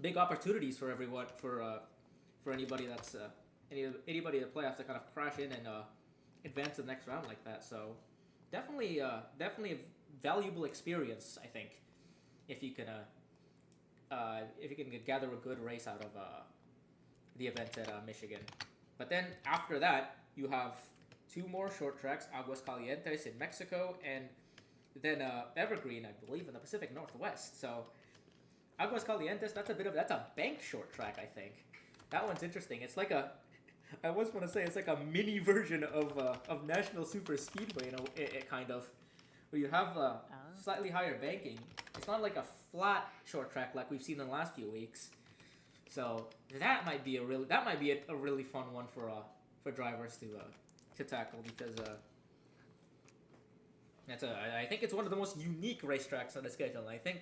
big opportunities for everyone, for anybody that's anybody in the playoffs to kind of crash in and advance to the next round like that. So definitely a valuable experience, I think, if you can gather a good race out of the event at Michigan. But then after that, you have 2 more short tracks, Aguascalientes in Mexico, and then Evergreen, I believe, in the Pacific Northwest. So Aguascalientes, that's a bank short track, I think. That one's interesting. It's like I always want to say it's like a mini version of National Super Speedway, it kind of, where you have slightly higher banking. It's not like a flat short track like we've seen in the last few weeks. So that might be a really fun one for drivers to tackle, because I think it's one of the most unique racetracks on the schedule. I think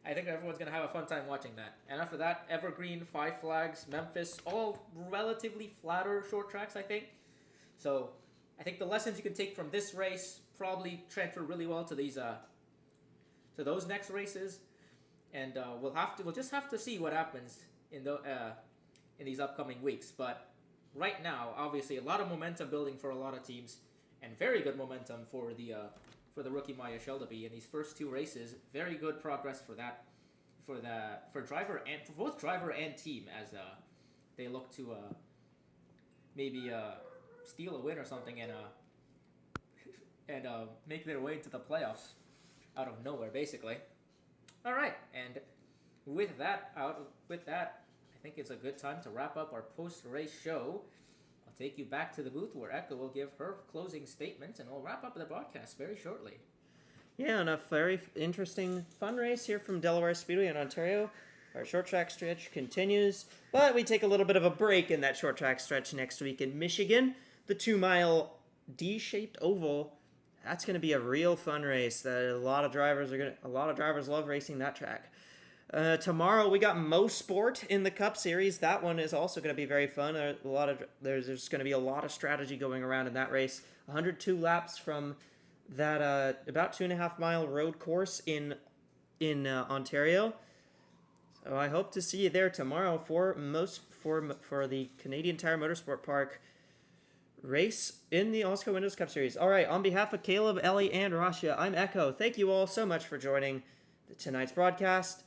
everyone's gonna have a fun time watching that. And after that, Evergreen, Five Flags, Memphis, all relatively flatter short tracks, I think. So I think the lessons you can take from this race probably transfer really well to these to those next races. And we'll just have to see what happens in these upcoming weeks. But right now, obviously, a lot of momentum building for a lot of teams, and very good momentum for the rookie Maya Shelby in these first 2 races. Very good progress for that, for driver and for both driver and team, as they look to maybe steal a win or something and make their way into the playoffs out of nowhere, basically. All right, and with that, I think it's a good time to wrap up our post-race show. I'll take you back to the booth where Echo will give her closing statements, and we'll wrap up the broadcast very shortly. Yeah, and a very interesting, fun race here from Delaware Speedway in Ontario. Our short track stretch continues, but we take a little bit of a break in that short track stretch next week in Michigan. The 2-mile D-shaped oval. That's going to be a real fun race. A lot of drivers love racing that track. Tomorrow we got Mo Sport in the Cup Series. That one is also going to be very fun. There's going to be a lot of strategy going around in that race. 102 laps from that about 2.5 mile road course in Ontario. So I hope to see you there tomorrow for the Canadian Tire Motorsport Park race in the AWSCO Windows Cup Series. All right, on behalf of Caleb, Ellie, and Rasha, I'm Echo. Thank you all so much for joining tonight's broadcast.